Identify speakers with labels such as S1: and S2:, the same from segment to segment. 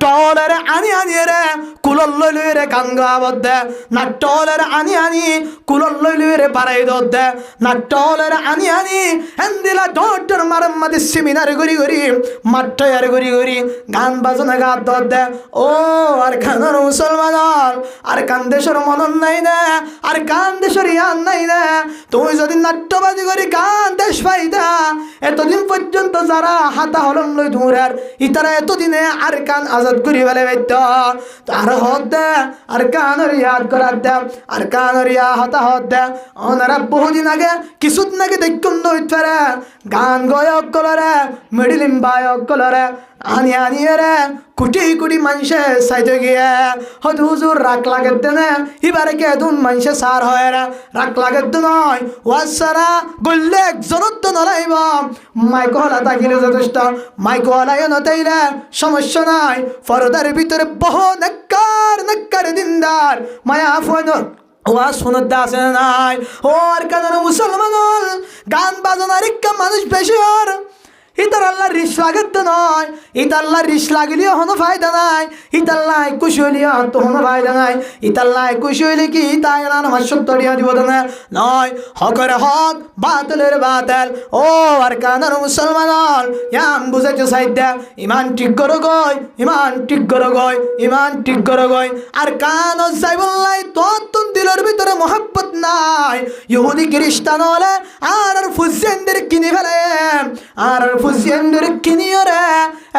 S1: নাট্টলের আনি আনি রে কুলল লইলই রে গান গাবত দে নাট্টলের আনি আনি কুলল লইলই রে বাড়াই দত দে নাট্টলের আনি আনি হেন্দিলা ডটর মারাম্মাদি সেমিনার গরি গরি মাঠ্টয়ার গরি গরি গান বাজনা গাত দত দে ও আর খানার মুসলমান আর কান দেশের মনন নাই না আর কান দেশের ইয়ান নাই না তুই যদি নাট্যবাজি করি গান দেশ পাইতা এতদিন পর্যন্ত যারা হাতা হলম লই ধুরার ইতারা এতদিনে আর কান আজাদ করি বলে বাইত আর হত দে আর কানের ইয়াদ করার দে আর কানের ইয়া হতা হত দে ওনারা বহুদিন আগে কিছুদিন আগে দেখুন নইতারে গান গয়ক কলরে মিডিলিম বায়ক কলরে আনি আনি রে কোটি কোটি মানুষে সাইতে গিয়ে হয়তো হুজুর রাগ লাগের দেনে এবারে কে দুন মানুষে সার হয় রে রাগ লাগের দে নয় ওয়াসারা গল্লে একজনত তো নলাইব মাইক হলা থাকিলে যথেষ্ট মাইক হলাই নতাইলে সমস্যা নাই ফরদার ভিতরে বহু নেককার দিনদার মায়া ফোন ওয়া শুনত আছে নাই ও আর কেন মুসলমান গান বাজনার একটা মানুষ বেশি আর ইতার আল্লাহ রিস লাগত নয় ইতার আল্লাহ রিস লাগিলেও হনো ফায়দা নাই ইতার আল্লাহ খুশি হইলেও তো হনো ফায়দা নাই ইতার আল্লাহ খুশি হইলে কি তাই না আমার সত্যরিয়া দিব না নয় হকের হক বাতিলের বাতিল ও আর কানার মুসলমান ইয়াম বুঝাইতে চাইদা ইমান ঠিক করো গই ইমান ঠিক করো গই ইমান ঠিক করো গই আর কান যাই বললাই তোর দিলের ভিতরে মোহাব্বত নাই ইহুদি খ্রিস্টান হলে আর ফুজিয়ানদের কিনে ফেলে আর ফুজিয়ানদের কিনিও রে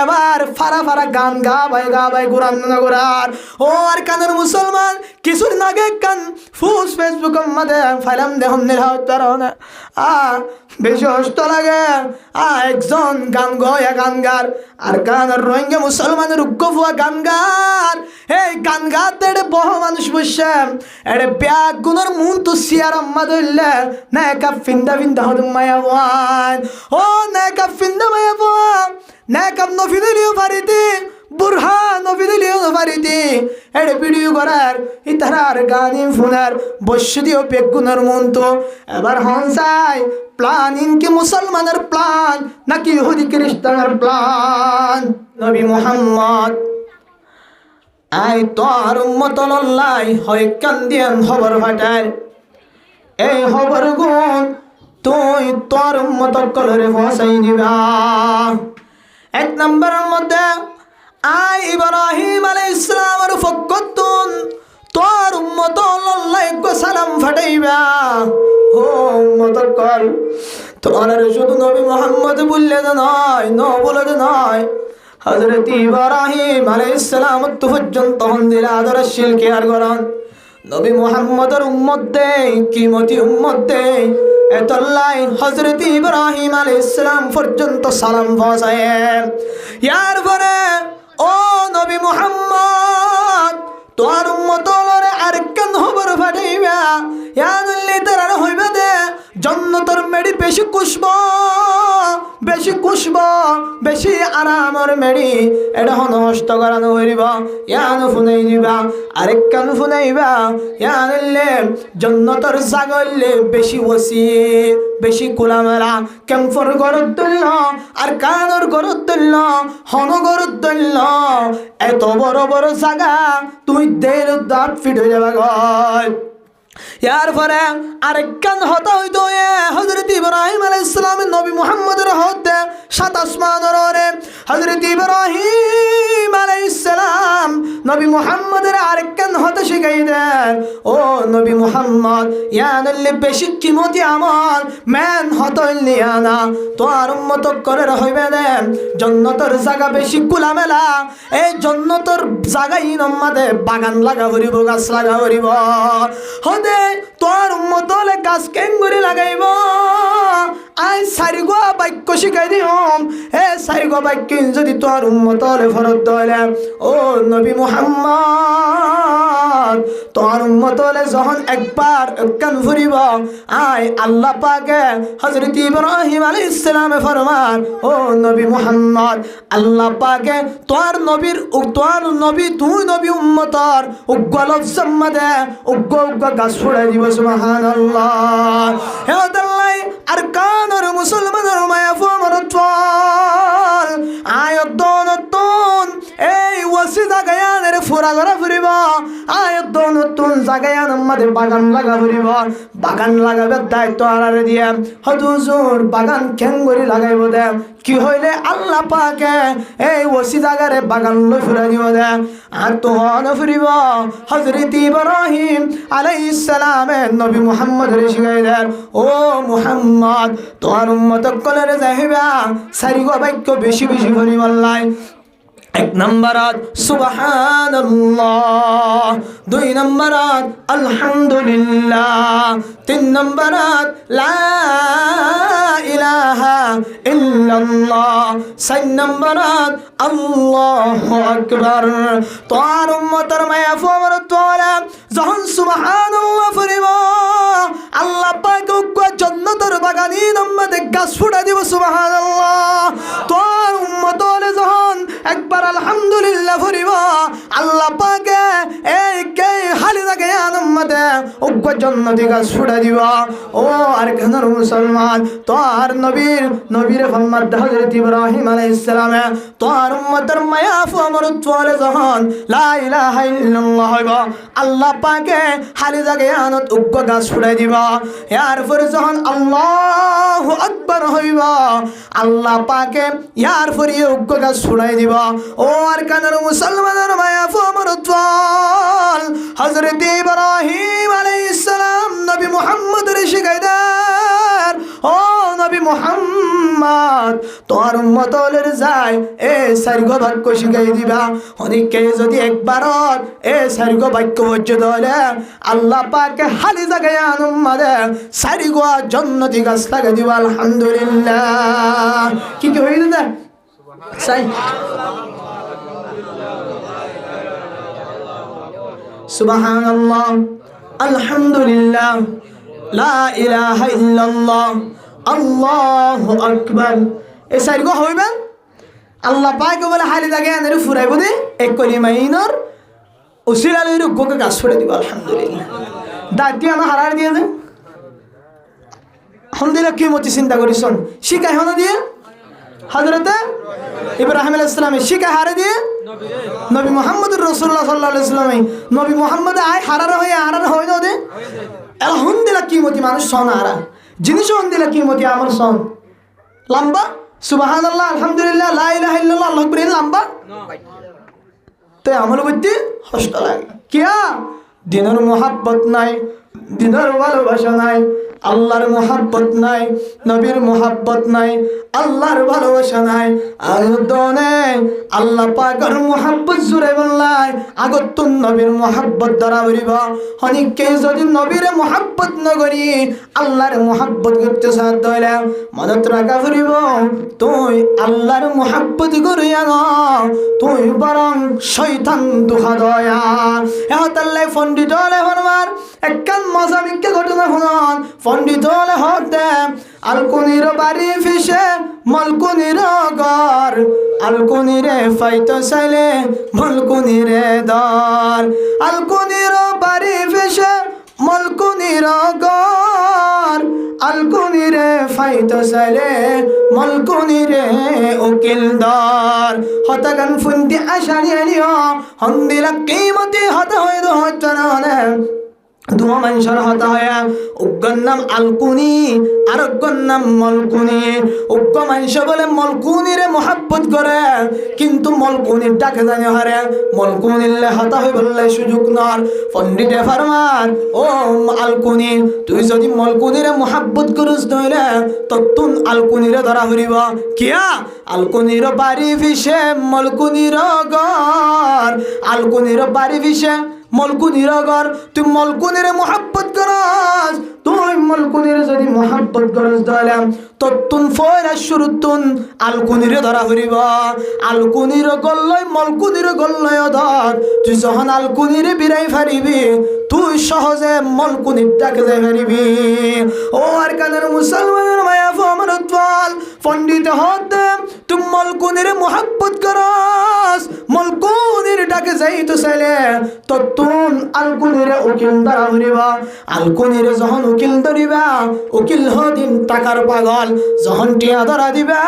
S1: এবার ফারা ফারা গান গাবাই গুরান না গুরার ও আর কানের মুসলমান কিছুদিন আগে কান ফুস ফেসবুকের মধ্যে ফাইলাম দেখুন নিরাউত্তরণে বেশি হস্ত লাগে একজন গান গয়া গানগার আর কানের রোহিঙ্গা মুসলমানের উগ্গফুয়া গানগার এই গান গাতে বহু মানুষ বসে এড়ে ব্যাগ গুণের মুন তো সিয়ার আম্মা ধরলে নেকা ফিন্দা ফিন্দা হদুম মায়া ওয়ান ও নেকা ফিন্দা মায়া ওয়ান নেকাম নফিদলিও পারিতি বুরহা নফিদলিও পারিতি এড়ে ভিডিও করার ইতারার গানি ফোনার বসে দিও বেগ গুণের মুন তো এবার হনসাই প্লান ইনকি মুসলমানের প্লান নাকি ইহুদি খ্রিস্টানের প্লান নবী মুহাম্মদ আই তোর উম্মত লল্লাই হয় কান্দিয়ান খবর ফাটার এই খবর গুণ তুই তোর উম্মত কলরে ফসাই দিবা এক নম্বরের মধ্যে আই ইব্রাহিম আলাইহিস সালামের ফকতুন তোর উম্মত লল্লাই গো সালাম ফাটাইবা ও উম্মত কল তোর শুধু নবী মুহাম্মদ বললে নয় ন বলে নয় হযরত ইব্রাহিম আলাইহিস সালাম তো পর্যন্ত হন্দিলা আদর্শশীল কেয়ার করেন নবী মুহাম্মদের উম্মত দে কিমতি উম্মত দে এতলাই হযরত ইব্রাহিম আলাইহিস সালাম পর্যন্ত সালাম পৌঁছায় ইয়ার পরে ও নবী মুহাম্মদ তোর উম্মত লরে আর কেন খবর ফাটাইবা ইয়ানুল্লি তার হইবা দে জান্নাতের মেডি বেশি কুশব বেশি আরামর মেডি এটা হন হস্ত করানো হইব ইয়ানু ফুনাই দিবা আরেক কান ফুনাইবা ইয়ানুল্লে জান্নাতের জাগলে বেশি ওসি বেশি কুলামেরা কেমফর গরত দিল আর কানর গরত দিল হন গরত দিল এত বড় বড় জায়গা তুই দেল দাঁত ফিট হয়ে যাবা গয় ইয়ার পরে আরেক কান হতা হইতো হযরত ইব্রাহিম আলাইহিস সালামের নবী মুহাম্মদের হতে সাত আসমানের ওরে হযরত ইব্রাহিম আলাইহিস সালাম নবী মুহাম্মদের আরেক কান হতে শিখাই দেন ও নবী মুহাম্মদ ইয়ানলে বেশি কিমতি আমল মেন হতইলি আনা তোর উম্মত করে হইবে দেন জান্নাতের জায়গা বেশি কুলামেলা এই জান্নাতের জায়গা ইনমাদে বাগান লাগা ভরিব গাছ লাগা ভরিব হদে তোর উম্মত হলে গাছ কেঙ্গুরি লাগাইব আই সারিগো বাক্য শিখাই দিম এ সারিগো বাক্য যদি তোর উম্মত হলে ফরত দলে ও নবী মুহাম্মদ তোর উম্মত হলে যখন একবার কান ফুরিব আই আল্লাহ পাকে হযরত ইব্রাহিম আলাইহিস সালামে ফরমান ও নবী মুহাম্মদ আল্লাহ পাকে তোর নবী তুই নবী উম্মতর উগ্গলব সম্মদে উগ্গ গাছ ফুড়াই দিব সুবহানাল্লাহ হে আল্লাহ আর কানর মুসলমানের মায়া ফমর তোল আয়াত দন এই ওসি জাগায়ানের ফুরা ঘরা ফুরিব আয়ত নতুন জাগায়ান মধ্যে বাগান লাগা ফুরিব বাগান লাগাবে দায়িত্ব আড়ারে দিয়ে হুজুর বাগান কেঙ্গরি লাগাইব দে কি হইলে আল্লাহ পাকে এই ওসি জাগারে বাগান লই ফুরা দিব দে আর তখন ফুরিব হযরত ইব্রাহিম আলাইহিস সালামের নবী মুহাম্মদ রে শিখাই দেন ও মুহাম্মদ তোমার উম্মত কলরে যাইবা সারিগো বাক্য বেশি বেশি করি বললাই এক নম্বরাত সুবহানাল্লাহ দুই নম্বরাত আলহামদুলিল্লাহ তিন নম্বরাত লা ইলাহা ইল্লাল্লাহ চার নম্বরাত আল্লাহু আকবার তোর উম্মতের মায়া ফমর তোরা যখন সুবহানাল্লাহ ফরিব আল্লাহ পাক জান্নাতের বাগানের মধ্যে গাছ ফুটা দিব সুবহানাল্লাহ তোর উম্মতের যখন একবার আলহামদুলিল্লাহ ফরিব আল্লাহ পাকে এই কে হালি লাগে আনমতে উগ্র জান্নাতি গাছ ফুটা দিব ও আর কেনর মুসলমান তোর নবীর মোহাম্মদ হযরত ইব্রাহিম আলাইহিস সালামে তোর উম্মতের মায়া ফমর তোরে যখন লা ইলাহা ইল্লাল্লাহ হইব আল্লাহ পাকে হালি লাগে আনত উগ্র গাছ ফুটাই দিব ইয়ার পরে যখন আল্লাহু আকবার হইব আল্লাহ পাকে ইয়ার পরে উগ্র গাছ ফুটাই দিব ও আর কেনর মুসলমানের মায়া ফমর তোল হযরত ইব্রাহিম আলাইহিস সালাম নবী মুহাম্মদের শিখাই দেন ও নবী মুহাম্মদ তোর উম্মতলের যায় এ সারিগ বাক্য শিখাই দিবা অনেকে যদি একবারত এ সারিগ বাক্য পর্যন্ত হলে আল্লাহ পাকে হালি জায়গায় আনুম্মাদে সারিগ জান্নাতি গাছ লাগাই দিবা আলহামদুলিল্লাহ কি কি হইল না সাই সুবহানাল্লাহ আলহামদুলিল্লাহ লা ইলাহা ইল্লাল্লাহ আল্লাহু আকবার এই সাইরগো হইবেন আল্লাহ পাক বলে হালি জায়গায় আনের ফুরাইব দে এক কলিমাইনর উসিলালের গোকে গাছ ফুড়ে দিব আলহামদুলিল্লাহ দাঁতি আমার হারার দিয়ে দে আলহামদুলিল্লাহ কি মতি চিন্তা করিছন শিখাই হনা দিয়ে হযরত ইব্রাহিম আলাইহিস সালাম শিখাই হারে দিয়ে নবী মুহাম্মদুর রাসূলুল্লাহ সাল্লাল্লাহু আলাইহি ওয়াসাল্লাম নবী মুহাম্মদ আই হারার হই না দে আলহামদুলিল্লাহ কি মতি মানুষ সন হারা জিনিস দিলা কি মতি আমল সন লম্বা সুবহানাল্লাহ আলহামদুলিল্লাহ লা ইলাহা ইল্লাল্লাহ আল্লাহু আকবার লম্বা তো আমল করতে কষ্ট লাগে কিয়া দিনের মোহাব্বত নাই দিনের ভালোবাসা নাই আল্লাহর মোহাব্বত নাই নবীর মোহাব্বত নাই আল্লাহর ভালোবাসা নাই আদনে আল্লাহ পাকের মোহাব্বত জুড়ে বললাই আগতুন নবীর মোহাব্বত দ্বারা বলিব অনেকে যদি নবীর মোহাব্বত নগরি আল্লাহর মোহাব্বত করতে সাথ হইলে মনত রাখা ফুরিব তুই আল্লাহর মোহাব্বত করিয়া ন তুই বরং শয়তান দুহা দয়া এহতাল্লাই পণ্ডিত হলে হনমার একখান মজামিকে ঘটনা শুনন পণ্ডিত হলে হক দে আলকুনির বাড়ি ফিসে মলকুনির ঘর আলকুনিরে ফাইতো চাইলে মলকুনিরে দর আলকুনির বাড়ি ফিসে মলকুনির ঘর আলকুনিরে ফাইতো চাইলে মলকুনিরে উকিল দর হতাগান ফুন্দি আশারি আলিও হন্দিলা কিমতি হতা হইতো হচ্ছে না দুয়া মানুষের হতা হয় উগ্গর নাম আলকুনি আর উগ্গর নাম মলকুনি উগ্গ মানুষ বলে মলকুনিরে মোহাব্বত করে কিন্তু মলকুনির ডাকে জানি হারে মলকুনিলে হতা হয়ে বললে সুযোগ নর পণ্ডিতে ফারমান ও আলকুনি তুই যদি মলকুনিরে মোহাব্বত করিস নইলে তত্তুন আলকুনিরে ধরা হরিব কিয়া আলকুনির বাড়ি ফিসে মলকুনির ঘর আলকুনির বাড়ি ফিসে মলকুনির ঘর তুই মলকুনিরে মোহাব্বত করস তুই মলকুনিরে যদি মোহাব্বত করস তাহলে তত্তুন ফয়রা শুরুতুন আলকুনিরে ধরা হরিব আলকুনির গল্লয় মলকুনির গল্লয় ধর তুই যখন আলকুনিরে বিরাই ফারিবি তুই সহজে মলকুনির ডাকে যাই ফারিবি ও আর কানের মুসলমানের মায়া ফমরতওয়াল পণ্ডিত হতে তুই মলকুনিরে মোহাব্বত করস মলকুনির ডাকে যাই তো চাইলে তত্তুন আলকুনিরে উকিল ধরা হরিব আলকুনিরে যখন উকিল ধরিবা উকিল হদিন টাকার পাগল যখন টিয়া ধরা দিবা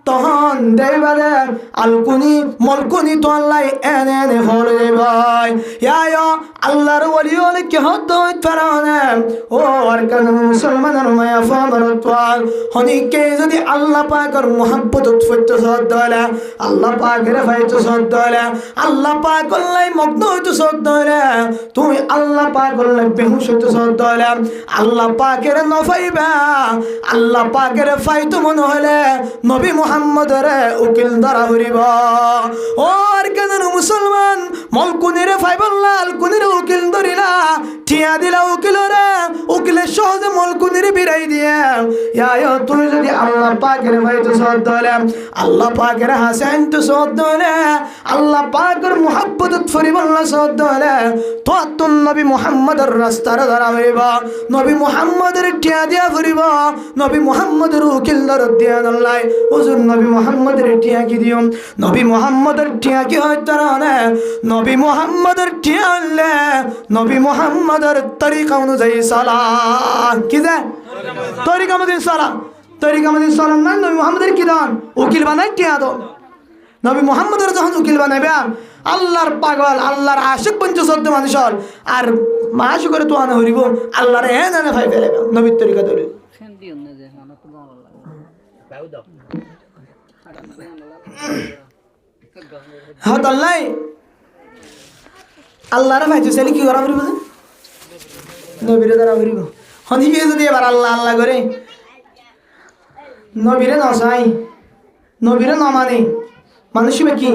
S1: তখন দেবাদে আলকুনি মলকুনি তো আল্লাহ এনে হলে ভাই ইয়া আল্লাহর ওলি ওলি কি হদ হইতারানে ও আরকান মুসলমানের মায়া ফাদর তোয়াল হনিকে যদি আল্লাহ পাকের মোহাব্বত উৎফুল্ল সদলে আল্লাহ পাকের ফাইতো সদলে আল্লাহ পাক আল্লাহ মগ্ন হইতো সদলে তুমি আল্লাহ পাক আল্লাহ বেহুশ হইতো সদলে আল্লাহ পাকের নফাইবা আল্লাহ পাকের ফাইতো মন হলে নবী মুহাম্মদের উকিল ধরা হইব ও আরকান মুসলমান মলকুনির ফাইবল্লাহ আলকুনির উকিল ধরিলা ঠিয়া দিলা উকিলরে উকিলে সহজে মলকুনির বিরাই দিয়ে ইয়া তুই যদি আল্লাহ পাকের ফাইতো সদলে আল্লাহ পাকের হাসান তো সদলে আল্লাহ পাকের মুহাব্বত ফরিবল্লাহ সদলে তো তুন নবী মুহাম্মদের রাস্তার ধরা হইব নবী মুহাম্মদের ঠিয়া দিয়া ফরিব নবী মুহাম্মদের উকিল ধর দিয়া আল্লাহ হুজুর নবী মুহাম্মদের ঠিয়া কি দিও নবী মুহাম্মদের ঠিয়া কি হইতো না নবী মুহাম্মদের ঠিয়া হলে নবী মুহাম্মদের তরিকা অনুযায়ী সালাহ কি যায় তরিকা মদিন সালাহ তরিকা মদিন সালাম না নবী মুহাম্মদের কি দান উকিল বানাই ঠিয়া দাও নবী মুহাম্মদের যখন উকিল বানাইবে আল্লাহর পাগল আল্লাহর আশিক ৫০ মানুষ হল আর মাস করে তো আনা হইব আল্লাহর এনে ভাই ফেলে নবীর তরিকা ধরে হ্যাঁ আল্লাহ আল্লাহর ভাই তো ছেলে কি করা হইব নবীরে ধরা হইব হনিকে যদি এবার আল্লাহ আল্লাহ করে নবীরে নসাই নবীরে নমানে মানুষ কি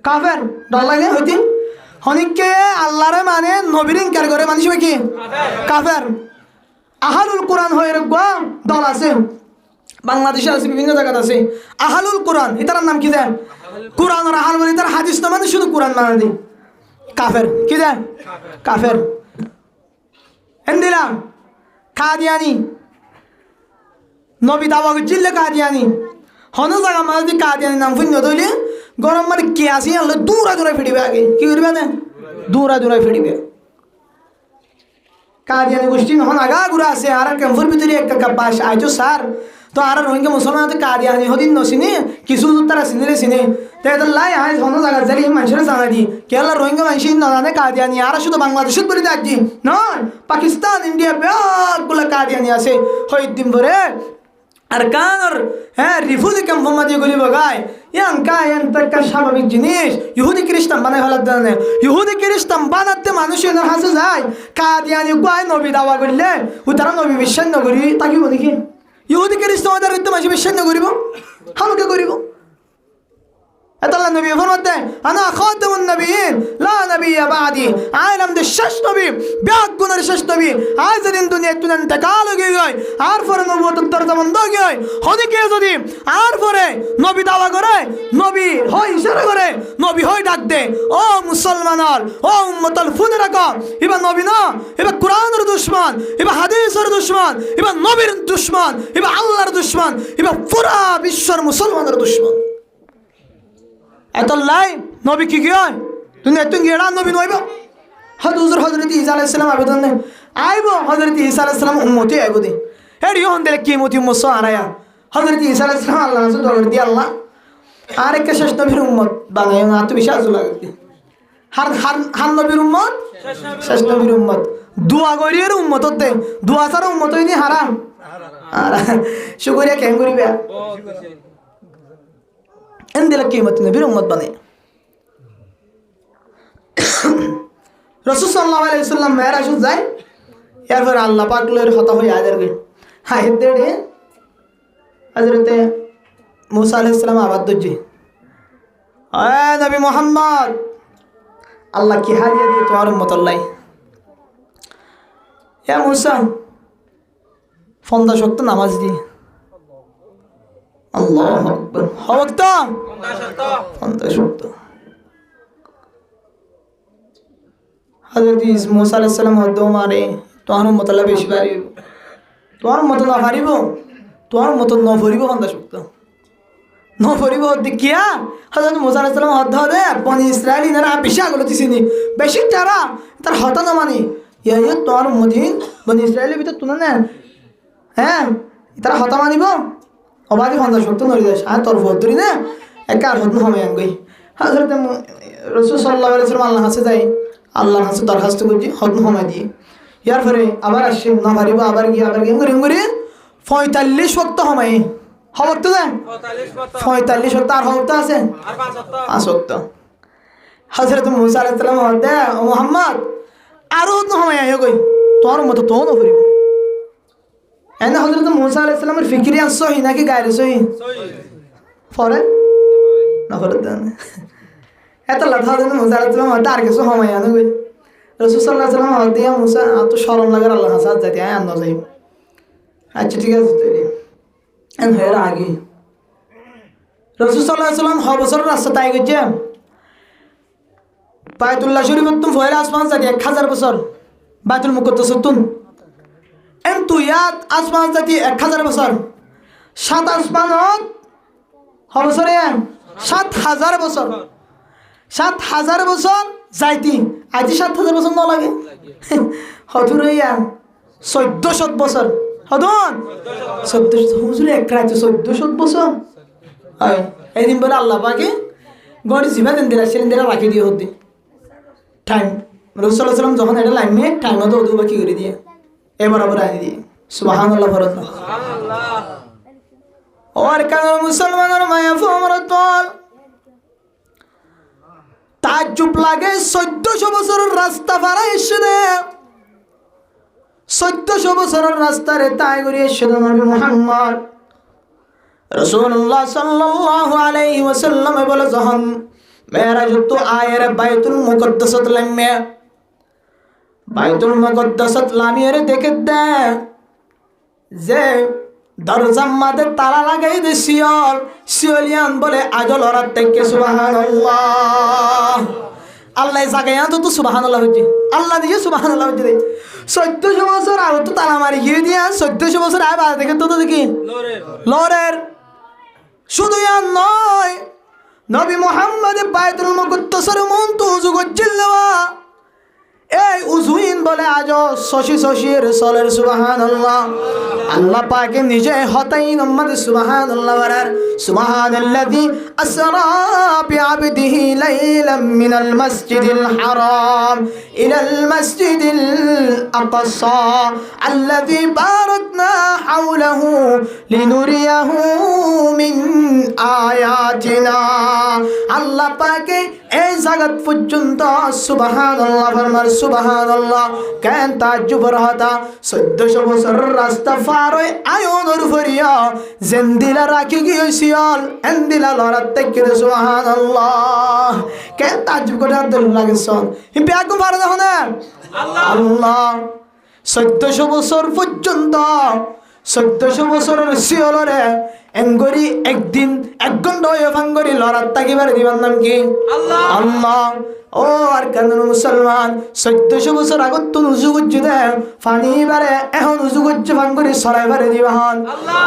S1: কাফের ডর লাগে হইতে হনিকে আল্লাহরে মানে নবীর ইনকার করে মানুষ কি কাফের আহালুল কোরআন হয়ে দল আছে বাংলাদেশে আছে বিভিন্ন জায়গায় আছে আহালুল কোরআন এটার নাম কি দেন কোরআন আর আহাল বলে তার হাদিস না মানে শুধু কোরআন মানে দি কাফের কি দেন কাফের হিন্দিলাম কাদিয়ানি নবী দাওয়া জিল্লে কাদিয়ানি হন জায়গা মানে যদি কাদিয়ানি নাম ফুন্য ধরলে গরম মানে কে আসি আনলে দূরা দূরা ফিরিবে আগে কি করবে না দূরা দূরা ফিরিবে কাদিয়ানি গোষ্ঠী হন আগা ঘুরা আছে আর কেমফুর ভিতরে একটা কাব্বাস আইতো স্যার তো আর রোহিঙ্গা মুসলমান কাদিয়ানি হদিন নসিনি কিছু তারা সিনে সিনে তাই লাই আয় হন জায়গা জালি মানুষের জানা দি কেরালা রোহিঙ্গা মানুষ না জানে কাদিয়ানি আর শুধু বাংলাদেশের বলে দেখছি নয় পাকিস্তান ইন্ডিয়া ব্যাগগুলো কাদিয়ানি আছে হইদিন ভরে আর কানর হ্যাঁ রিফুজি ক্যাম্প দিয়ে গলি বগায় ইয়াং কায়ান একটা স্বাভাবিক জিনিস ইহুদি খ্রিস্টান বানাই ফেলার জানে ইহুদি খ্রিস্টান বানাতে মানুষের হাসে যায় কাদিয়ানি গায় নবী দাওয়া করলে ও তারা নবী বিশ্বাস নগরী তাকিব নাকি ইহুদি খ্রিস্টান ওদের তো মাঝে বিশ্বাস নগরিব হামকে করিব আল্লাহ নবী ফরমাতে আনা খাতামুন নবিয়িন লা নবিয়্য বাদি আলামদের শেষ নবী ব্যাগুনের শেষ নবী আজ দিন দুনিয়া তুন ইন্তেকাল হয়ে গয় আর পরে নবুয়ত দরজা বন্ধ হয়ে গয় হনিকে যদি আর পরে নবী দাওয়া করে নবী হয় ইশারা করে নবী হয় ডাক দে ও মুসলমানল ও উম্মতুল ফুদরাকা ইবা নবী না ইবা কোরআনের দুশমন ইবা হাদিসের দুশমন ইবা নবীর দুশমন ইবা আল্লাহর দুশমন ইবা পুরা বিশ্বের মুসলমানের দুশমন এতলাই নবী কি কি হয় দুনিয়া তুই গেড়া নবী নইব হুজুর হযরত ঈসা আলাইহিস সালাম আবেদন নে আইব হযরত ঈসা আলাইহিস সালাম উম্মতি আইব দি এডি হন দেলে কি মতি উম্মত আরায়া হযরত ঈসা আলাইহিস সালাম আল্লাহ রাসূল দরবার দি আল্লাহ আর এক শেষ নবীর উম্মত বানায় না তো বিশ্বাস লাগে হার নবীর উম্মত শেষ নবীর উম্মত দুয়া গরিয়ের উম্মত দে দুয়া ছাড়া উম্মত হইনি হারাম আর শুকরিয়া কেন করিবে এন্দিলা কিমত নবীর উম্মত বানায় রাসূল সাল্লাল্লাহু আলাইহি ওয়াসাল্লাম মেরাজ যায় এরপর আল্লাহ পাক লয়ের হতা হই আদের গে হায় দেড়ে হযরতে মুসা আলাইহিস সালাম আবাদ দজি এ নবী মুহাম্মদ আল্লাহ কি হাদিয়া দিয়ে তোমার উম্মত আল্লাহ এ মুসা ফন্দা শক্ত নামাজ দি আল্লাহু আকবার হওয়াক্ত ফন্দা শক্ত হযরত মুসা আলাইহিস সালাম হদ মারে তোমার উম্মত আল্লাহ বেশি পারিব তোমার মত না পারিব তোমার মত ন ভরিব ফন্দা শক্ত ন ভরিব দেখিয়া হযরত মুসা আলাইহিস সালাম হদ দে বনি ইসরাইলি না বেশি আগলো দিছিনি বেশি তারা তার হতা না মানি ইয়া তোমার উম্মতি বনি ইসরাইলের ভিতর তুনা না হ্যাঁ তারা হতা মানিব অবাদি 50 নড়ি দেশ আর তোর ভোট ধরি না এক আর হত হবে গই হযরত রাসূল সাল্লাল্লাহু আলাইহি ওয়াসাল্লাম আল্লাহ কাছে যাই আল্লাহর কাছে দরখাস্ত করছি হত হবে দিয়ে ইয়ার পরে আবার আসে না পারিব আবার গিয়ে করে 45 ওয়াক্ত হবে হওয়ার তো দেন 45 ওয়াক্ত আর হওয়ার আছে আর 5 ওয়াক্ত হযরত মুসা আলাইহিস সালাম বলতে ও মুহাম্মদ আরো তো হবে গই তোর মত তো না করিব এনে হযরত মুসা আলাইহিস সালামের ফিকিরে সহি নাকি গায়রে সহি পরে না করে দেন এত লাথা দেন মুসা আলাইহিস সালাম আর কিছু হবে না কই রাসূল সাল্লাল্লাহু আলাইহি ওয়াসাল্লাম দিয়া মুসা তো শরম লাগার আল্লাহ হাসাত যাতে আয় আন্দাজ যাই আচ্ছা ঠিক আছে তাই এন হের আগে রাসূল সাল্লাল্লাহু আলাইহি ওয়াসাল্লাম বছর রাস্তা তাই গেছে বায়তুল্লাহ শরীফ তুম ফয়লা আসমান যাতে 1000 বছর বাইতুল মুকদ্দাস তুম এন তুইয়াত আসমান যাতে 1000 বছর সাত আসমানত বছরে 7000 বছর 7000 বছর যাইতি আজি 7000 বছর ন লাগে হদুরাইয়া 1400 বছর হদন 1400 হুজুরে এক রাতে 1400 বছর আয় এদিন বলে আল্লাহ পাকে গড়ি জিবা দেন দিলা সিলিন্ডার রাখি দিয়ে হদি টাইম রাসূল সাল্লাল্লাহু আলাইহি ওয়াসাল্লাম যখন এটা লাইনে টাইম তো ওদু বাকি করে দিয়ে এবার আবার আই দিয়ে সুবহানাল্লাহ ফরজ সুবহানাল্লাহ और কারণ মুসলমানের মায়া ফমরতল তাজ্জুব লাগে 1400 বছরের রাস্তা পারা এসে দে 1400 বছরের রাস্তারে তাই করে এসে দে নবী মুহাম্মদ রাসূলুল্লাহ সাল্লাল্লাহু আলাইহি ওয়াসাল্লাম বলে যখন মেরাজ তো আয়ের বাইতুল মুকদ্দাসাত লামে বাইতুল মুকদ্দাসাত লামিয়ে দেখে দে যে দরজার মাঝে তালা লাগাই দে শিওলিয়ান বলে আজল ওরাত থেকে সুবহানাল্লাহ আল্লাহ জাগায়া তো সুবহানাল্লাহ হচ্ছে আল্লাহ দিয়ে সুবহানাল্লাহ হচ্ছে 1400 বছর আগে তো তালা মারি গিয়ে দিয়া 1400 বছর আগে বাদ দেখে তো দেখি লরের শুধু আর নয় নবী মুহাম্মদ বাইতুল মুকদ্দাসের মন তো উযু করছিল এই উযুইন বলে আজ শশির সলের সুবহানাল্লাহ আল্লাহ পাকে নিজে হতাইন উম্মত সুবহানাল্লাহ ওয়ার সুবহানাল্লাযী আসরা বিআবদিহি লাইলাম মিনাল মাসজিদিল হারাম ইলাল মাসজিদিল আকসা আল্লাযী বারাকনা হাওলাহু লিনুরিয়াহু মিন আয়াতিনা আল্লাহ পাকে এই জায়গা পর্যন্ত সুবহানাল্লাহ ফরমার সুবহানাল্লাহ কেন তাজ্জুব রহতা 1400 বছর রাস্তা পার হয়ে আয়োনর ফরিয়া জেন্দিলা রাখি গিয়েছিল এন্দিলা লরাত থেকে সুবহানাল্লাহ কেন তাজ্জুব করে আদল লাগেছন ই ব্যাকু পার দেখো না আল্লাহ 1400 বছর পর্যন্ত 1400 বছরের শিওলরে এঙ্গরি একদিন এক ঘন্টা হয়ে ফাঙ্গরি লরাত তাকিবার দিবার নাম কি আল্লাহ আল্লাহ ও আর কেন মুসলমান 1400 বছর আগত তো উযু করছে দে পানি বারে এখন উযু করছে ফাঙ্গরি সরাই বারে দিবান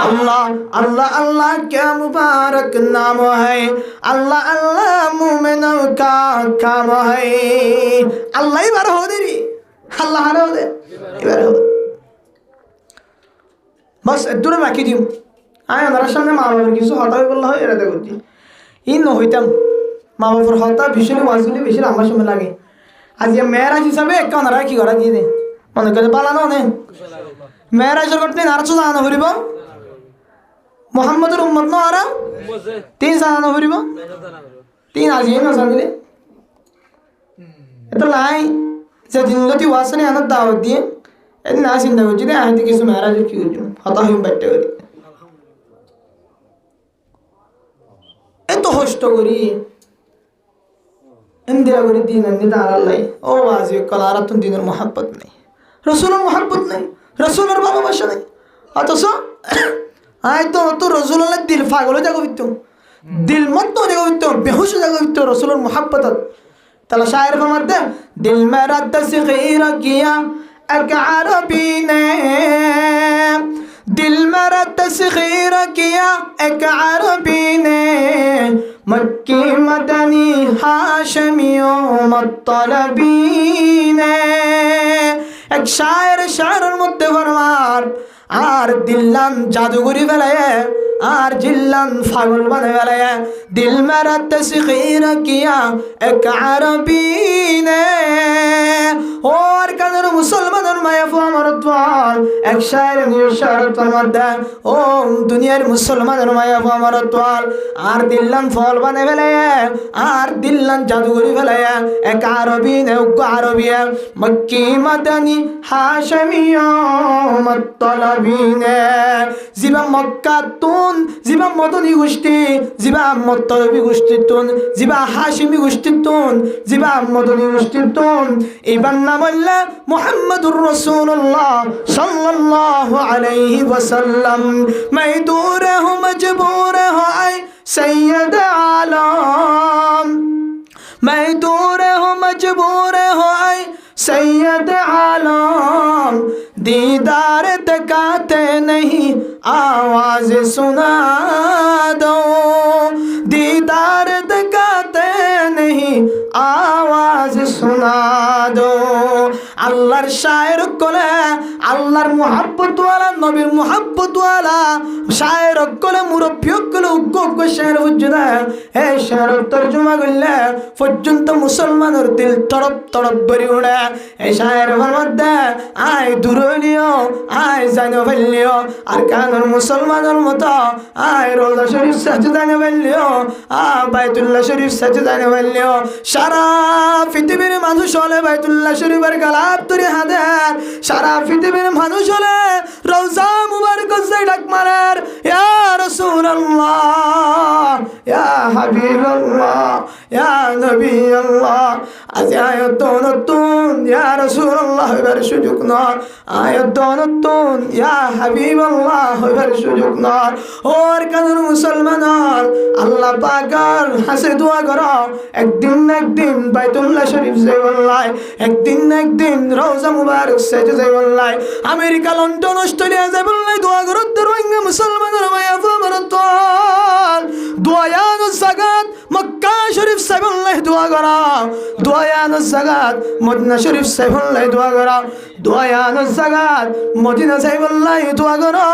S1: আল্লাহ আল্লাহ আল্লাহ কে মুবারক নাম হয় আল্লাহ আল্লাহ মুমিনও কা কাম হয় আল্লাহ বার হদেরি আল্লাহ আর হদে এবার হদে বাস দূরে রাখি দিও আয় আমার সামনে মা বাবার কিছু হঠাৎ বললে হয় এরা দেখছি ই ন হইতাম মা বাবার হঠাৎ ভীষণ ওয়াজগুলি বেশি আমার সময় লাগে আজ মেয়েরাজ হিসাবে একটা ওনারা কি করা দিয়ে দে মনে করে পালানো অনেক মেয়েরাজের ঘটনা নারাচো জানানো ফুরিব মোহাম্মদের উম্মত ন আরা 3 জানানো ফুরিব 3 আজিয়ে না জানিলে এটা লাই যে দিনগতি ওয়াসনে আনার দাওয়াত দিয়ে এদিন না চিন্তা করছি রে আইতে কিছু মেয়েরাজের কি করছি হতা হইম বাইটে করি এত কষ্ট করি ইন্দিরা করি দিন এমনিতে আল্লাহ ও আজি কলার তুম দিনের মহাব্বত নেই রসুলের মহাব্বত নেই রসুলের ভালোবাসা নেই অথচ আয় তো তো রসুলের দিল পাগল হয়ে যাগো বিত্তু দিল মত হয়ে যাগো বিত্তু বেহুশ হয়ে যাগো বিত্তু রসুলের মহাব্বত তাহলে শায়ের ফরমাতে দিল মেরা তসগীর কিয়া এক আরবী নে दिल मेरा तस्खीर किया एक अरबी ने मक्की मदनी हाशमियों मतलबी ने एक शायर शायर मध्य फरमार আর দিল্লান জাদুগরি ফেলায় আর জিল্লান পাগল বানে ফেলায় দিল মেরা তসখীর কিয়া এক আরবী নে और कदर मुसलमान माया फमरत्वाल एक शायर निशारत मध्य ओ दुनियार मुसलमान माया फमरत्वाल आर दिल्लान फल बने फेले आर दिल्लान जादूगरी फेले एक आरबी ने उको आरबी मक्की मदनी हाशमिया मतलबी ने जिबा मक्का तुन जिबा मदनी गोष्ठी जिबा मतलबी गोष्ठी तुन जिबा हाशिमी गोष्ठी तुन जिबा मदनी गोष्ठी तुन इबन नामल्ला मुहम्मदुर रसूलुल्लाह सल्लल्लाहु अलैहि वसल्लम मैं दूर हूँ मजबूर हूँ ऐ सैयद आलम मैं दूर हूँ मजबूर हूँ ऐ सैयद आलम दीदार तकाते नहीं आवाज सुना दो दीदार तकाते नहीं आवाज सुना दो আল্লাহর শায়ের কোলে আল্লাহর মুহাব্বত ওয়ালা নবীর মুহাব্বত ওয়ালা শায়ের কোলে মুরব্বী কোলে উগ্গ শায়ের বুঝনা এই শায়ের তরজমা করলে পর্যন্ত মুসলমানের দিল তড়প তড়প ভরে ওঠে এই শায়ের মধ্যে আয় দুরলিও আয় জানো ফেললিও আর কানের মুসলমানের মতো আয় রোজা শরীফ সাজদা জানো ফেললিও বাইতুল্লাহ শরীফ সাজদা জানো ফেললিও সারা পৃথিবীর মানুষ হলে বাইতুল্লাহ শরীফের গালা তুরি হাদের সারা পৃথিবীর মানুষ হলে রওজা মুবারক যাই ডাক মারার ইয়া রাসূলুল্লাহ ইয়া হাবিবাল্লাহ ইয়া নবী আল্লাহ আজ আয়াত নতুন ইয়া রাসূলুল্লাহ হইবার সুযোগ না আয়াত নতুন ইয়া হাবিবাল্লাহ হইবার সুযোগ না ওর কারণ মুসলমান আল্লাহ পাকের হাসে দোয়া করো একদিন না একদিন বাইতুল্লাহ শরীফ যাইবাল্লাহ একদিন না একদিন রওজা মুবারক সাজে যাইবাল্লাহ আমেরিকা লন্ডন অস্ট্রেলিয়া যাইবাল্লাহ দোয়া করো রোহিঙ্গা মুসলমানের মায়া ফামারাতাল দোয়ায়ান জাগাত মক্কা শরীফ যাইবাল্লাহ দোয়া করো দোয়ায়ান জাগাত মদিনা শরীফ যাইবাল্লাহ দোয়া করো দোয়ায়ান জাগাত মদিনা যাইবাল্লাহ দোয়া করো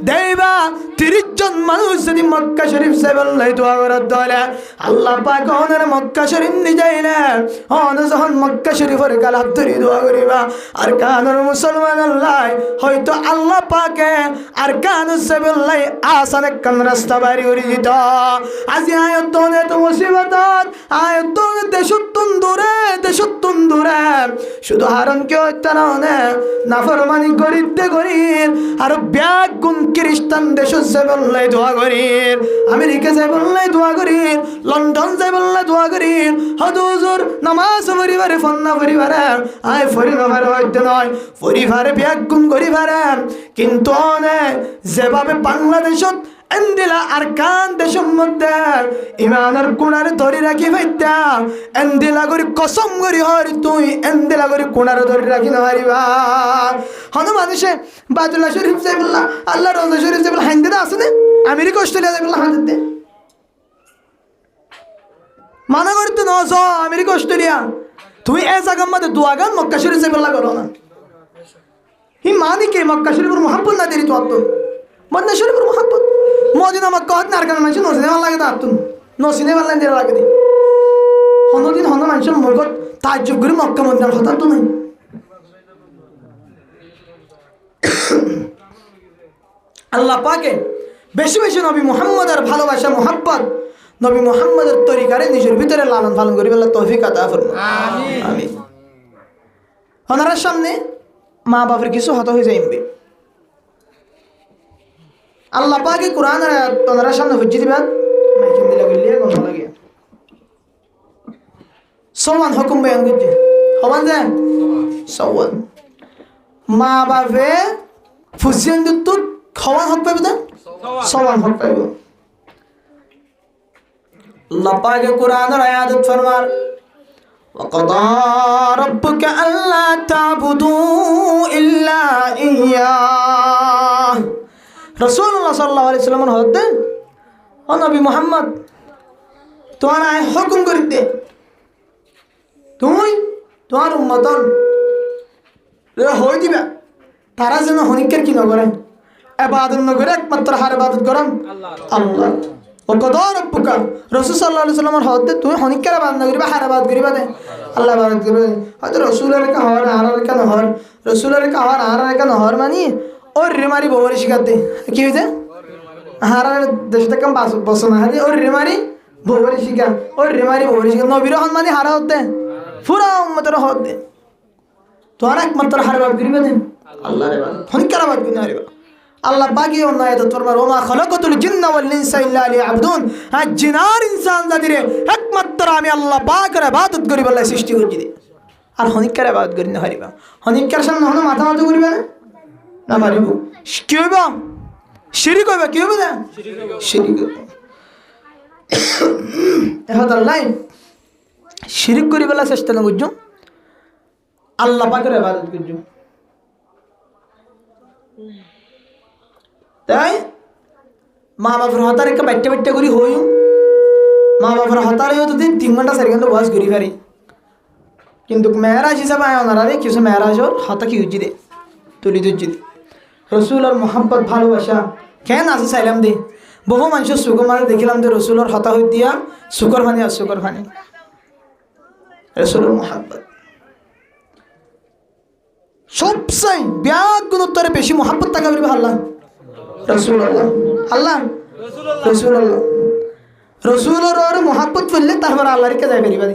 S1: দেবা 30 জন মানুষ যদি মক্কা শরীফ যাইবাল্লাহ দোয়া করো তাহলে আল্লাহ পাক ওনার মক্কা শরীফ নি যাইলে ওন যখন মক্কা শরীফের গালাত ধরে দোয়া করিবা আর কানের মুসলমান আল্লাহ হয়তো আল্লাহ পাকে আর কানুস সাবিল্লাহ আসান কান রাস্তা বাড়ি করে দিত আজি আয়াতনে তো মুসিবত আয়াতনে দেশতুন দূরে শুধু হারন কে হইতানে নাফরমানি করিতে করির আর ব্যাগ গুণ খ্রিস্টান দেশ সাবিল্লাহ দোয়া করির আমেরিকা সাবিল্লাহ দোয়া করির লন্ডন সাবিল্লাহ দোয়া করির হুজুর নামাজ পরিবারে ফন্না পরিবারে আয় পরিবার হইতে নয় পরিবারে ব্যাগ গুণ করিবারে কিন্তু অনেক যেভাবে বাংলাদেশত এন্দিলা আর কান দেশের মধ্যে ইমানের কোণার ধরে রাখি ভাইতা এন্দিলা করে কসম করি হর তুই এন্দিলা করে কোণার ধরে রাখি না হারিবা হন মানুষে বাইতুল্লাহ শরীফ যাইবল্লাহ আল্লাহ রওজা শরীফ যাইবল্লাহ হাইন্দা আছে না আমেরিকা অস্ট্রেলিয়া যাইবল্লাহ হাইন্দা মানা করতে না জ আমেরিকা অস্ট্রেলিয়া তুই এ জায়গার মধ্যে দোয়া গান মক্কা শরীফ যাইবল্লাহ করো না হি মানি কে মক্কা শরীফের মুহাব্বত না দেরি তো আত্ম মদিনা শরীফের মুহাব্বত মদিনা মক্কা হত না আর কান মানুষ নসিনে ভালো লাগে তো আত্ম নসিনে ভালো লাগে লাগে দি হনদিন হন মানুষের মুরগত তাজ্জুব করে মক্কা মদিনার কথা তো নাই আল্লাহ পাকে বেশি বেশি নবী মুহাম্মদের ভালোবাসা মুহাব্বত নবী মুহাম্মদের তরিকারে নিজের ভিতরে লালন পালন করি আল্লাহ তৌফিক আতা ফরমায় আমিন আমিন ওনার সামনে মা বাবার কিছু হত হয়ে যাইবে আল্লাহ পাকে কোরআন আয়াত ওনার সামনে হুজ্জি দিবেন মাইকিন দিলা গলিয়া গন্ধ লাগে সমান হুকুম বয়ান করতে হবান দেন সওয়ান মা বাবা ফুজিয়ান দিত খাওয়ান হক পাইবে না সমান হক পাইবে আল্লাহ পাকে কোরআনের আয়াত ফরমান وقضى ربك ألا تعبدوا إلا إياه রাসূলুল্লাহ সাল্লাল্লাহু আলাইহি ওয়াসাল্লাম হতে ও নবী মুহাম্মদ তোমার আয় হুকুম করে দে তুমি তোমার উম্মতন রে হই দিবা তারা যেন হনিকের কি না করে ইবাদত না করে একমাত্র হার ইবাদত করম আল্লাহ ও কদা রব্বুকা রাসূল সাল্লাল্লাহু আলাইহি ওয়াসাল্লামের হতে তুই হনিকার ইবাদত না করিবা হার ইবাদত করিবা দে আল্লাহ ইবাদত করিবা হয়তো রাসূলের কা হওয়ার আর কা না হওয়ার রাসূলের কা হওয়ার আর কা না হওয়ার মানে ওর রেমারি বউরে শিখাতে কি হইছে হার দেশ থেকে বসো না হাতে ওর রেমারি বউরে শিখা ওর রেমারি বউরে শিখা নবীর হন মানে হারা হতে পুরা উম্মতের হতে তোর একমাত্র হার ইবাদত করিবা দে আল্লাহর ইবাদত হনিকার ইবাদত করিবা আল্লাহ পাকি অন্য আয়াত ফরমান ওমা খলাকাতুল জিন্না ওয়াল ইনসা ইল্লা লিয়াবুদুন জিনার ইনসান জাতিরে একমাত্র আমি আল্লাহ পাকের ইবাদত করি বলে সৃষ্টি করেছি আর হনিকার ইবাদত করি না হারিবা হনিকার সামনে হনো মাথা মাথা করিবে না পারিব কি হইব শিরিক হইব কি হইব না শিরিক এখন আল্লাহ শিরিক করি বলে চেষ্টা না করছো আল্লাহ পাকের ইবাদত করছো তাই মা বাবার হতার একটা বাচ্চা বাচ্চা করি হই মা বাবার হতারে তো 3 ঘন্টা 4 ঘন্টা ওয়াজ করি পারি কিন্তু মেরাজ হিসাবে আয় ওনারা কিছু মেরাজ ওর হতা কি উজ্জি দে তুলি দুজ্জি দে রসুলের মোহাম্মত ভালোবাসা কেন আছে চাইলাম দে বহু মানুষের সুগম মানে দেখিলাম যে রসুলের হতা হই দিয়া শুকর ভানি আর শুকর ভানি রসুলের মোহাম্মত সবচেয়ে ব্যাগ গুণোত্তরে বেশি মোহাম্মত টাকা করিবে আল্লাহ রসুল্লাহ আল্লাহ রসুল্লাহ রসুলের মোহাব্বত করলে তারপর আল্লাহর কে যাই পারিবা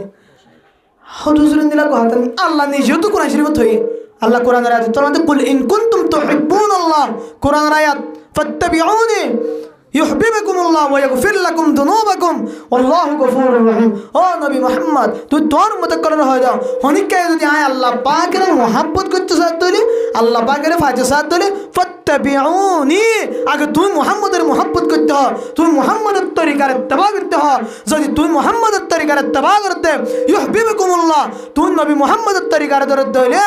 S1: হুজুর দিলা কথা আল্লাহ নিজেও তো কোরআন শরীফত হয়ে আল্লাহ কোরআনের আয়াত তোমাদের কুল ইন কুনতুম তুহিব্বুনাল্লাহ কোরআনের আয়াত ফাত্তাবিউনি ইউহিব্বুকুমুল্লাহ ওয়া ইয়াগফির লাকুম যুনুবাকুম ওয়াল্লাহু গফুরুর রহিম ও নবী মুহাম্মদ তুই তোর মত করে হয়ে যাও হনিকে যদি আয় আল্লাহ পাকের মোহাব্বত করতে সাথ দিলি আল্লাহ পাকের ফাজে সাথ দিলি ফাত্তাবিউনি আগে তুই মুহাম্মদের মোহাব্বত করতে হ তুই মুহাম্মদের তরিকার ইত্তেবা করতে হ যদি তুই মুহাম্মদের তরিকার ইত্তেবা করতে ইউহিব্বুকুমুল্লাহ তুই নবী মুহাম্মদের তরিকার ধরতে হইলে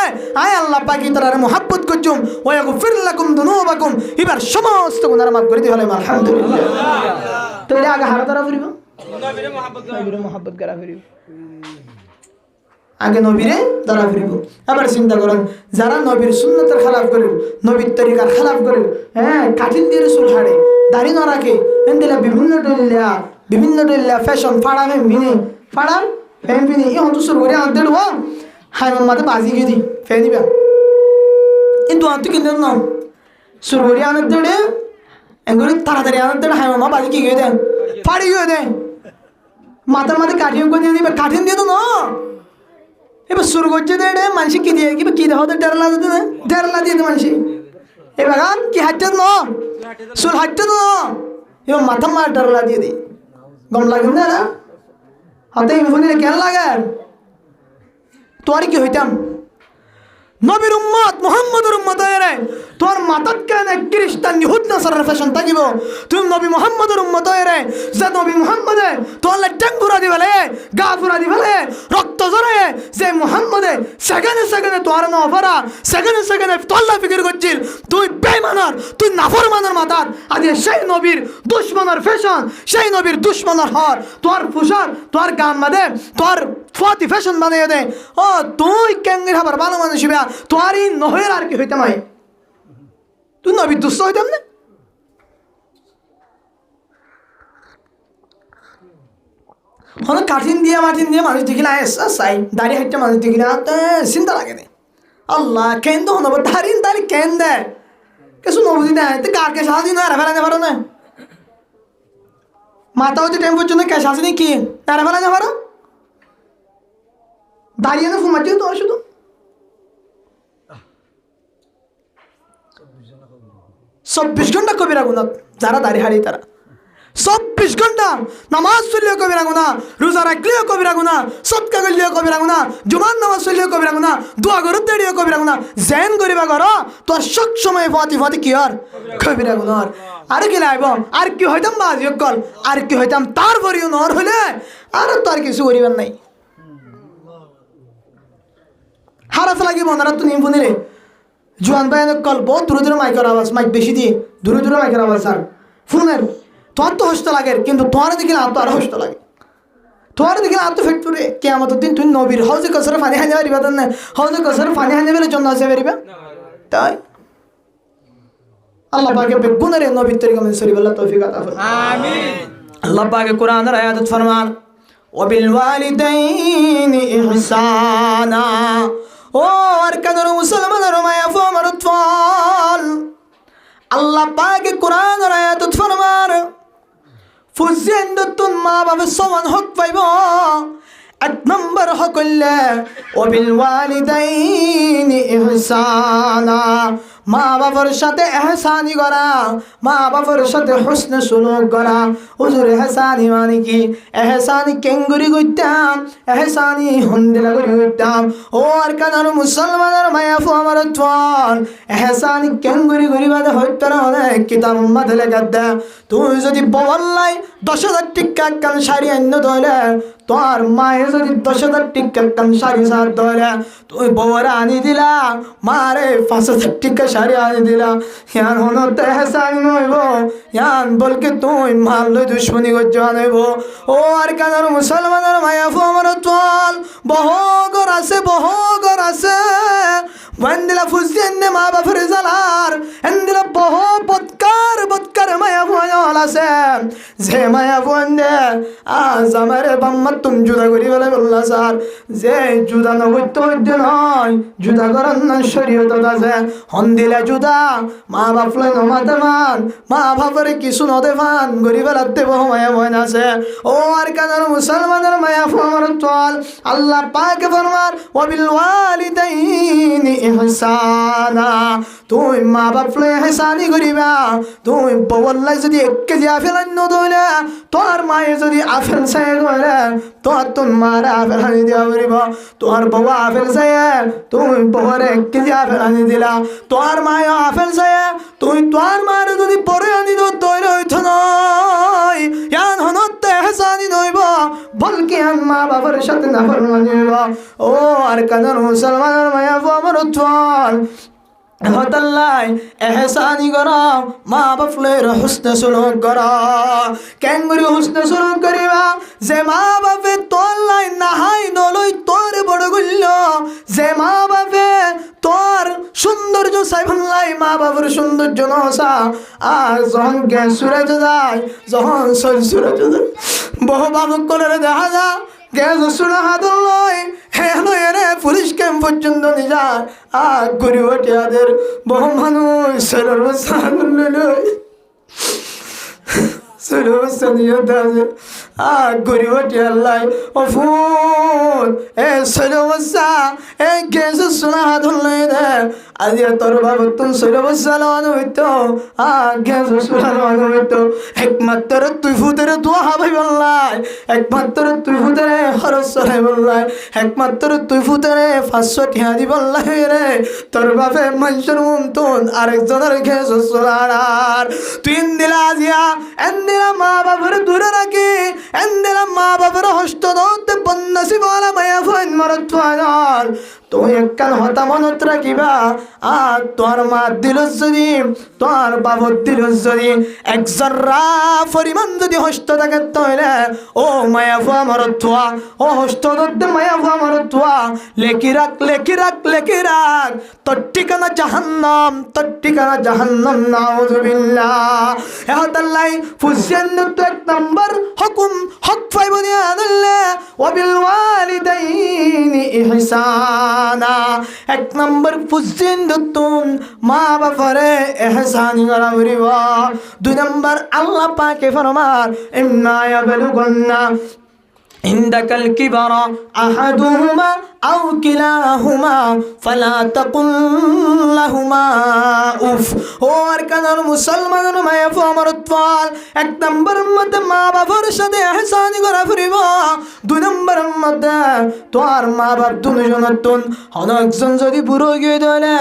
S1: আয় আল্লাহ পাক তার মোহাব্বত করছুম ওয়া ইয়াগফির লাকুম যুনুবাকুম এবার সমস্ত গুনাহ মাফ করে দিবে আলহামদুলিল্লাহ তো এটা আগে হারা ধরা ফিরিব নবীরে মোহাব্বত করা ফিরিব আগে নবীরে ধরা ফিরিব আবার চিন্তা করেন যারা নবীর সুন্নতের খেলাফ করে নবীর তরিকার খেলাফ করে হ্যাঁ কাঠিন দিয়ে চুল হাড়ে দাড়ি না রাখে এন্দিলা বিভিন্ন ডলিয়া ফ্যাশন ফাড়া ফেমিনি ফাড়া ফেমিনি এই হতো শুরু করে আনতে ও হাই মামাতে বাজি গিয়ে দি ফে দিবা কিন্তু আনতে কিন্তু না শুরু করে আনতে এগুলো তাড়াতাড়ি আনতে হাই মামা বাজি কি গিয়ে দেন ফাড়ি গিয়ে দেন মাথার মাথায় কাঠিন করে দিয়ে দিবে কাঠিন দিয়ে তো না এবার শুরু করছে দে মানুষ কি দিয়ে কি দেখো তো ডেরলা দিয়ে মানুষ এবার কি হাঁটতে ন চুল হাঁটতে ন এবার মাথা মার ডেরলা দিয়ে দিই গম লাগে না হাতে ইমফোনে কেন লাগে তোর কি হইতাম নবীর উম্মত মুহাম্মদের উম্মত রে তোর মাথাত কেন খ্রিস্টান ইহুদ নাসারার ফ্যাশন থাকিব তুমি নবী মুহাম্মদের উম্মত রে যে নবী মুহাম্মদে তোর ট্যাং পুরা দিবেলে গা পুরা দিবেলে রক্ত ঝরে যে মুহাম্মদে সেখানে তোর না অফারা সেখানে তোল্লা ফিকির করছিল তুই বেঈমানর তুই নাফরমানের মাথাত আজ সেই নবীর দুশমনের ফ্যাশন সেই নবীর দুশমনের হর তোর পোশাক তোর গান মাদে তোর ফাতি ফ্যাশন বানিয়ে দে ও তুই কেঙ্গের আবার ভালো মানুষ হইবা তোরই নহয়ের আর কি হইতাম আই তুই নবীর দুষ্ট হইতাম না হলো কাঠিন দিয়ে মাঠিন দিয়ে মানুষ দেখি না চাই দাড়ি হাইটটা মানুষ দেখি না চিন্তা লাগে না আল্লাহ কেন তো হনব দাড়ি কেন দেয় কিছু নবুঝি দেয় তো কারকে সারাদিন আর ফেলাতে পারো না মাথা হচ্ছে টেম্পোর জন্য ক্যাশ আসেনি কি আর ফেলাতে পারো দাঁড়িয়ে না ফুমাচ্ছি তোমার শুধু চব্বিশ ঘন্টা কবিরা গুণা যারা দাঁড়িয়ে হারিয়ে তারা 24 ঘন্টা নামাজ চললেও কবিরা গুণা রোজা রাখলেও কবিরা গুণা সৎকা করলেও কবিরা গুণা জুমার নামাজ চললেও কবিরা গুণা দোয়া ঘরের দাঁড়িয়েও কবিরা গুণা জেন করিবা ঘর তোর সব সময় ফাতি কি আর কবিরা গুণার আর কি লাইব আর কি হইতাম বাজি কল আর কি হইতাম তার পরিও নর হইলে আর তো আর কিছু করিবার নাই হারাস লাগিব না তুই নিম শুনিলে জোয়ান ভাই কল বহুত দূরে মাইকের আওয়াজ মাইক বেশি দিয়ে দূরে মাইকের আওয়াজ স্যার ফোনের তোর তো হস্ত লাগে কিন্তু তোমার দেখি না তো আরো হস্ত লাগে তোমার দেখি না তো ফেট করে কে আমাদের দিন তুই নবীর হজে কসরে পানি হানি পারিবা তো না হজে কসরে পানি হানি বেলে জন্য আসে পারিবা তাই আল্লাহ পাকে বেগুনের নবীর তরিকা মেনে চলি আল্লাহ তৌফিক আতা ফরমান আমিন আল্লাহ পাকে কোরআনের আয়াত ফরমান ওয়াবিল ওয়ালিদাইনি ইহসানা ও আরকানের মুসলমানের মায়া আমার উতফাল আল্লাহ পাকে কোরআনের আয়াত ফরমান ফুজিন্দতুন মা বাবা সমান হক পাইব এক নম্বর হক হইলে ওয়াবিল ওয়ালিদাইনি ইহসানা মা বাবার সাথে এহসানি করা মা বাবার সাথে হুসনে সুলুক করা হুজুর এহসানি মানে কি এহসানি কেঙ্গুরি কইতাম এহসানি হন্দিলা করি কইতাম ও আর কানার মুসলমানের মায়াফু আমার তোয়াল এহসানি কেঙ্গুরি করিবাদে হইতো না অনেক কিতাব মধ্যে লেখা দে তুই যদি বললাই 10,000 টিকা কান শাড়ি আন্য ধরে তোর মায়ে যদি 10,000 টিকা কান শাড়ি সার ধরে তুই বউরা আনি দিলা মারে 5,000 টিকা শাড়ি আনি দিলা ইয়ান হনতে এহসানি নইব ইয়ান বলকে তুই মারলে দুশ্মনী করছ নইব ও আর কানার মুসলমানের মায়াফু আমার তোয়াল বহুঘর আছে বন্দিলা ফুসিয়েন্নে মা বাপের জালার এন্দিলা বহু বৎকার মায়া ফুয়াল আছে যে মায়া ফুয়ান্নে আজ আমার বাম্মা তুম জুদা করি বলে বললা স্যার যে জুদা নগত্য হইতে নয় জুদা করার না শরীয়ত আছে হন্দিলা জুদা মা বাপলে নমাতে মান মা বাপের কিছু নদে ফান গরিব রাতে বহু মায়া ভয় আছে ও আর কানার মুসলমানের মায়া ফুয়ার তোয়াল আল্লাহ পাক ফরমান ওয়াবিল ওয়ালিদাইনি ইহসানা তুই মা বাপলে এহসানি করিবা তুই বউলাই যদি 1 কেজি আপেল আন্য দইলে তোর মায়ে যদি আপেল চাই দইলে তোর মার আপেল আনি দিয়া করিব তোর বউ আপেল চাই তুই বউরে 1 কেজি আপেল আনি দিলা তোর মায়ে আপেল চাই তুই তোর মার যদি পরে আনি দইলে হইতো নয় ইয়ান হনতে এহসানি নইব বলকে আন মা বাবার সাথে না ফরমানি হইব ও আর কানার মুসলমানের মায়া আমার উত্তর হতাল্লাই এহসানি করা মা বাপলের হুসনে সুলুক করা কেঙ্গুরি হুসনে সুলুক করিবা যে মা বাপে তোর লাই নাহাই নলই তোর বড় গুল্য যে মা বাপে তোর সৌন্দর্য সাইফুল্লাই মা বাবার সৌন্দর্য নসা আর যখন গ্যাস সুরাজ যায় যখন সুরাজ যায় বহু বাবুক করে দেখা যা গ্যাস সুরা হাত লয় রে পুলিশ ক্যাম্প পর্যন্ত নিজার আর গরিবটিয়াদের বহু মানুষ ছেলের বসা বসা নিয়ে আছে আর গরিবটিয়ার লাই ও ফুল এ ছেলে বসা এ গ্যাস সুরা হাত লয় দে আজি তোর বাবু তুমি ছেলে বসা লাগানো হইতো আর গ্যাস সুরা লাগানো হইতো একমাত্র তুই ফুতের দোয়া ভাই বললাই একমাত্র তুই ফুতের খরচ চলাই বললাই একমাত্র তুই ফুতেরে 500 টাকা দি বললাই রে তোর বাপে মানুষের মন্তন আরেকজনের গ্যাস চলার তুই দিলা আজিয়া এন্দিলা মা বাবার দূরে রাখি এন্দিলা মা বাবার হস্ত দৌতে বন্যাসি বলা মায়া ফোন মারত ফাইনাল তুই একখান হতা মনত রাখিবা আর তোর মা দিল যদি তোর বাবর দিল যদি 1 জর্রা পরিমাণ যদি হস্ত থাকে তাহলে ও মায়া ফুয়া মারত থোয়া ও হস্ত দৌতে মায়া ফুয়া মারত থোয়া লেখি রাখ তোর ঠিকানা জাহান্নাম নাউযুবিল্লাহ এহতাল্লাই ফুজিয়ান্ন তো 1 নম্বর হুকুম হক পাইবনি আনলে ওয়াবিল ওয়ালিদাইনি ইহসানা 1 নম্বর ফুজিয়ান্নতুন মা বাবারে এহসানি করা করিবা 2 নম্বর আল্লাহ পাকে ফরমান ইন্না ইয়াবলুগুন্না عندك الكبر أحدهما أو كلاهما فلا تقل لهما أف ও আর কানার মুসলমানের মায়া আমার উত্তর 1 নম্বর মধ্যে মা বাবার সাথে এহসানি করা ফিরিব 2 নম্বর মধ্যে তোর মা বাপ দুজনতুন অনেকজন যদি বুড়ো গিয়ে দলে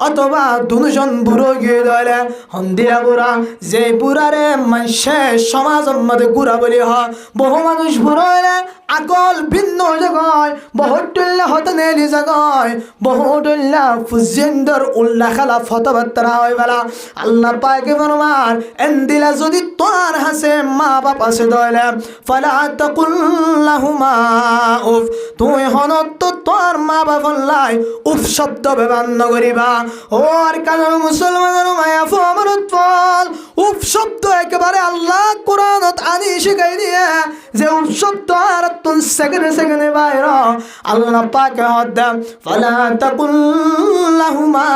S1: অথবা দুজন বুড়ো গিয়ে দলে হন্দিয়া বুড়া যে বুড়ারে মানুষে সমাজের মধ্যে গুড়া বলি হয় বহু মানুষ বুড়ো হলে আকল ভিন্ন জায়গায় বহুত হতে নেলি জাগয় বহুদুল্লা ফুজেন্দর উল্লা খালা ফতবাত্তরা হয় বেলা আল্লাহ পাকে ফরমান এন্দিলা যদি তোর হাসে মা বাপ আছে দইলে ফালা তাকুল্লাহুমা উফ তুই হনত তোর মা বাপ লাই উফ শব্দ ব্যবহার করিবা ও আর কারণ মুসলমানের মায়া ফমরত ফল উফ শব্দ একেবারে আল্লাহ কোরআনত আনি শিখাই দিয়ে যে উফ শব্দ আর তুন সেকেন্ডে সেকেন্ডে বাইর আল্লাহ পাকে হদ ফালা তাকুল্লাহুমা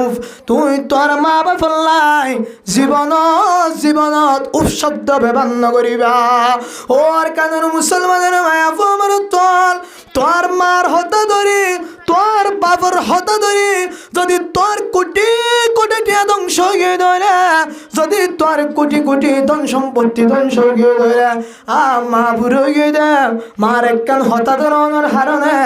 S1: উফ তুই তোর মা বাপ লাই জীবনত উফ শব্দ ব্যবহার করিবা ও আর কারণ মুসলমানের মায়া ফমরত ফল তোর মার হতা ধরি তোর বাবার হতা ধরি যদি তোর কোটি কোটি টিয়া ধ্বংস হয়ে ধরে যদি তোর কোটি কোটি ধন সম্পত্তি ধ্বংস হয়ে ধরে মা বুড়ো গিয়ে দে মার একখান হতা ধরনের হারণে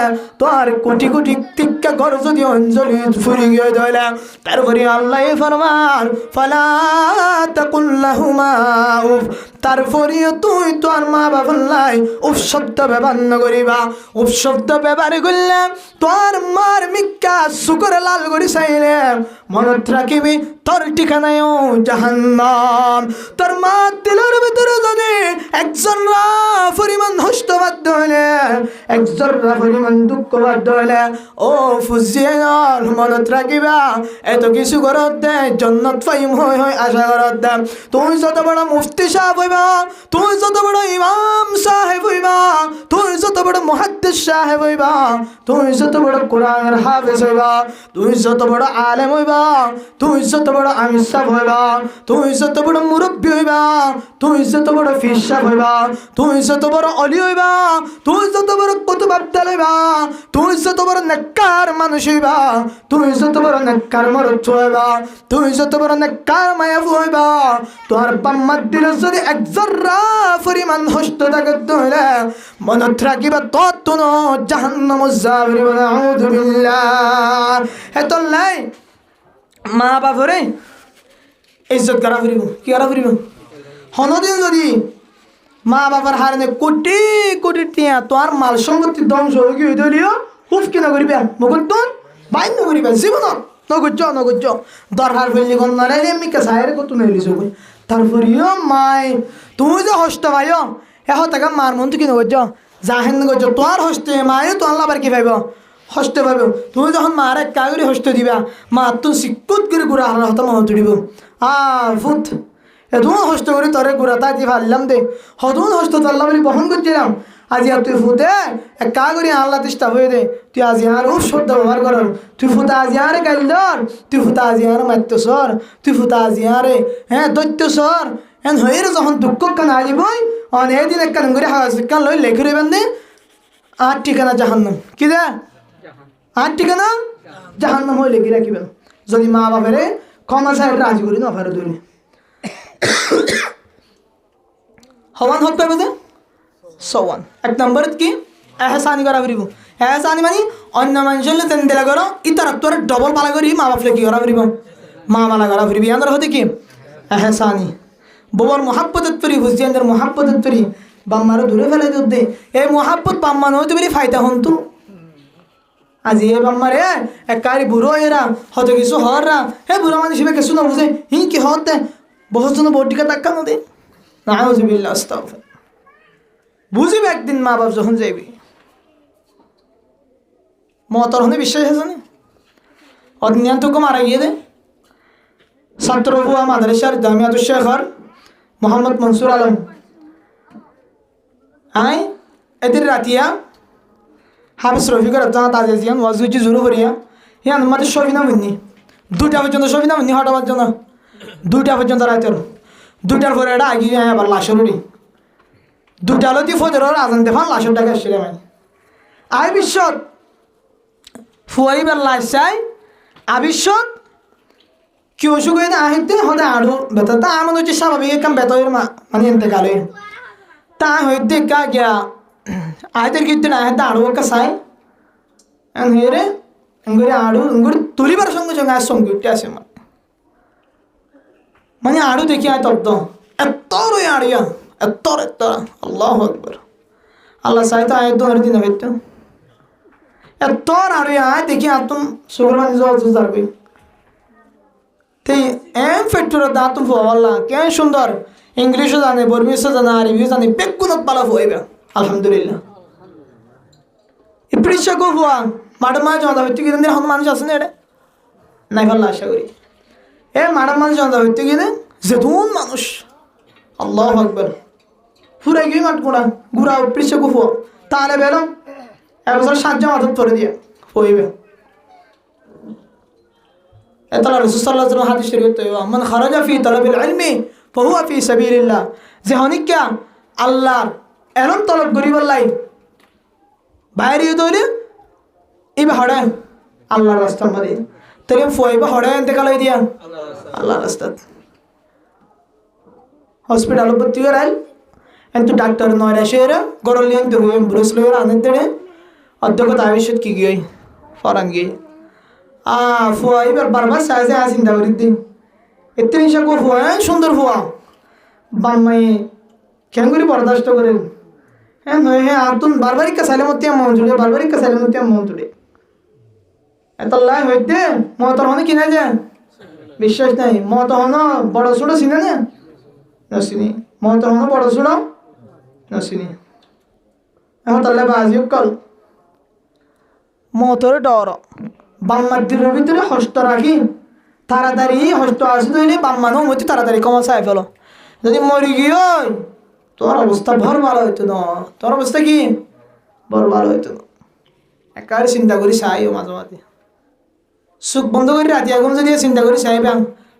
S1: তোর কোটি কোটি টিক্কা ঘর যদি অঞ্জলি ফুরি গিয়ে ধরে তারপরে আল্লাহ ফরমান ফালা তাকুল্লাহুমা উফ তারপরে তুই তোর মা বাবার লাই উফ শব্দ ব্যবহার করিবা উফ শব্দ ব্যবহার করলে তোর মার মিক্কা শুকর লাল করি চাইলে মনত রাখিবি তোর ঠিকানায়ও জাহান্নাম তোর মা দিলের ভিতরে যদি একজন পরিমাণ হস্তবাদ্য হইলে একজন পরিমাণ দুঃখ বাদ্য হইলে ও ফুজিয়ার মনত রাখিবা এত কিছু করত দে জন্নত পাইম হই হই আশা করত দে তুই যত বড় মুফতি সাহেব হইবা তুই যত বড় ইমাম সাহেব হইবা তুই যত বড় মুহাদ্দিস সাহেব হইবা তুই যত বড় কোরআনের হাফেজ হইবা তুই যত বড় আলেম হইবা তুই যত বড় আমির সাহেব হইবা তুই যত বড় মুরব্বী হইবা তুই যত বড় ফির সাহেব হইবা তুই যত বড় অলি হইবা তুই যত বড় কুতুব আব্দাল হইবা তুই যত বড় নেককার মানুষ হইবা তুই যত বড় নেককার মরদ হইবা তুই যত বড় নেককার মায়া হইবা তোর বাম্মার দিলে যদি এক জর্রা পরিমাণ হস্ত থাকতে হইলে মনত রাখিবা তত জাহান্নাম যাবে আউযু বিল্লাহ এত লাই মা বাপরে ইজ্জত করা ফুরিব কি করা ফুরিব হনদিন যদি মা বাবার হারনে কোটি কোটি টিয়া তোর মাল সম্পত্তি ধ্বংস হয়ে গিয়ে ধরিও হুফ কিনা করিবা মগদ্দন বাইন করিবা জীবনত নগজ্জ দরকার ফেললি কোন নারে এমনিকে সাহের কত নেলিস তারপরেও মাই তুমি যে হস্ত ভাই টাকা মার মন তো কি নগজ্জ জাহেন নগজ্জ তোর হস্তে মায়ে তো আল্লাহ বার কি ভাইব হস্তে পাইব তুমি যখন মার এক কাগরি হস্ত দিবা মা তো শিকুত করে গুড়া হার হতা মহ তুলিব ফুট এদুন হস্ত করে তরে গুড়া তাই দিয়ে ভাবলাম দে হদুন হস্ত তো আল্লাহ বলি বহন করছিলাম আজি আর তুই ফুটে এক কাগরি আল্লাহ তিষ্ঠা হয়ে দে তুই আজি আর উফ শব্দ ব্যবহার কর তুই ফুটা আজি আরে গাইল ধর তুই ফুটা আজি আর মাত্য সর তুই ফুটা আজি আরে হ্যাঁ দৈত্য সর হ্যাঁ হয়ে যখন দুঃখ কান আলিবই অন এদিন এক কান করে হাওয়া কান লই লেখে রইবেন দে আর ঠিকানা জাহান্নাম কি দে আর ঠিকানা জাহান্নাম হয়ে লেগে রাখিবেন যদি মা বাবারে ক্ষমা সাহেব রাজি করি না ফেরত দিলে হওয়ান হক পাইব যে সওয়ান এক নম্বরত কি এহসানি করা ফুরিব এহসানি মানে অন্য মানুষের তেন দিলা করো ইতার তোর ডবল পালা করি মা বাপলে কি করা ফুরিব মা মালা করা ফুরিবি আন্দর হতে কি এহসানি বউর মহাব্বতত করি হুসিয়ানদের মহাব্বতত করি বাম্মারও দূরে ফেলে দে এই মহাব্বত বাম্মান হইতে পারি ফায়দা হন তু আজি এ বাম্মারে এক কারি বুড়ো এরা হয়তো কিছু হররা হে বুড়ো মানুষ হিসেবে কিছু না বুঝে হি কি হতে বহুত জন বটিকা টাক্কানো দে নাউযুবিল্লাহ আস্তাগফির বুঝিবে একদিন মা বাপ যখন যাইবি মতর হনে বিশ্বাস আছে না অজ্ঞান তোকে মারা গিয়ে দে ছাত্র বুয়া মাদ্রাসার জামিয়াতুল শেখর মোহাম্মদ মনসুর আলম আই এদের রাতিয়া হাফিজ রফিকর আব্দাহ তাজিয়ান ওয়াজুজি জুরু করিয়া ইয়ান আমাদের সবিনা মুন্নি 2টা পর্যন্ত সবিনা মুন্নি হঠাৎ জন্য 2টা পর্যন্ত রাতের 2টার পরে এটা আগিয়ে আবার লাশের উড়ি 2টা হলো দিয়ে ফজর আজান দেফান লাশের টাকা এসেছিলাম আই বিশ্বত ফুয়াইবার লাশ চাই আবিশ্বত কি অসুখ হয়ে আহিতে হতে আড়ু বেতন তা আমার হচ্ছে স্বাভাবিক কাম বেতনের মানে এতেকালে তা হইতে কা গিয়া আয়তের কিন্তু না হাতে আড়ু একটা চাই হেরে করে আড়ু তুলিবার সঙ্গে সঙ্গে আর সঙ্গীতটা আছে মানে আড়ু দেখি আয় তব্দ এত রই আড়িয়া এত আল্লাহু আকবার আল্লাহ চাই তো আয় তো দিন হইতো এত আর দেখি আতুন সুগর মানে জোর কই তেই এম ফ্যাক্টর দাতুন ফওয়াল্লা কে সুন্দর ইংলিশও জানে বর্মিসও জানে আরবিও জানে বেগুনত পালা হইবে আলহামদুলিল্লাহ ইপ্রিশা গো হওয়া মাডাম মা জমা হইতে গিয়ে দিন হন মানুষ আছে না এটা নাই ভালো আশা করি মাডাম মানুষ জমা হইতে গিয়ে যেতুন মানুষ আল্লাহু আকবার ফুরাই গিয়ে মাঠ গোড়া গুড়া ইপ্রিশা গো হওয়া তাহলে বেরো একবছর 7 জমা ধরে দিয়ে হইবে এতলা রাসূল সাল্লাল্লাহু আলাইহি ওয়াসাল্লাম হাদিস শরীফ তো মান খারাজা ফি তালাবিল ইলমি ফাহুয়া ফি সাবিলিল্লাহ যে হনিকা আল্লাহর এরম তলব করিবার লাই বাইরে দইলে ইবা হড়া আল্লাহর রাস্তা মধ্যে তরে ফয়বা হড়া এনতে কালাই দিয়া আল্লাহর রাস্তা হসপিটাল ভর্তি করাল এন্ত ডাক্তার নয়রা শেরা গরলিয়ান তো হইম ব্রুসলোর আনতে অধ্যক্ষ আবিষ্কার কি গই ফরান গই ফুয়া এবার বারবার সাজে চিন্তা করি দিন এতে নিশা গো ফুয়া সুন্দর ফুয়া বাম্মাই কেন করে বরদাস্ত করেন নয় আতুন বারবারই কাছাইলে মতিয়া মন জুড়ে বারবারই কাছাইলে মতিয়া মন জুড়ে এতলাই হইতে মতর হনে কিনা যায় বিশ্বাস নাই মত হন বড় ছোট চিনে না নসিনি মতর হন বড় ছোট নসিনি এখন তাহলে বাজি কল মতর ডর বাম্মার ভিতরে হস্ত রাখি তাড়াতাড়ি হস্ত আসি তৈলে বাম্মানো মধ্যে তাড়াতাড়ি কমা চাই ফেলো যদি মরি গিয়ে তোর অবস্থা ভর ভালো হইতো না তোর অবস্থা কি ভর ভালো হইতো না একারে চিন্তা করি চাইও মাঝে মাঝে সুখ বন্ধ করে রাতি এখন যদি চিন্তা করি চাইবাম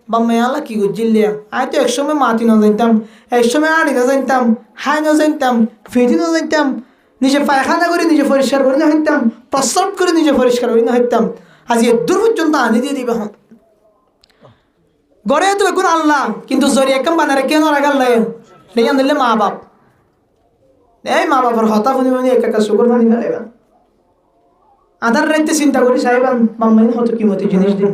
S1: বাম্মা আল্লাহ কি করছিলিয়া আয় তো একসময় মাতি না জানতাম একসময় আড়ি না জানতাম হাই না জানতাম ফেটি না জানতাম নিজে পায়খানা করে নিজে পরিষ্কার করে না হইতাম প্রস্রাব করে নিজে পরিষ্কার করে না হইতাম আজ দূর পর্যন্ত আনি দিয়ে দিবে হন গড়ে তো এখন আল্লাহ কিন্তু জরি একম বানারে কেন রাখাল নাই নেই আনলে মা বাপ মা বাবার হতা শুনি শুনি একা শুকর পানি ফেলাইবা আধার রাইতে চিন্তা করি সাহেবান বাম্মাইন হত কিমতি জিনিস দিন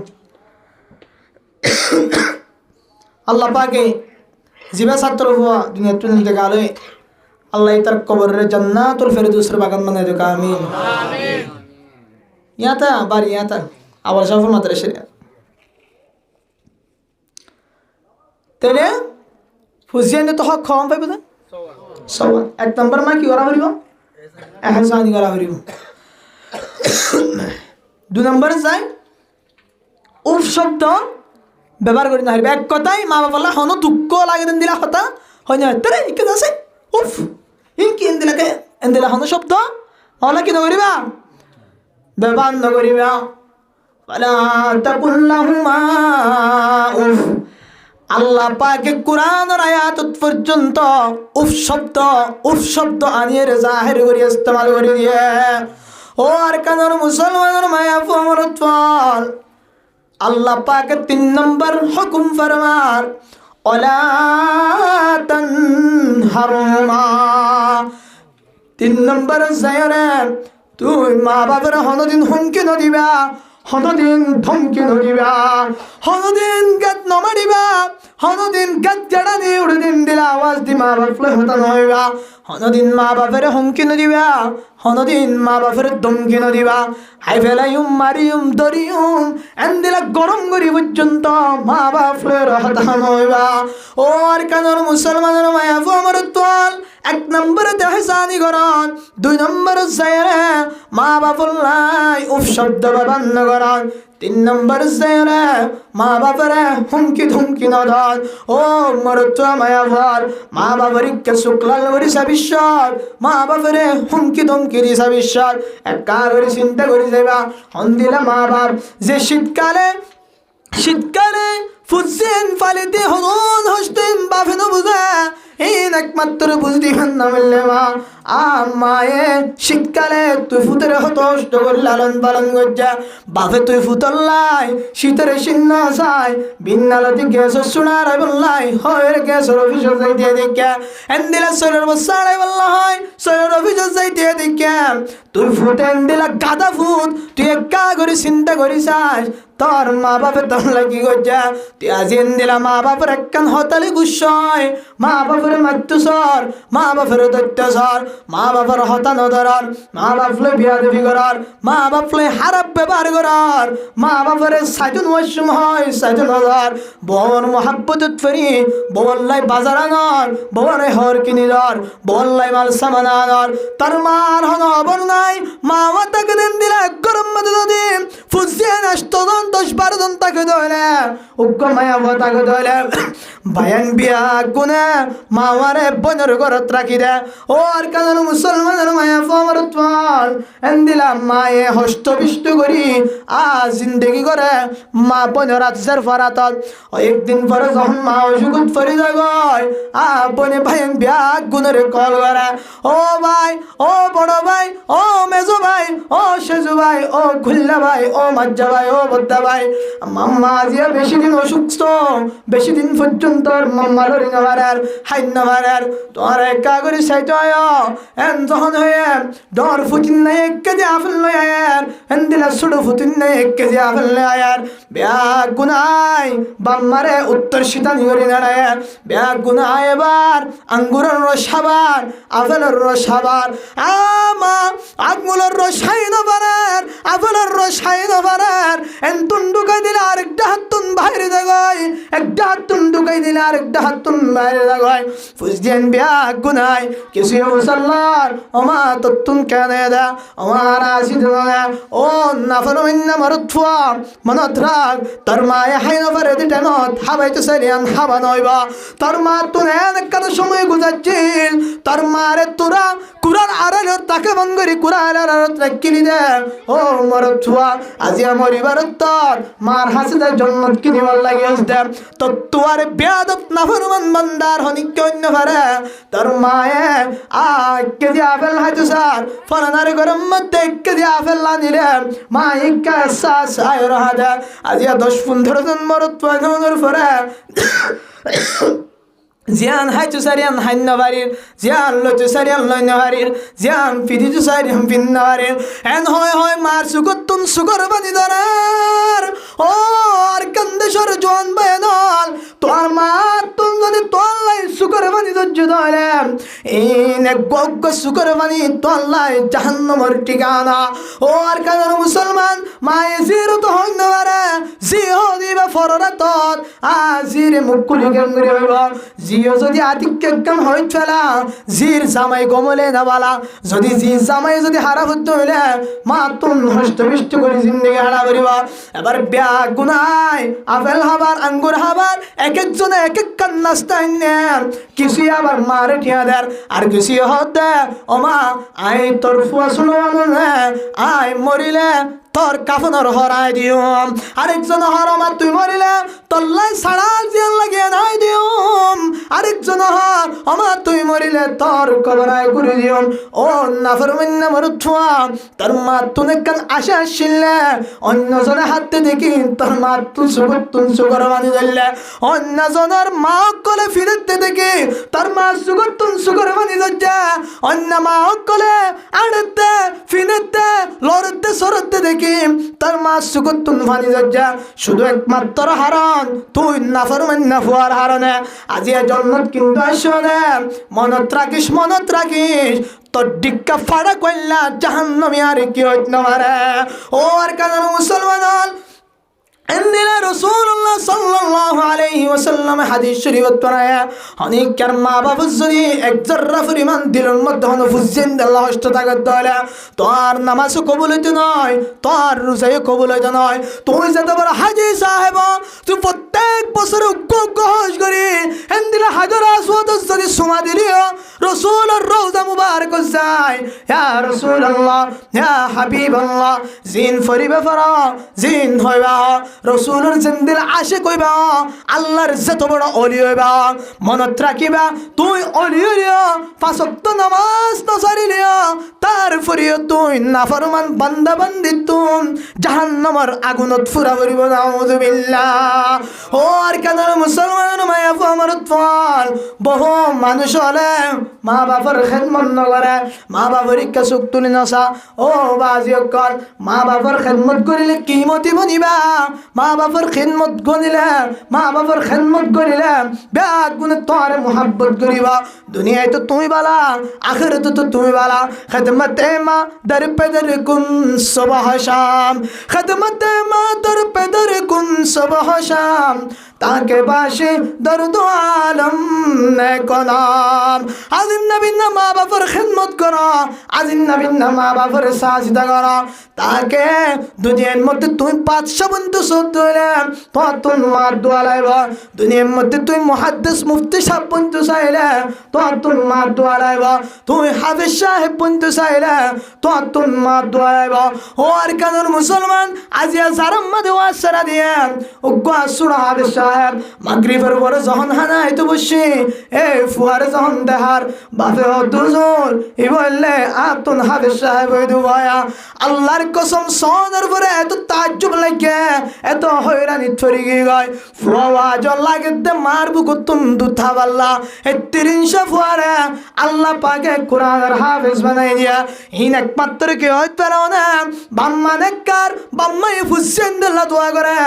S1: আল্লাহ পাকে জিবা ছাত্র হওয়া দুনিয়া তুলে নিতে গেলে আল্লাহ তার কবরের জান্নাতুল ফেরদৌসের বাগান বানাই দেখ আমিন ইয়াতা বাড়ি ইয়াতা আবার সফল মাদ্রাসা তাহলে ফুজিয়ানে তো হক খাওয়ান পাইব না সবাই 1 নম্বর মা কি করা হরিব এহসানি করা হরিব 2 নম্বরে যায় উফ শব্দ ব্যবহার করি না হরিব এক কথাই মা বাবা হন দুঃখ লাগে দেন দিলা কথা হয় না তারে ইকে আছে উফ ইনকি এন্দিলাকে এন্দিলা হন শব্দ হলা কি নকরিবা ব্যবহার নকরিবা ফালা তাকুল্লাহুমা উফ আল্লাহ পাকে কোরআনের আয়াত পর্যন্ত উফ শব্দ আনিয়ে জাহির করে ইস্তেমাল করে দিয়ে ও আর কানের মুসলমানের মায়া ফমরতওয়াল আল্লাহ পাকে 3 নম্বর হুকুম ফরমার ওয়ালা তানহারুমা 3 নম্বর জায়রে তুই মা বাবার হনদিন হুমকি নদিবা হনদিন ধমকি নদিবা হনদিন গাত নমারিবা হনদিন গাত জড়া দিয়ে উড়ে দিন দিলা আওয়াজ দি মা বাপলে হতা নইবা হনদিন মা বাপের হুমকি নদিবা হনদিন মা বাপের ধমকি নদিবা হাই ফেলাইম মারিম দরিম এন্দিলা গরম করি পর্যন্ত মা বাপলে হতা নইবা ও আর কানের মুসলমানের মায়া আমার তোল 1 নম্বরে তেহসানি করন 2 নম্বরে জায়রে মা বাপলাই উফ শব্দ বাবান্ন করন 3 নম্বর জায়রে মা বাপরে হুমকি ধমকি নদন ও মরত্ব মায়া ভর মা বাবার কে শুক্লাল করি সাবিশ্বর মা বাপরে হুমকি ধমকি দি সাবিশ্বর একা করে চিন্তা করি যাইবা হন্দিলা মা বাপ যে শীতকালে ফুজেন ফালিতে হন হস্তেন বাফে ন বুঝা এই একমাত্র বুঝতে না মিললে মা আমায়ে শীতকালে তুই ফুতের হতষ্ট করে লালন পালন করছা বাপে তুই ফুতল্লাই শীতের সিন্ন চাই বিন্নালতি গ্যাস শোনার বললাই হয় গ্যাসের অফিসে যাইতে দেখে এন্দিলা শরীর বসাড়াই বললা হয় শরীর অফিসে যাইতে দেখে তুই ফুটে এন্দিলা গাদা ফুট তুই একা করে চিন্তা করি চাস তোর মা বাপে তোর লাগি গজা তুই আজিন দিলা মা বাপের একখান হতালি গুসয় মা বাপের মাতুসর মা বাপের দৈত্যসর মা বাপের হতানো ধরার মা বাপলে বিয়া দেবী করার মা বাপলে হারাপ ব্যবহার করার মা বাপের সাইজন ওয়াসম হয় সাইজন হাজার বউর মহাব্বত ফেরি বউল্লাই বাজার আনর বউরে হর কিনি দর বউল্লাই মাল সামান আনর তার মার হন অবর নাই মা মাতাকে দিন দিলা গরম মধ্যে যদি ফুসিয়ে নষ্ট 10-12 জন তাকে ধরে উগ্র মায়া তাকে ধরে বায়ান বিয়া গুনে মাওয়ারে বনের ঘরত রাখি দে ও আর কারণ মুসলমানের মায়া ফমরতওয়াল এন্দিলা মায়ে হস্তবিষ্ট করি আ জিন্দগি করে মা বনের আজের ফরাতল একদিন পরে যখন মা অসুখত ফরি যায় আ বনে বায়ান বিয়া গুনের কল করে ও ভাই ও বড় ভাই ও মেজো ভাই ও সেজু ভাই ও খুল্লা ভাই ও মাজ্জা ভাই ও বদ্দা ভাই মাম্মা আজিয়া বেশি দিন অসুস্থ বেশি দিন পর্যন্ত মাম্মা লড়ি নভারার হাই নভারার তোমার একা করে সাইতো এন যখন হয়ে ডর ফুটিন নাই 1 কেজি আপেল লই আয়ার এন দিলা ছোট ফুটিন নাই 1 কেজি আপেল লই আয়ার বেয়া গুনাই বাম্মারে উত্তর শীতানি করি নাড়ায় বেয়া গুনাই এবার আঙ্গুরের রস খাবার আপেলের রস খাবার আমা আঙ্গুলের রস খাই নভারার আপেলের রস খাই নভারার এন তুন্ডুকাই দিলে আরেকটা হাত তুন বাইরে দেয় একটা হাত তুন ঢুকাই দিলে আরেকটা হাত তুন বাইরে দেয় ফুসদিয়ান বিয়া গুনাই কিছু মুসল্লার ওমা তত্তুন কেন দা আমার আসি না ও নাফরমিন্না মরুৎফা মনত রাখ তোর মায়ে হাই নভারে দিতে নত হাবাইতে সারিয়ান হাবা নইবা তোর মা তুন একটা সময় গুজাচ্ছিল তোর মারে তোরা কুরার আড়ালে তাকে বঙ্গরি কুরার আড়ালত রাখিলি দে ও মরুৎফা আজি মরিবার তোর মার হাসিদা জন্নত কিনিবার লাগে দে তো তোর বেয়াদত নাফরমান বান্দার হনিক অন্য পারে তোর মায়ে কেজি আপেল হাইতো স্যার ফলানার গরম মধ্যে 1 কেজি আপেল আনিলে মা ইকা সাস আয় রহা দে আজি 10-15 জন মরুৎফা নজর পরে জিয়ান হাইতো সারিয়ান হাইন বাড়ির জিয়ান লইতো সারিয়ান লইন বাড়ির জিয়ান ফিদিতো সারিয়ান ফিন বাড়ির এন হয় মার সুগতুন সুগর বানি দরার ও আর কন্দেশর জোয়ান বায়নল তোর মা তুন যদি তোর লাই সুগর বানি দজ্জ ধরে ইন গগ্গ সুগর বানি তোর লাই জাহান্নামের ঠিকানা ও আর কারণ মুসলমান মায়ে জিরো তো হইন বারে জি হদিবা ফররাত আজিরে মুকুলি গঙ্গরি হইব জিও যদি আদিক্য একদম হইত ফেলা জির জামাই গমলে না বালা যদি জির জামাই যদি হারা হইতে হইলে মা তুন হস্তবিষ্ট করে জিন্দগি হারা করিব এবার ব্যাগ গুনাই আপেল হাবার আঙ্গুর হাবার এক একজনে এক এক কান নাস্তা কিছু আবার মারে ঠিয়া দেয় আর কিছু হতে ও মা আই তোর ফুয়া শুনো আই মরিলে তোর কাফনের হরাই দিওম আরেকজন হরমা তুই মরিলে তোর লাই সাড়া জিয়ান লাগিয়ে নাই দিওম আরেকজন হর অমা তুই মরিলে তোর কবরাই করে দিওম ও নাফরমান্না মরুৎফা তোর মা তুনে কান আশা আসিলে অন্যজনে হাতে দেখি তোর মা তুন সুগর বানি ধরলে অন্যজনের মা কলে ফিরতে দেখি তোর মা সুগর বানি ধরছে অন্য মা কলে আড়তে ফিরতে লড়তে সরতে দেখি তোর মা সুগতুন ফানি দজ্জা শুধু একমাত্র হারণ তুই নাফরমান্না ফুয়ার হারণে আজি জন্নত কিন্তু আসনে মনত রাখিস তোর ডিক্কা ফাড়া কইলা জাহান্নামী আর কি হইত না পারে ও আর কারণ মুসলমান এন্দিলা রাসূলুল্লাহ সাল্লাল্লাহু আলাইহি ওয়াসাল্লাম হাদিস শরীফত পড়ায়া অনেক কার মা বাবা যদি এক জররা পরিমাণ দিলের মধ্যে হন ফুজিন আল্লাহ হস্ত তাগত দলা তোর নামাজ কবুল হইতে নয় তোর রোজায় কবুল হইতে নয় তুই যত বড় হাজী সাহেব তুই প্রত্যেক বছর গহজ করি এন্দিলা হাজার আসওয়াদ যদি সুমা দিলিও রাসূলের রওজা মুবারক যায় ইয়া রাসূলুল্লাহ ইয়া হাবিবাল্লাহ জিন ফরিবা ফরা জিন হইবা রসুলের জিন্দিল আশিক হইবা আল্লাহর যত বড় ওলি হইবা মনত রাখিবা তুই ওলি হইয়া 5 ওয়াক্ত নামাজ তো সারিলিয়া তারপরেও তুই নাফরমান বান্দা বান্দি তুই জাহান্নামের আগুনত ফুরা করিব নাউযুবিল্লাহ ও আর কেন মুসলমান মায়া ফমরত ফল বহু মানুষ হলে মা বাবার খেদমত নকরে মা বাবার ইচ্ছা সুখ তুলি নসা ও বাজি অকল মা বাবার খেদমত করিলে কি মতি বনিবা মা বাবার খিদমত করিলে মা বাবার খিদমত করিলে ব্যাগ গুণে তোর মোহাব্বত করিবা দুনিয়ায় তো তুমি বালা আখিরাতে তো তুমি বালা খিদমতে মা দর পে দর কুন সুবহ শাম খিদমতে মা দর পে দর কুন সুবহ শাম তাকে বাসে দর্দ আলম নে কলাম আজিন নবীন মা বাবার খিদমত করো আজিন নবীন মা বাবার সাজদা করো তাকে দুনিয়ার মধ্যে তুমি 500 বন্ধু সদলে তখন মার দোয়া লাইব দুনিয়ার মধ্যে তুমি মুহাদ্দিস মুফতি সাহেব বন্ধু চাইলে তখন মার দোয়া লাইব তুমি হাফেজ সাহেব বন্ধু চাইলে তখন মার দোয়া লাইব ও আর কানুন মুসলমান আজিয়া জারাম মধ্যে ওয়াসরা দিয়ে উগ্গা সুরা হাফেজ সাহেব মাগরিবের পরে যখন হানাই তো বসে এই ফুয়ারে যখন দেহার বাপে দুজন ই বললে আপন হাফেজ সাহেব ওই দুয়া আল্লাহর কসম সোনার পরে এত তাজ্জুব লাগে এত হয়রানি থরি গয় ফুয়া জল লাগে দে মারবু কুতুম দুথা বাল্লা এই 300 ফুয়ারে আল্লাহ পাকে কোরআনের হাফেজ বানাই দিয়া ইন একমাত্র কি হইতে পারো না বাম্মা নেককার বাম্মাই ফুসেন্দাল্লাহ দোয়া করে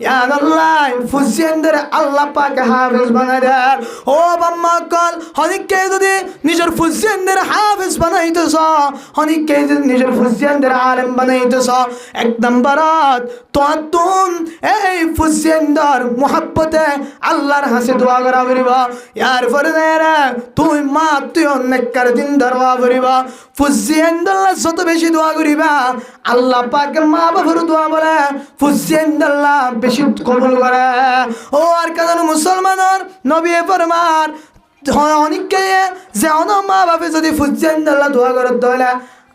S1: ইয়া আল্লাহ ফুসেন্দার আল্লাহ পাকে হাফেজ বানাই দেয় ও বাম্মা কল হনিকে যদি নিজের ফুসেন্দার হাফেজ বানাইতেছ হনিকে যদি নিজের ফুসেন্দার আলেম বানাইতেছ এক নম্বরত তোতুন এই ফুসেন্দার মোহাব্বতে আল্লাহর হাসে দোয়া করা করিবা ইয়ার পরে তুই মা তুই নেককার দিন ধরবা করিবা ফুসেন্দাল্লাহ যত বেশি দোয়া করিবা আল্লাহ পাকে মা বাবার দোয়া বলে ফুসেন্দাল্লাহ বেশি কবুল করে ও আর কারণ মুসলমানের নবী ফরমান অনেককে যে মা বাপে যদি ফুসেন্দাল্লাহ দোয়া করে তাহলে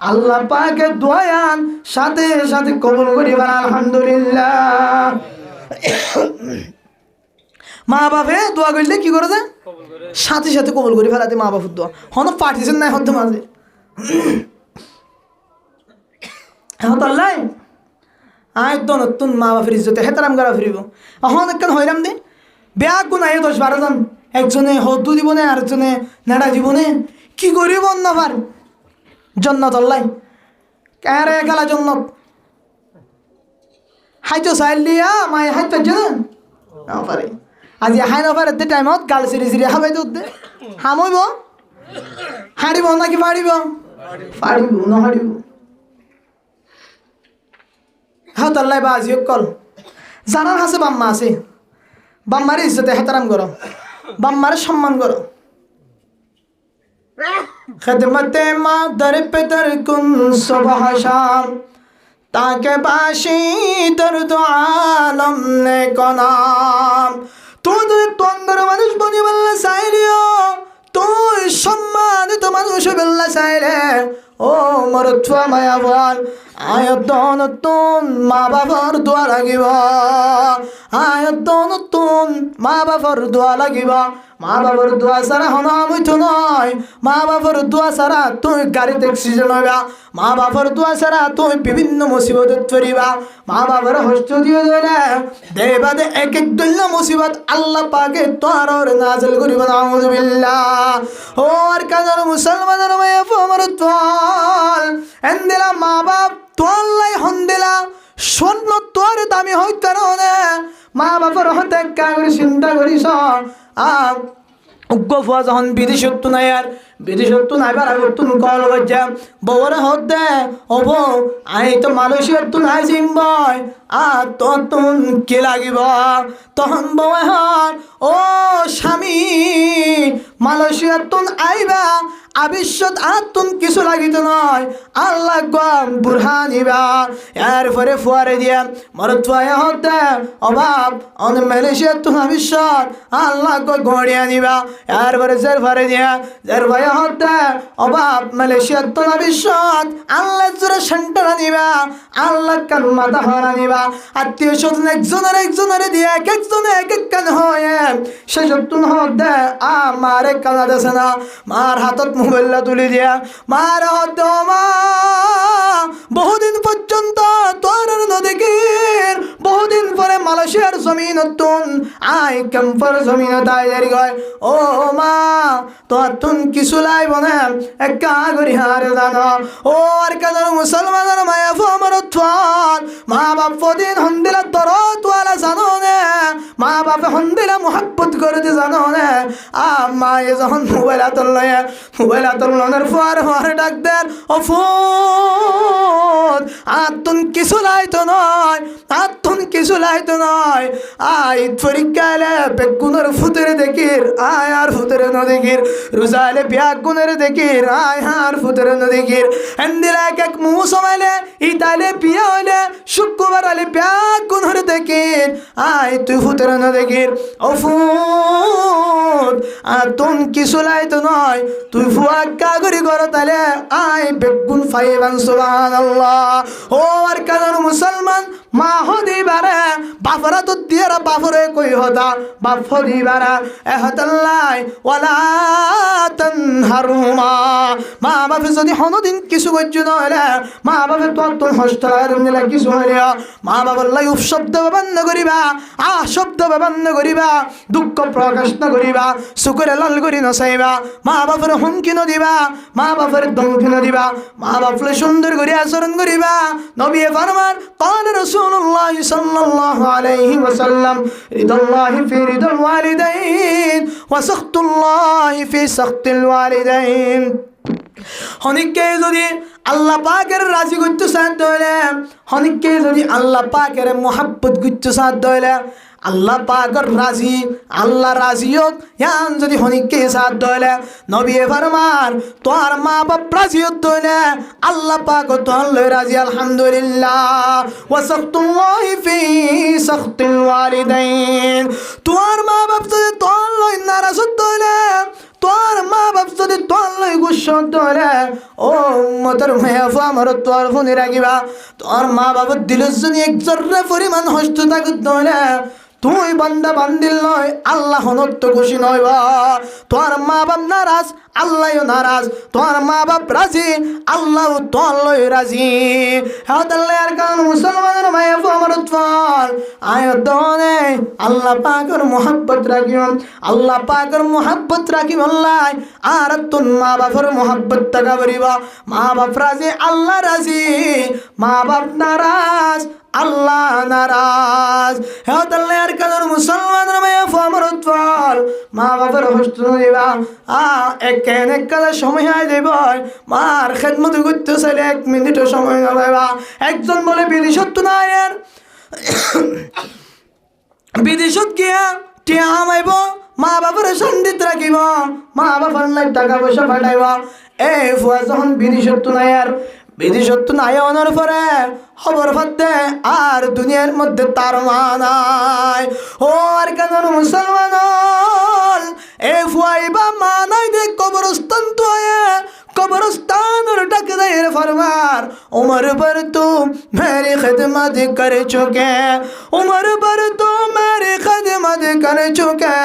S1: আল্লাহ পাকে দোয়ান সাথে সাথে কবুল করিবা আলহামদুলিল্লাহ মা বাপে দোয়া করলে কি করে দেয় সাথে সাথে কবুল করি ফেলাতে মা বাপুর দোয়া হন পাঠিয়েছেন না হতে মাঝে হতাল্লাই আয় তো নতুন মা বাপের ইজ্জতে হেতারাম করা ফিরিব এখন একখান হইলাম দে বেয়া গুণ আয় 10-12 জন একজনে হদু দিবনে আরেকজনে নেড়া জীবনে কি করিব না পার জন্নত আল্লাহ কারে খেলা জন্নত হাইতো চাইল দিয়া মাই হাইতো জানেন না পারে আজি হাই না পারে টাইমত গাল সিরি সিরি হাবাই দে হামইব হারিব নাকি পারিব পারিব না হারিব হ্যাঁ তাল্লাই বা আজি কল জানার হাসে বাম্মা আছে বাম্মার ইজ্জতে হেতারাম করো বাম্মার সম্মান করো খিদমতে মা দর পে দর কুন সুবহ শাম তাকে বাসি দর্দ আলম নে কনাম তুই যদি তঙ্গর মানুষ বনি বললে চাইলিও তুই সম্মানিত মানুষ বললে চাইলে ও মরুয়া মায়া বল আয়ত নতুন মা বাবার দোয়া লাগিব আয়ত নতুন মা বাবার দোয়া লাগিব মা বাবার দোয়া ছাড়া হনামিত নয় মা বাবার দোয়া ছাড়া তুই গাড়িতে অ্যাক্সিডেন্ট হইবা মা বাবার দোয়া ছাড়া তুই বিভিন্ন মুসিবত পড়িবা মা বাবার হস্ত দিয়ে দিলে দেবা দে এক এক দুল্লা মুসিবত আল্লাহ পাকে তোর নাজিল করিব নাউযুবিল্লাহ ও আর কাজার মুসলমানের মায়া আমার তোল এন্দিলা মা বাপ তোল্লাই হন্দিলা স্বর্ণ তোর দামি হইতে না মা বাবার হতে কাগরি চিন্তা করিস উগ্র ফুয়া যখন বিদেশত্ব নাই আর বিদেশত্ব নাইবার আগতুন কল বাজ্যা বউরে হতে হব আই তো মালয়েশিয়ার তুন আই জিম্বয় তখন কি লাগিব তখন বউয়ে হন ও স্বামী মালয়েশিয়ার তুন আইবা আবিষ্যত আতুন কিছু লাগিত নয় আল্লাহ গম বুরহানিবা এরপরে ফুয়ারে দিয়া মরত ফুয়া হতে অভাব অন মালয়েশিয়ার তুন আবিষ্যত আল্লাহ গড়িয়া নিবা এরপরে জেরফারে দিয়া জেরফায়া হতে অভাব মালয়েশিয়ার তুন আবিষ্যত আল্লাহ জোরে সেন্টার নিবা আল্লাহ কান মাথা হরা নিবা আত্মীয় স্বজন একজনের দিয়া এক একজনে এক এক কান হয়ে সেসব তুন হতে আমারে কানা দেছে না মার হাতত মোবাইল তুলি দিয়া মার হতে মা বহুদিন পর্যন্ত তোর নদীর বহুদিন পরে মালয়েশিয়ার জমিন তুন আই ক্যাম্পার জমিন তাই গয় ও মা তুন কিছু লাইব না একা করি হারে জানো ও আর কেন মুসলমানের মায়া আমার মা বাপ দিন হন্দিলা তোর তোয়ালা যখন দিলা মোহাব্বত করতে জানো না মায়ে যখন মোবাইল হাতল লনের ফোয়ার ডাক দেন ও ফোন আতুন কিছু লাইতো নয় আই পরীক্ষা এলে বেগুনের ফুতের দেখির আয় আর ফুতের নদীকির রোজা এলে ব্যাগুনের দেখির আয় আর ফুতের নদীকির এন্দিলা এক মুহ সমাইলে ইতালে বিয়া হইলে শুক্রবার আলে ব্যাগুনের দেখির আয় তুই ফুতের নদীকির ও ফুট আতুন কিছু লাইতো নয় তুই ফুয়া কাগরি করো তাহলে আয় বেগুন ফাইবান সুবহানাল্লাহ ও আর কারণ মুসলমান মা হদিবারে বাফরা তো দিয়ারা বাফরে কই হতা বাপ হদিবারা এহতাল্লাই ওয়ালা তানহারুমা মা বাপে যদি হনদিন কিছু গজ্জ নলে মা বাপে তো হস্তার নিলা কিছু হইলে মা বাবার লাই শব্দ ব্যবহার করিবা শব্দ ব্যবহার করিবা দুঃখ প্রকাশ না করিবা সুখের লাল করি নসাইবা মা বাপের হুমকি ন দিবা মা বাপের ধমকি ন দিবা মা বাপলে সুন্দর করে আচরণ করিবা নবী ফরমান قال رسول الله صلى الله عليه وسلم رضا الله في رضا الوالدين وسخط الله في سخط الوالدين হনিককে যদি আল্লাহ পাকের রাজি করতে সাধ্য হইলে হনিককে যদি আল্লাহ পাকের মোহাব্বত করতে সাধ্য হইলে আল্লাহ পাকের রাজি আল্লাহ রাজি হোক ইয়ান যদি হনিককে সাধ্য হইলে নবী ফরমান তোর মা বাপ রাজি হইলে আল্লাহ পাক তোর লই রাজি আলহামদুলিল্লাহ ওয়া সাখতুল্লাহি ফি সাখতিল ওয়ালিদাইন তোর মা বাপ যদি তোর লই নারাজ হইলে তোর মা বাপ যদি তোর লই গুসা ধরে ও মতর মেয়াফা আমার তোর ফোনে রাখিবা তোর মা বাবার দিলের জন্য এক জর্রা পরিমাণ হস্ত থাকুত ধরে তুই বান্দা বান্দিল নয় আল্লাহ হনত খুশি নয় বা তোর মা বাপ নারাজ আল্লাহও নারাজ তোর মা বাপ রাজি আল্লাহ তোর লই রাজি হাদাল্লাহর কারণ মুসলমানের মায়াফা আমার তোর আয়তনে আল্লাহ পাকের মোহাব্বত রাখিও আল্লাহ পাকের মোহাব্বত রাখিও আল্লাহ আর তোর মা বাপের মোহাব্বত টাকা করিবা মা বাপ রাজি আল্লাহ রাজি মা বাপ নারাজ আল্লাহ নারাজ হাদাল্লাহর কারণ মুসলমানের মায়াফা আমার তোর মা বাপের হস্ত দিবা কেন কালে সময় হয় দেব মার খেদমত করতে চাইলে 1 মিনিটও সময় পাইবা একজন বলে বিদেশত তো নাই আর বিদেশত গিয়া টিয়া আমাইব মা বাবার সন্দিত রাখিব মা বাবার নাই টাকা পয়সা পাঠাইব এই ফুয়া যখন বিদেশত তো নাই আর বিদেশত তো নাই আনার পরে খবর পাতে আর দুনিয়ার মধ্যে তার মা নাই ও আর কেন মুসলমান এ ফুয়াইবা মা নাই দে কবরস্থান তো कब्रिस्तान और ढक दे फरमार उम्र भर तू मेरी खिदमत कर चुके उम्र भर तू मेरी खिदमत कर चुके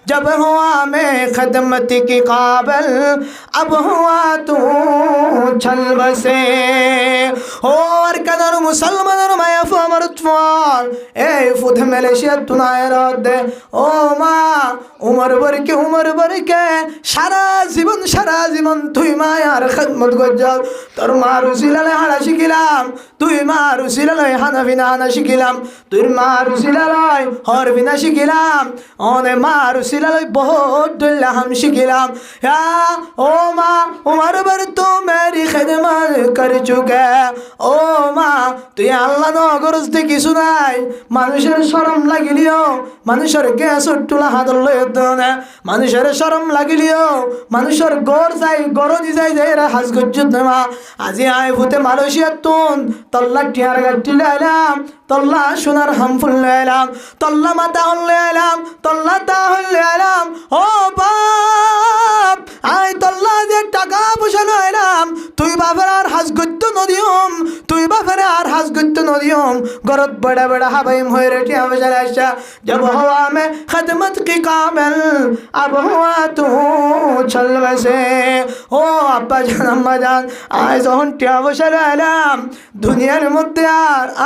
S1: जब हुआ मैं खिदमत की काबिल अब हुआ तू छल बसे और कदर मुसलमान मैं फमर तुफान ए फुद मलेशिया तू नायरा दे ओ माँ उम्र भर के सारा जीवन তুই মায়ার খেদমত করছস তোর মা রুসিলালে হানা শিখিলাম তুই মা রুসিলালে হানাফিনা হানা শিখিলাম তুই মা রুসিলালে হরবিনা শিখিলাম ওনে মা রুসিলালে বহুত দুল্লাহাম শিখিলাম ও মা উমর ভর তো মেরি খেদমত কর চুকে ও মা তুই আল্লাহ নগরজ থেকে কিছু নাই মানুষের শরম লাগিলিও মানুষের গ্যাসর টুলা হাতর লয়ে দনে মানুষের শরম লাগিলিও মানুষের গড় যাই গড় দি যাই যাই রা হাজ গজ্জত না আজি আই ভূতে মালয়েশিয়া তুন তল্লা টিয়ার গাটি লাইলাম তল্লা সোনার হামফুল লাইলাম তল্লা মাতা হল লাইলাম তল্লা তা হল লাইলাম ও বাপ আই তল্লা যে টাকা পয়সা লাইলাম তুই বাপের আর হাজ গজ্জ নদিয়ম তুই বাপের আর হাজ গজ্জ নদিয়ম গরত বড়া বড়া হাবাইম হয়ে রেটি আমি জালাশা जब हुआ मैं खिदमत की काबिल अब हुआ तू छल बसे ओ আব্বা জান আম্মা জান আয় যখন টিয়া বসে এলাম দুনিয়ার মধ্যে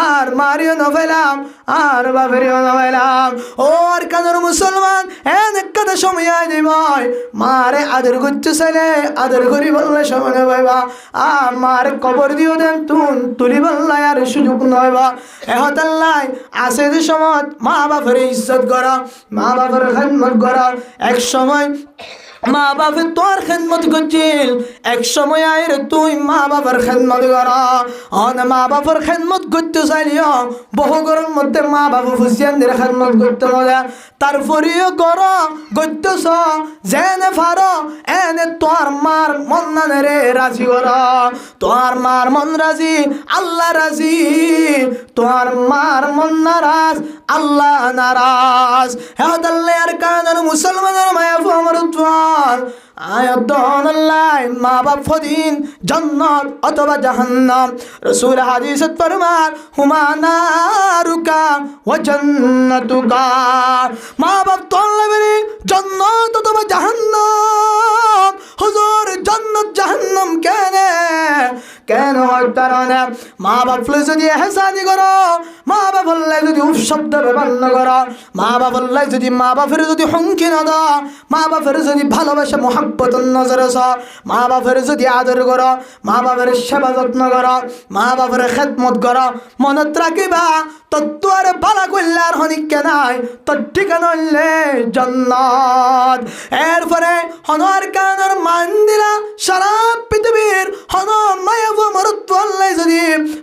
S1: আর মারিও না ফেলাম আর বাপেরিও না ফেলাম। ও আর কানের মুসলমান এন একটা সময় আয় দিবই মারে আদর করতে ছেলে আদর করি বললে সময় পাইবা আর মারে কবর দিও দেন তুলি বললে আর সুযোগ নয়বা। এহতাল্লাই আছে যে সময় মা বাপের ইজ্জত করা মা বাপের খেদমত করা। এক সময় মা বাপে তোর খেদমত করছিল এক সময় আয়ের তুই মা বাবার খেদমত করা। মা বাবার খেদমত করতে চাইলিও বহু গরম মধ্যে মা বাবু হুসিয়ানদের খেদমত করতে মজা তারপরেও কর করতেছ জেনে ফারো এনে তোর মার মন নানে রে রাজি কর। তোর মার মন রাজি আল্লাহ রাজি, তোর মার মন নারাজ আল্লাহ নারাজ। হেদাল্লার কারণে মুসলমানের মায়া আমার মা বাপ ফদিন জান্নাত অথবা জাহান্নাম। রাসূল হাদিসত ফরমান হুমা নারুকা ওয়া জান্নাতুকা। মা বাপ তলবে জান্নাত অথবা জাহান্নাম। হুজুর জান্নাত জাহান্নাম কেন হয় তারা না? মা বাপ যদি এহসানি করো মা বাপ যদি শব্দ ব্যবহার না করো মা বাপ যদি মা বাপের যদি হুমকি না দাও মা বাপের যদি ভালোবাসা মোহাব্বত নজর মা বাপের যদি আদর করো মা বাপের সেবা যত্ন করো মা বাপের খেদমত করো মনত রাখিবা তত্ত্বর বালা করলে আর হনিকে নাই তোর ঠিকানা হইলে জান্নাত। এরপরে হনর কানর মান্দিরা সারা পৃথিবীর হন মায়াবু মরত্ব আল্লাহ যদি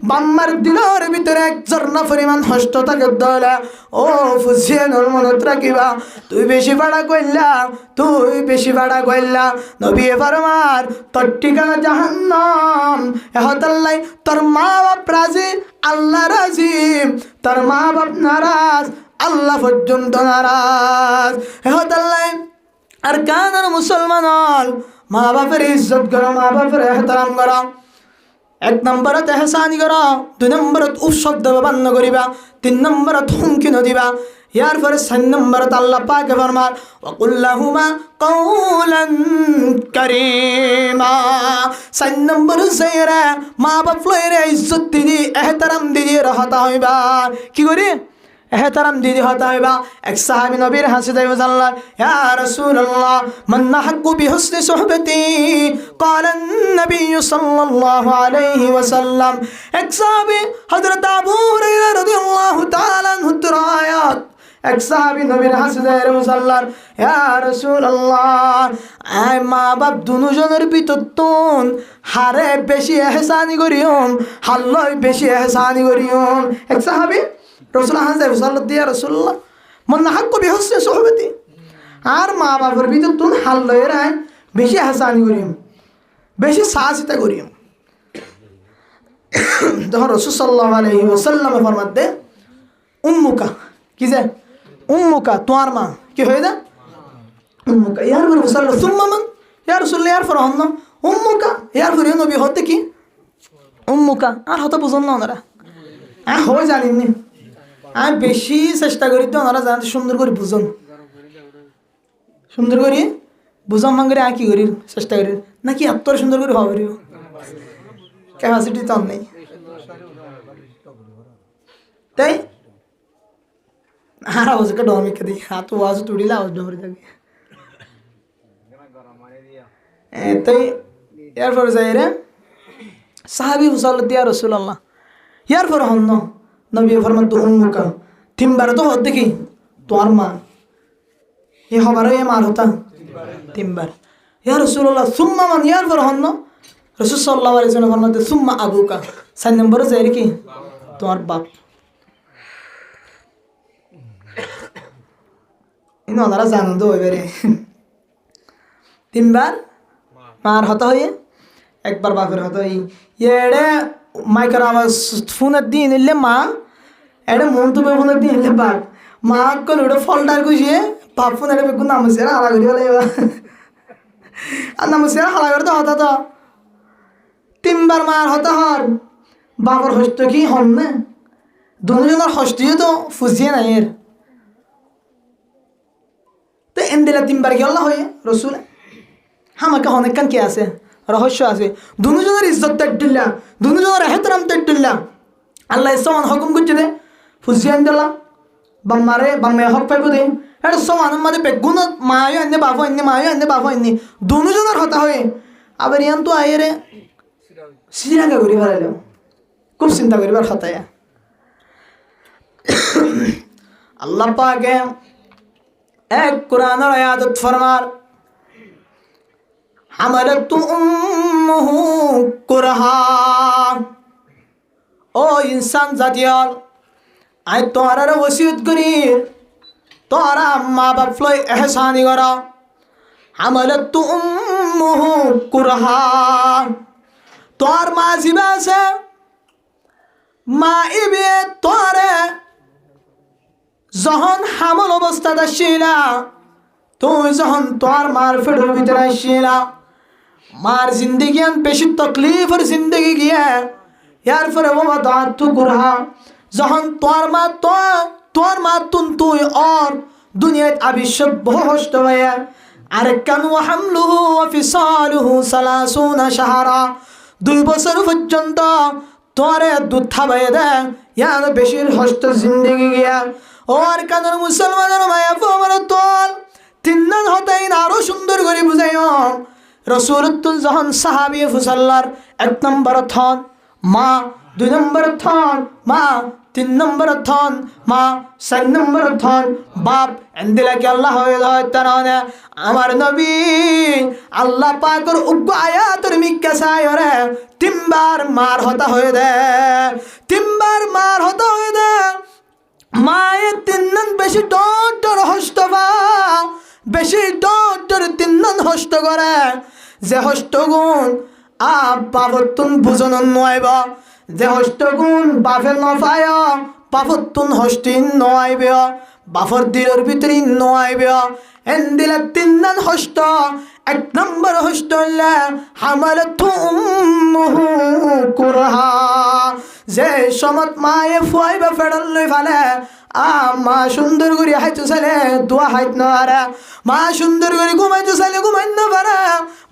S1: বাম্মার দিলের ভিতরে এক ঝর্ণা পরিমাণ হষ্ট থাকে দলে ও ফুসিয়ানোর মনত রাখিবা তুই বেশি ভাড়া কইলা নবী ফরমান তোর ঠিকানা জাহান্নাম। এহতাল্লাই তোর মা বাপ রাজি আল্লাহ রাজি, তোর মা বাপ নারাজ আল্লাহ পর্যন্ত নারাজ। এহতাল্লাই আর কানার মুসলমান মা বাপের ইজ্জত করো মা বাপের এহতারাম করো। এক নম্বরত এহসানি করো, দুই নম্বরত উৎসব ব্যবহার করিবা, তিন নম্বরত হুমকি নদিবা। ইয়ার পরে 4 নম্বরত আল্লাহ পাক ফরমান ওয়াকুল লাহুমা কাওলান কারীমা। 4 নম্বর যায়রা মা বাপ লইরে ইজ্জত দিদি এহতারাম দিদি রহতা হইবা। কি করি এহতারাম দিদি হতা হইবা। এক সাহাবী নবীর হাসি দেয় জানলা ইয়া রাসূলুল্লাহ মান নাহাক্কু বিহুসনি সুহবতি ক্বালা an-নবী সাল্লাল্লাহু আলাইহি ওয়াসাল্লাম। এক সাহাবী হযরত আবু হুরায়রা রাদিয়াল্লাহু তাআলা আনহু রায়াত এক সাহাবী নবীর হাসি দেয় জানলা ইয়া রাসূলুল্লাহ আয় মা বাপ দুজনের ভিতর তুন হারে বেশি এহসানি করিয়ম হাল্লয় বেশি এহসানি করিয়ম। এক সাহাবী রসুল হাসান দিয়া রসুল্লাহ মন হাক্কু বিহুসনি সুহবতি আর মা বাবার ভিতর তুন হাল লয়ে রায় বেশি হাসানি করিম বেশি সাহসিতা করিম। তখন রসুল সাল্লাল্লাহু আলাইহি ওয়াসাল্লাম ফরমাতে উম্মুকা কি যে উম্মুকা তোমার মা কি হয়ে যায় উম্মুকা। ইয়ার পরে মুসাল্লাহ সুম্মা মান ইয়া রাসূলুল্লাহ ইয়ার পরে হন উম্মুকা ইয়ার পরে নবী হতে কি উম্মুকা আর হতে বুঝন না ওনারা হয়ে জানিনি। আমি বেশি চেষ্টা করি তো ওনারা জানতে সুন্দর করে বুঝন সুন্দর করি বুঝাম ভাঙরে আর কি করি চেষ্টা করি নাকি এত সুন্দর করে ভাব ক্যাপাসিটি তো নেই তাই আর আওয়াজকে ডমিকে দিই হাত আওয়াজ তুড়িলে আওয়াজ ডমরে থাকে তাই এরপরে যাই রে সাহাবি হুসাল্লাহ দিয়া রাসূলুল্লাহ ইয়ার পরে হন নবী ফরমান তো উম্মুকা তিনবার তো হত দেখি তোমার মা এ হবার এ মার হতা তিনবার। ইয়া রাসূলুল্লাহ সুম্মা মান ইয়ার পরে হন রাসূল সাল্লাল্লাহু আলাইহি ওয়াসাল্লাম ফরমাতে সুম্মা আবুকা 4 নম্বরে যাই রে কি তোমার বাপ। ইনো ওনারা জানেন তো এবারে তিনবার মার হতা হয়ে একবার বাপের হতা হই এড়ে মাইকের আওয়াজ ফোনের দিন এলে মা এড়ে মন তো ফোনের দিন এলে বাপ মা কল ওটা ফলটার গুছিয়ে বাপ ফোন এড়ে বেগুন নাম সেরা হালা করি বলে আর নাম সেরা হালা করে তো হতা তো তিনবার মার হতা হর বাবার হস্ত কি হন না দুজনের হস্তিও তো ফুসিয়ে নাই এর তো এন দিলা তিনবার কি আল্লাহ হয়ে রসুল আমাকে অনেক কান কে আছে রহস্য আছে দুজনের ইজ্জত তেটিল্লা দুজনের এহতরাম তেটিল্লা আল্লাহ সমান হুকুম করছে দে ফুসিয়ান দিলা বাম্মারে বাম্মে হক পাইব দে এটা সমান মাঝে বেগুন মায়ও এনে বাবু এনে মায়ও এনে বাবু এনে দুজনের হতা হয়ে আবার ইয়ান তো আয়ে রে শ্রীলঙ্কা ঘুরি ফেলাইল খুব চিন্তা করিবার হতায় আল্লাহ পাকে এক কোরআনের আয়াত ফরমার হামালাতু উম্মুহু কুরহা ও ইনসান জাতীয় আই তোরার ওসিয়ত করি তোরা মা বাপ ফ্লয় এহসানি করা হামালাতু উম্মুহু কুরহা তোর মা জিবা আছে মা ইবে তোরে যখন হামল অবস্থাতে আসছিলা তুই যখন তোর মার ফেডের ভিতরে আসছিলা মার জিন্দগি বেশি তকলিফের জিন্দগি গিয়ে ইয়ার পরে বাবা দাঁত তু গুরহা যখন তোর মা তুই আর দুনিয়ায় আবিষ্য বহু কষ্ট হয়ে আর কেন হামলুহু ফিসালুহু সালাসুনা শাহরা 2 বছর পর্যন্ত তোরে দুধ খাবাই দে ইয়ার বেশির হস্ত জিন্দগি গিয়া ও আর কানের মুসলমানের মায়া আমার তোল 3 দিন হতেই না আরো সুন্দর করে বুঝাইও রসুলুল্লাহ যখন সাহাবী ফুসাল্লার 1 নম্বর থন মা 2 নম্বর থন মা 3 নম্বর থন মা 4 নম্বর থন বাপ এন্দিলা কি আল্লাহ হয়ে তারানে আমার নবী আল্লাহ পাকের উগ্র আয়াতের মিক্কা সায়রে 3 বার মার হতা হয়ে দে 3 বার মার হতা হয়ে দে মায়ের 3 দিন বেশি ডর হস্ত বা বেশি ডর 3 দিন হস্ত করে যে হস্তগুণ বাবতুন বুঝন নয়ব যে হস্তগুণ বাফে নফায় বাবতুন হস্তিন নয়বে বাফর দিলের ভিতরে নয়বে এন্দিলা 3 দিন হস্ত 1 নম্বর হস্ত হামালাতু উম্মুহু কুরহা যে সমত মায়ে ফুয়াইবা ফেডল লই ফালে মা সুন্দর করে হাইতো চলে দোয়া হাইত না মা সুন্দর করে ঘুমাইতো চলে ঘুমাই না পারে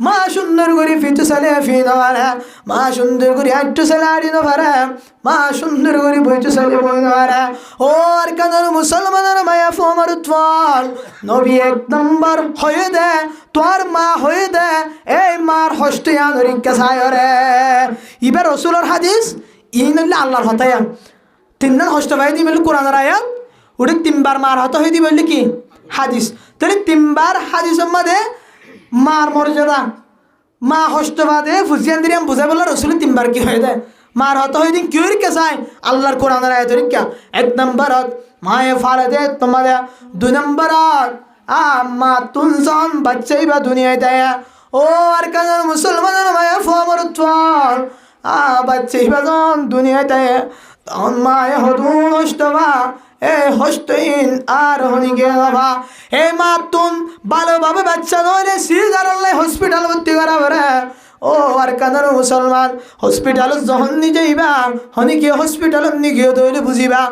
S1: মা সুন্দর করে ফিতো চলে ফি না পারে মা সুন্দর করে হাইতো চলে আড়ি না পারে মা সুন্দর করে বইতো চলে বই না পারে ও আর কানের মুসলমানের মায়া ফোমার তোয়াল নবী 1 নম্বর হয়ে দে তোর মা হয়ে দে এই মার হস্তিয়ান রিক্কা সায়রে ইবার রাসূলের হাদিস ইনল্লা আল্লাহর হতায়া 3 দিন হস্ত ভাই দিবেল কোরআনের আয়াত ওটা 3 বার মার হতা হয়ে দিবেল কি হাদিস তাহলে 3 বার হাদিসের মধ্যে মার মর্যাদা মা হস্ত বাদে ফুজিয়ান দিরাম বুঝাই বলল রাসূল 3 বার কি হয়ে দেয় মার হতা হয়ে দিন কি রিক্কা চাই আল্লাহর কোরআনের আয়াত রিক্কা 1 নম্বরত মায়ে ফালে দে তোমাদের 2 নম্বরত মা তুনজন বাচ্চাই বা দুনিয়ায় দেয় ও আর কাজ মুসলমানের মায়া ফমর তোয়াল বাচ্চাই বাজন দুনিয়ায় দেয় তখন মায়ে হদুন হস্তবা এ হস্তহীন আর হনি গেবা এ মা তুন ভালোভাবে বাচ্চা নইলে সিজার আল্লাহ হসপিটাল ভর্তি করা করে ও আর কানার মুসলমান হসপিটাল যখন নিজেইবা হনি কি হসপিটাল নিগিয়ে দইলে বুঝিবা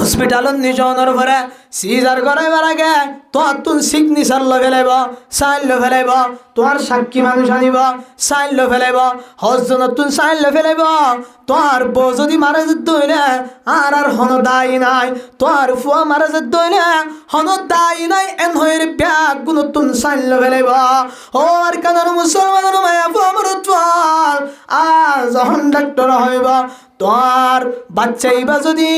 S1: হসপিটালত নিজনের ভরে সিজার করাইবার আগে তোর তুন সিগনেচার লো ফেলাইব সাইন লো ফেলাইব তোর সাক্ষী মানুষ আনিব সাইন লো ফেলাইব হজজনত তুন সাইন লো ফেলাইব তোর বউ যদি মারা যেত হইলে আর হন দায়ী নাই তোর ফুয়া মারা যেত হইলে হন দায়ী নাই এন হইরে ব্যাগ গুণ তুন সাইন লো ফেলাইব ও আর কানার মুসলমানের মায়া ফুয়ার তোয়াল যখন ডাক্তার হইব তোর বাচ্চাইবা যদি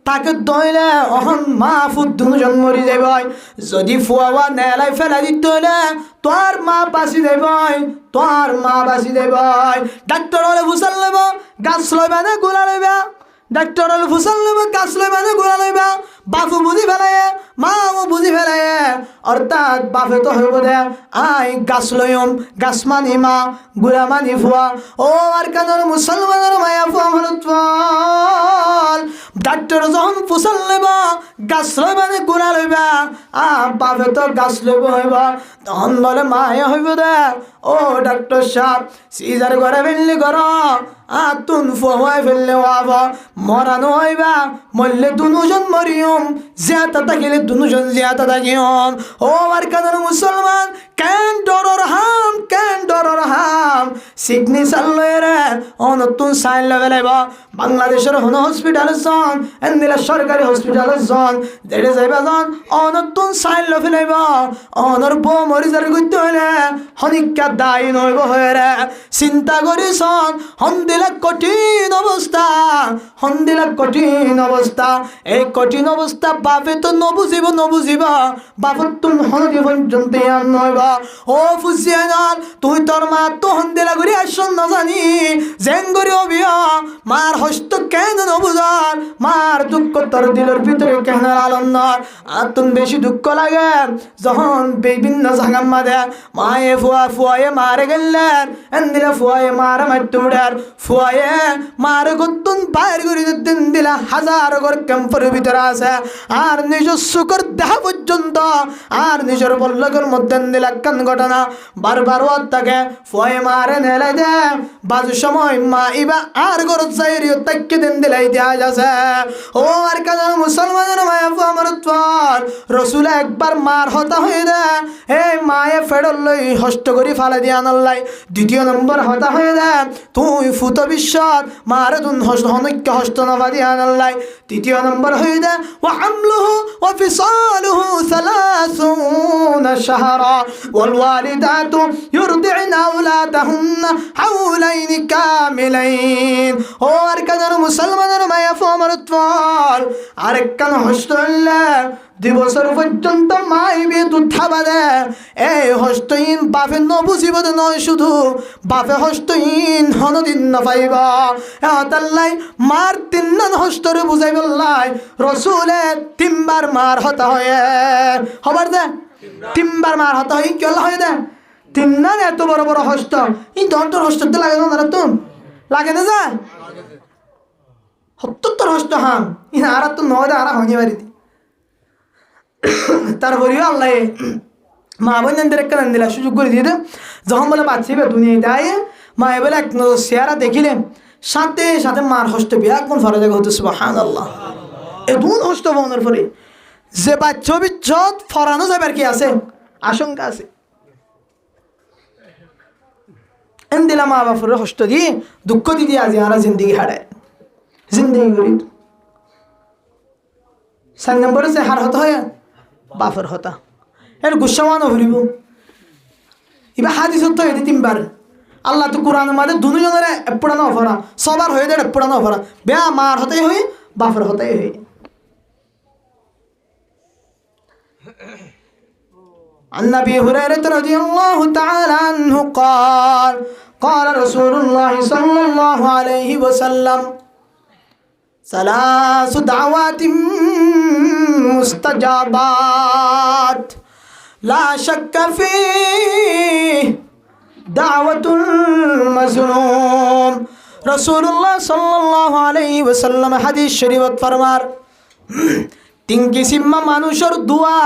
S1: তাকে দইলে অহন মা ফুট দুজন মরি যাইব যদি ফুয়া নেলাই ফেলা দিত হইলে তোর মা বাঁচি যাইব তোর মা বাঁচি যাইব ডাক্তার হলে ফুসাল লইব গাছ লইবা না গোলা লইবা ডাক্তার হলে ফুসাল লইব গাছ লইবা না গোলা লইবা বাপু বুঝি ফেলায় মাও বুঝি ফেলায় অর্থাৎ বাপে তো হইব দে আই গাছ লইম গাছ মানি মা গুড়া মানি ফুয়া ও আর কানের মুসলমানের মায়া ফুয়া ভারত ডাক্তার যখন ফুসাল লইব গাছ লইবা নে গুড়া লইবা বাপে তো গাছ লইব হইব তখন বলে মায়া হইব দে ও ডাক্তার সাহেব সিজার করে ফেললি কর আতুন ফুয়াই ফেললে ওয়াবা মরানো হইবা মরলে দুজন মরিয়ম জিয়াতা থাকিলে দুজন জিয়াতা থাকিয়ম ও আমার কাদের মুসলমান কেন ডরর হাম সিগনি সাল্লয় রে অনতুন সাইল লেভেলাইব বাংলাদেশের হন হসপিটাল জন এন্দিলা সরকারি হসপিটাল জন যেটা যাইবা জন অনতুন সাইল লেভেলাইব অনর বউ মরিজার গইতে হইলে হনিকা দায়ী নইব হয়ে রে চিন্তা করিছন হন্দিলা কঠিন অবস্থা এই কঠিন অবস্থা বাপে তো নবুঝিব বাপত তুম হনদি পর্যন্ত ইয়ান নইব ও ফুসিয়ানাল তুই তোর মা তো হন্দিলা করি আসন না জানি জেঙ্গরি অবিয়া মার হস্ত কেন নবুজার মার দুঃখ তোর দিলের ভিতরে কেন আলন্নার আতুন বেশি দুঃখ লাগে যখন বিভিন্ন জায়গার মাঝে মায়ে ফুয়ায়ে মারে গেলেন এন্দিলা ফুয়ায়ে মারা মারতে উড়ার ফুয়ায়ে মারে গত্তুন বাইর করে দিন দিলা হাজার ঘর ক্যাম্পের ভিতরে আছে আর নিজস্ব কর দেখা পর্যন্ত আর নিজের বল্লকের মধ্যে দিলা কান ঘটনা বারবার তাকে ফুয়ায়ে মারে নেলে দে বাজু সময় মা ইবা আর ঘর চাইরি তাকে দিন দিলা ইতিহাস আছে ও আর কেন মুসলমানের মায়া আমার তোর রসুল একবার মার হতা হয়ে দে এই মায়ে ফেডল লই হস্ত করি ফালে দিয়ে আনাল্লাই দ্বিতীয় নম্বর হতা হয়ে দে তুই ফুত বিশ্বত মারে তুন হনৈক্য হস্ত নভা দিয়ে আনাল্লাই তৃতীয় নম্বর হয়ে দে ও হামলুহু ও ফিসালুহু 30 শাহরা ওয়াল ওয়ালিদাতু ইউরদি'না আওলাদাহুন্না হাওলাইনি কামিলাইন ও আর কাজার মুসলমানের মায়া আমার তোর আরেক কান হস্ত দিবসর পর্যন্ত মাইবি দুধ থাবা দে এই হস্তহীন বাপে নবুঝিব নয় শুধু বাপে হস্তহীন হনদিন না পাইবা তাল্লাই মার তিন্নান হস্তরে বুঝাই বললাই রসুলে তিনবার মার হতা হয়ে হবার দে তিনবার মার হতা হয়ে কি হয়ে দে তিন্নান এত বড় বড় হস্ত এই দন্তর হস্ততে লাগে না তুম লাগে না যা ৭০ হস্ত হাম ইনা আর তো নয় আর হয়নি বাড়িতে তারপরেও আল্লাহ মা বোনদের একটা দিলা সুযোগ করে দিয়ে যখন বলে বাচ্চিবে দুনিয়ায় দেয় মা বলে এক চেহারা দেখিলে সাথে সাথে মার হস্ত বিয়া কোন ফরে জায়গা হতো সুবহানাল্লাহ এই দুন হস্ত বনের পরে যে বাচ্চা বিচ্ছত ফরানো যাবে আর কি আছে আশঙ্কা আছে এন দিলা মা বাপরে হস্ত দিয়ে দুঃখ দিয়ে আজি আর জিন্দিগি হারায় জিন্দিগি করি ৪ নম্বরে যে হার হতে হয় বাপের হতা এর গুসামানো ভরিব এবার হাদিস হতে হয় 3বার আল্লাহ তো কোরআন মাঝে দুজনের এপড়ানো অফরা সবার হয়ে যায় এপড়ানো অফরা বেয়া মার হতেই হই বাপের হতেই হই عن أبي هريرة رضي الله تعالى عنه قال رسول الله صلى الله عليه وسلم 3 دعوات مستجابات لا شك فيه دعوة المظلوم رسول الله صلى الله عليه وسلم حديث شريف فرمار 3 কিসিম মানুষের দোয়া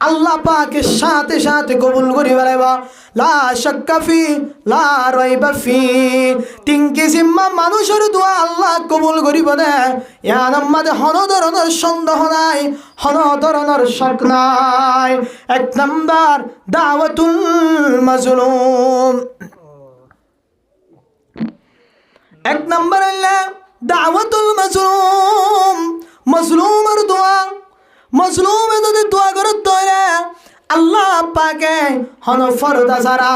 S1: আল্লাহ পাকের সাথে সাথে কবুল করি বলাইবা লা শাক্কা ফি লা রাইবা ফি 3 কিসিম মানুষের দোয়া আল্লাহ কবুল করিব না ইয়ার মধ্যে হন ধরনের সন্দেহ নাই হন ধরনের শক নাই 1 নাম্বার দাওয়াতুল মাজলুম 1 নাম্বার হলো দাওয়াতুল মাজলুম মাজলুমের দোয়া মজলুমে যদি দোয়া করতে হয় আল্লাহ পাকে হন ফরদা সারা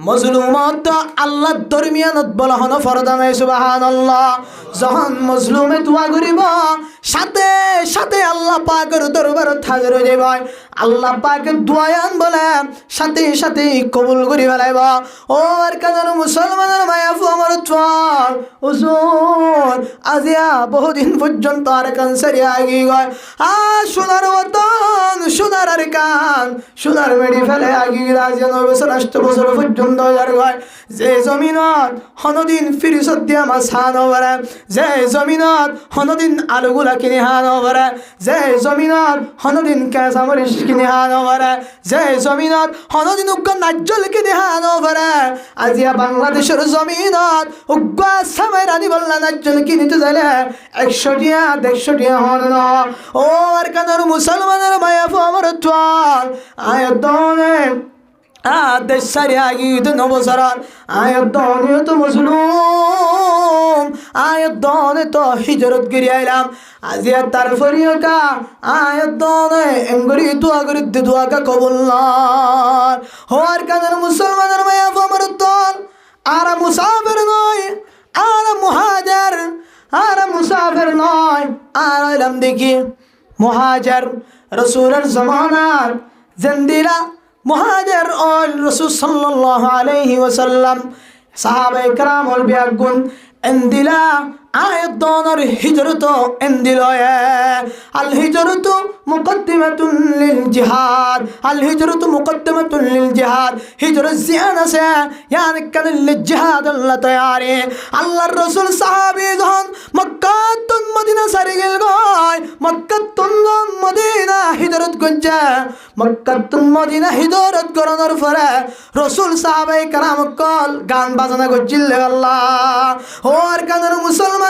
S1: মজলুমত আল্লাহ দরমিয়ানত বলা হন ফরদা নাই সুবহানাল্লাহ যখন মজলুমে দোয়া করিব সাথে সাথে আল্লাহ পাকের দরবারে হাজির হয়ে যাবে আল্লাহ পাকের দোয়ায়ান বলে সাথে সাথে কবুল করি ফেলাইব ও আর কাজের মুসলমানের মায়া আমার চল হুজুর আজিয়া বহুদিন পর্যন্ত আর ক্যান্সারে আগি গয় সোনার মতন সোনার আর কান সোনার মেডি ফেলে আগি আজিয়া 9 বছর 8 বছর পর্যন্ত আর গয় যে জমিনত হনদিন ফিরিসত দিয়া মাছ হানো পারে যে জমিনত হনদিন আলুগুলা কিনে হানো পারে যে জমিনত হনদিন কাঁচা মরিচ কিনে হানো পারে, যে জমিনত হনদিন উগ্র নাজ্জল কিনে হানো পারে, আজিয়া বাংলাদেশের জমিনত উগ্র সামের আনি বললা নাজ্জল কিনিতে যাইলে 100 টিয়া 150 টিয়া হন না। ও আর কানার মুসলমানের মায়া আমার তোয়াল আয়তনে দেশ সারি আগিত নবসরার আয়তনে তো মুসলুম আয়তনে তো হিজরত গিরি আইলাম আজিয়া তার ফরিয়কা আয়তনে এঙ্গরি দোয়া করি দোয়াকা কবুল না হওয়ার কারণে মুসলমানের মায়া আমার তোয়াল আর মুসাফির নয় আর মুহাজির আর মুসাফির নয় আর আইলাম দেখি মুহাজির রাসূলের জামানার জিন্দিরা মুহাজির অল রাসূল সাল্লাল্লাহু আলাইহি ওয়াসাল্লাম সাহাবায়ে کرام অল বিয়াগুন এন্দিলা আয়াতর হিজরত এন্দিলয়ে আল হিজরতু মুকদ্দিমাতুন লিল জিহাদ আল হিজরতু মুকদ্দিমাতুন লিল জিহাদ হিজরত জিয়ানা সে ইয়ানি কান লিল জিহাদ আল্লাহ তৈয়ারি আল্লাহর রাসূল সাহাবী যখন মক্কা তুন মদিনা সারি গেল গয় মক্কা তুন মদিনা হিজরত গঞ্জা মক্কা তুন মদিনা হিজরত করানোর পরে রাসূল সাহাবায়ে کرام কল গান বাজনা গজ্জিল আল্লাহ ও আর কানের মুসলমান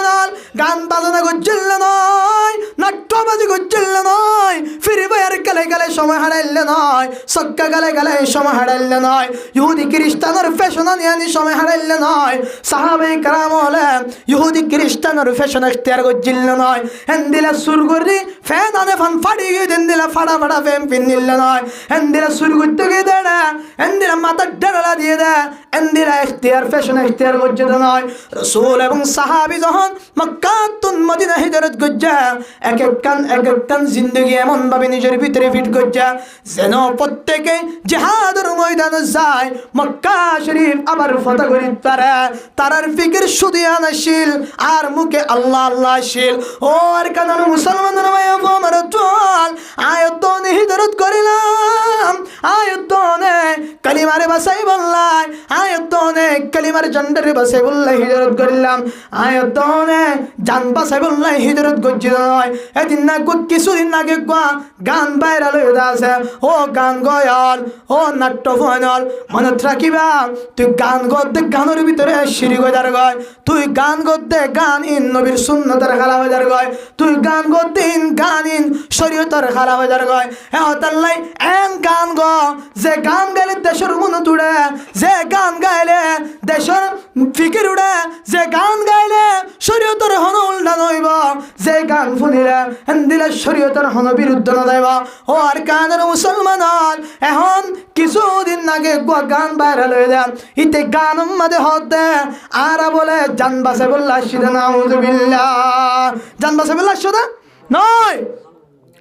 S1: গান বাজনা গজ্জিল নয় নাট্যবাজি গজ্জিল নয় ফিরে বাইরে গেলে গেলে সময় হারাইলে নয় সক্কা গেলে গেলে সময় হারাইলে নয় ইহুদি খ্রিস্টানের ফ্যাশন নিয়ে সময় হারাইলে নয় সাহাবায়ে کرام হলে ইহুদি খ্রিস্টানের ফ্যাশন ইখতিয়ার গজ্জিল নয় হেন্দিলা সুরগুরি ফ্যান আনে ফান ফাড়ি দেন্দিলা ফাড়া ফাড়া ফ্যান পিন্নিল নয় হেন্দিলা সুরগুতে গিয়ে দেড়া হেন্দিলা মাথা ডেড়া দিয়ে দেয় হেন্দিলা ইখতিয়ার ফ্যাশন ইখতিয়ার গজ্জিল নয় রাসূল এবং সাহাবী যখন মক্কা তুন মদিনা হিজরত গজ্জা এক এক কান জিন্দগি এমন ভাবে নিজের ভিতরে ফিট গজ্জা যেন প্রত্যেকে জিহাদের ময়দানে যায় মক্কা শরীফ আবার ফতহ করি তারার ফিকির শুধু আনাশীল আর মুখে আল্লাহ আল্লাহ শিল ও আর কানার মুসলমানের মায়া আমার তোয়াল আয়াতনে হিজরত করিলাম আয়াতনে কালিমারে বাসাই বললাই আয়াতনে কালিমার জন্ডারে বাসাই বললাই হিজরত করিলাম আয়াতনে জান বাসাই বললাই হিজরত গজ্জিল নয় এদিন না কিছুদিন আগে গান ভাইরাল হয়ে আছে ও গান গয়াল ও নাট্য ফাইনাল মনে রাখিবা তুই গান গদ্দে গানের ভিতরে শিরিক হয়ে যার গয় তুই গান গদ্দে গান ইন নবীর সুন্নতের খালা হয়ে যার গয় তুই গান গদ্দে ইন গান ইন শরীয়তের খালা হয়ে যার গয় তাল্লাই এন গান গ যে গান গাইলে দেশের মন তুড়ে যে গান গাইলে দেশের ফিকির উড়ে যে গান গাইলে শরীয়তের হন উল্টা নইব যে গান শুনিলে হিন্দিলে শরীয়তের হন বিরুদ্ধ না যাইব ও আর কানের মুসলমান এখন কিছুদিন আগে গান ভাইরাল হয়ে যায় ইতে গান মাঝে হতে আর বলে জান বাসে বললা সিদা নাউযুবিল্লাহ জান বাসে বললা সিদা নয়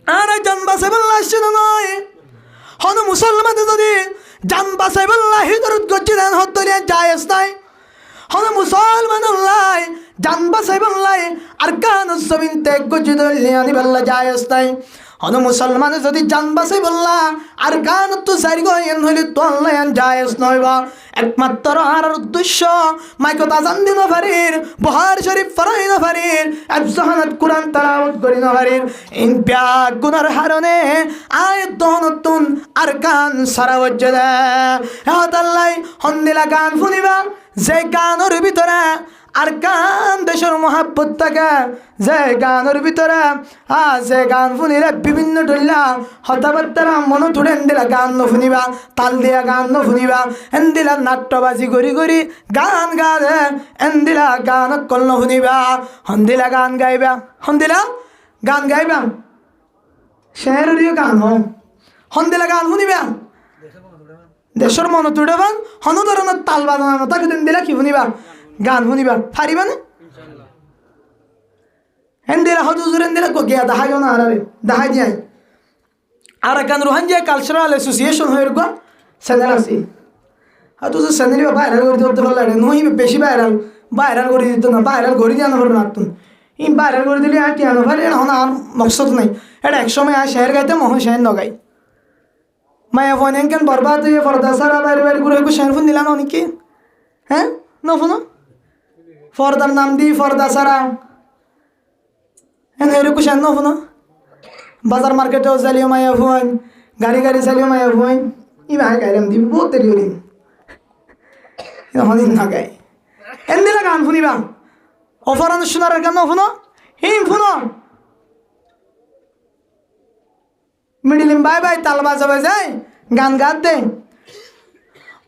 S1: আর জান বাসে বললা সিদা নয় হন মুসলমান যদি জান বাসে বললা হিজরত গজ্জিদান হতে জায়েজ নাই হন মুসলমান লাই জান বাসে বললাই আর গান জমিন ত্যাগ গজ্জিদান লিয়ানি বললা জায়েজ নাই হন মুসলমান যদি জান বাসে বললা আর গান তো সারি গয়েন হইলে তো আল্লাহ জায়েজ নইবা একমাত্র আর উদ্দেশ্য মাইকো তাজান দিন ফারির বুখারী শরীফ ফরাই না ফারির আজহানাত কুরআন তেলাওয়াত করি না ফারির ইন ব্যাগ গুনার হারনে আয়াত দনতুন আর গান সারা ওজদা হাত আল্লাহ হন্দিলা গান শুনিবা যে গানের ভিতরে আর গান দেশের মহাব্বত থাকে যে গানের ভিতরে যে গান শুনিলে বিভিন্ন ডল্লা হতাবার্তারা মন তুলে এন্দিলা গান ন শুনিবা তাল দিয়া গান ন শুনিবা এন্দিলা নাট্যবাজি করি করি গান গালে এন্দিলা গান কল ন শুনিবা হন্দিলা গান গাইবা হন্দিলা গান গাইবা শেহরের গান হন্দিলা গান শুনিবা দেশের মন তুড়েবান হন ধরনের তাল বাজানো তাকে দিলা কি শুনিবা গান শুনিবা পারিবা না হেন্দিরা হজুর হেন্দিরা গিয়া দাহাইও না আরে দাহাই দিয়াই আর গান রোহানজিয়া কালচারাল অ্যাসোসিয়েশন হয়ে গো চ্যানেল আছে আর তো চ্যানেল ভাইরাল করে দিতে পারলে নই বেশি ভাইরাল করে দিত না ভাইরাল করে দিয়া না রাখতুন ই ভাইরাল করে দিলে আর টিয়ানো ভাই এখন আর মকসদ নাই এটা একসময় আর শেয়ার গাইতে মহ শেয়ার নগাই মায়া ফোন কেন বরবাদ হয়ে ফরদা সারা বাইরে বাইরে ঘুরে শেয়ার ফোন দিলাম অনেকে হ্যাঁ ন ফোন ফরদার নাম দি ফরদা সারা এরকম শেয়ার ন ফোন বাজার মার্কেটেও জ্বালিয়ে মায়া ফোন গাড়ি গাড়ি চালিয়ে মায়া ভয় ইমা গাইলাম দিব বহুত দেরি করিম হদিন না গাই এন দিলা গান শুনিবা অফারান শোনার গান শুনো হিম শুনো মিডিলিম বাই বাই তাল বাজাবে যায় গান গাত দে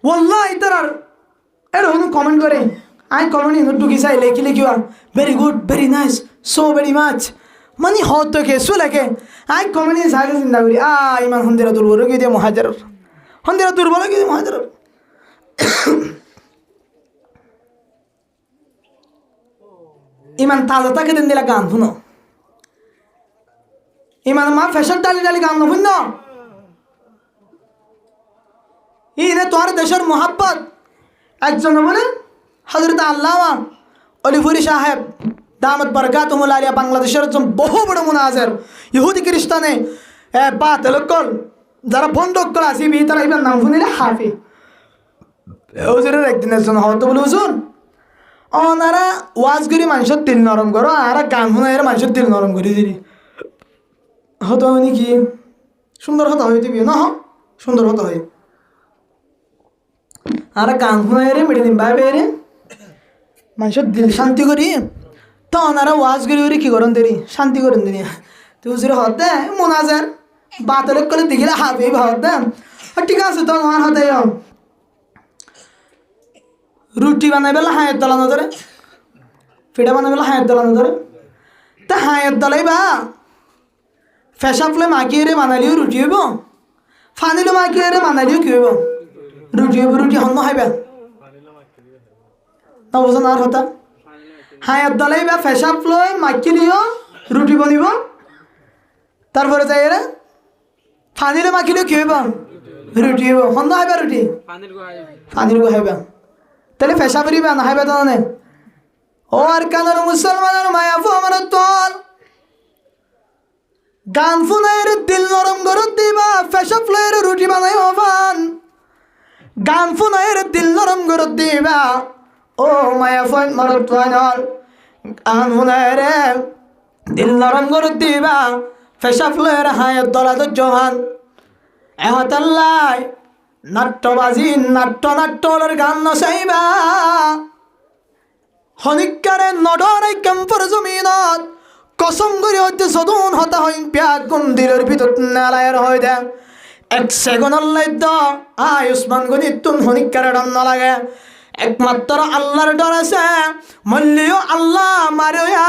S1: ওয়াল্লাহ ইতার এর হনু কমেন্ট করে আই কমেন্ট ইন টুকি চাই লেখি লিখিবা very good very nice so very much মানে হত কে সু লাগে আই কমেন্ট ইন সাগে চিন্তা করি ইমান হন্দিরা দুর্বল কি দিয়ে মহাজার হন্দিরা দুর্বল কি দিয়ে মহাজার ইমান তাজা তাকে দিন দিলা গান শুনো ইমান মা ফ্যাশন ডালি ডালি গান শুন ইনে তোর দেশের মোহাব্বত একজন বলে হযরত আল্লামা অলিপুরি সাহেব দামত বরকাতুহুল আলিয়া বাংলাদেশের একজন বহু বড় মুনাজির ইহুদি খ্রিস্টানে বাতিলকল যারা বন্ধকল আসিবি তারা ইবার নাম শুনিলে হাফি হুজুরের একদিন একজন হয়তো বলে হুজুর ওনারা ওয়াজ করি মানুষের দিল নরম করো আর গান শুনে মানুষের দিল নরম করে দিলি হতো মানে কি সুন্দর হতো হয়ে দিবি না সুন্দর হতো হয় আর গান শুনে রে মেডিদিন ভাবে রে মানুষের দিল শান্তি করি তো ওনারা ওয়াজ করি কি করেন দেরি শান্তি করেন দেরি তো হুজুর হতে মোনাজার বাতলে করে দেখিলে হাবি হতে ঠিক আছে তো আমার হতে রুটি বানাই বেলা হায়ের দলানো ধরে ফিটা বানাই বেলা হায়ের দলানো ধরে তা হায়ের দলাই বা ফেসা ফুলে মাখিয়ে রে বানালিও রুটি হইব ফানিলো মাখিয়ে রে বানালিও কি হইব রুটি হইব রুটি হন হাইবা না বুঝো না কথা হায়ের দলাই বা ফেসা ফুলে মাখিলিও রুটি বনিব তারপরে যাই রে ফানিলো মাখিলেও কি হইব রুটি হইব হন হাইবা রুটি ফানির গো হাইবা তাহলে ফেসা করিবা না হাইবা তো না ও আর কানের মুসলমানের মায়া আমার তল গান ফুনের দিল নরম গরত দিবা ফেসা ফ্লের রুটি বানাই ওভান গান ফুনের দিল নরম গরত দিবা ও মায়া ফোন মারত তোয়ানল গান ফুনের দিল নরম গরত দিবা ফেসা ফ্লের হায়ের দলাদ জহান এহতাল্লাই নাট্যবাজি নাট্যর গান নচাইবা শনিকাৰে নডৰাই কেম্পৰ জমিনত কসম কৰি হতে সদন হতা হইন প্যাগ গন্দিৰৰ ভিতৰত নালায়ৰ হৈ দে এক সেকেন্ডৰ লাইদ আয়ুষ্মান গণিত তুন শনিকাৰে ডৰ নালাগে একমাত্ৰ আল্লাহৰ ডৰ আছে মল্লিও আল্লাহ মাৰিয়া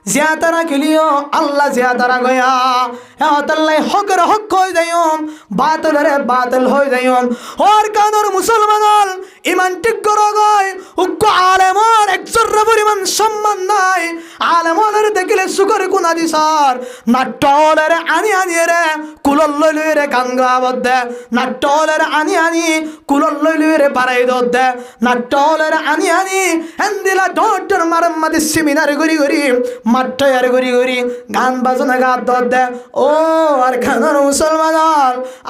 S1: জিয়াতারা খেলিও আল্লাহ জিয়াতারা গয়া এহতাল্লাই হকের হক হয়ে যাইম বাতিলরে বাতিল হয়ে যাইম ওর কানর মুসলমান ইমান ঠিক করো গয় উক্ক আলেমর একজর পরিমাণ সম্মান নাই আলেমনের দেখলে সুকর গুনা দিছার নাট্যলের আনি রে কুলল লইলে রে গাঙ্গা বদ্দে নাট্যলের আনি কুলল লইলে রে বাড়াই দদ্দে নাট্যলের আনি হেন্দিলা ডক্টর মারাম্মাদি সেমিনার গরি গরি মাঠয়ার গরি গরি গান বাজনা গাত দদ্দে ও আর খানার মুসলমান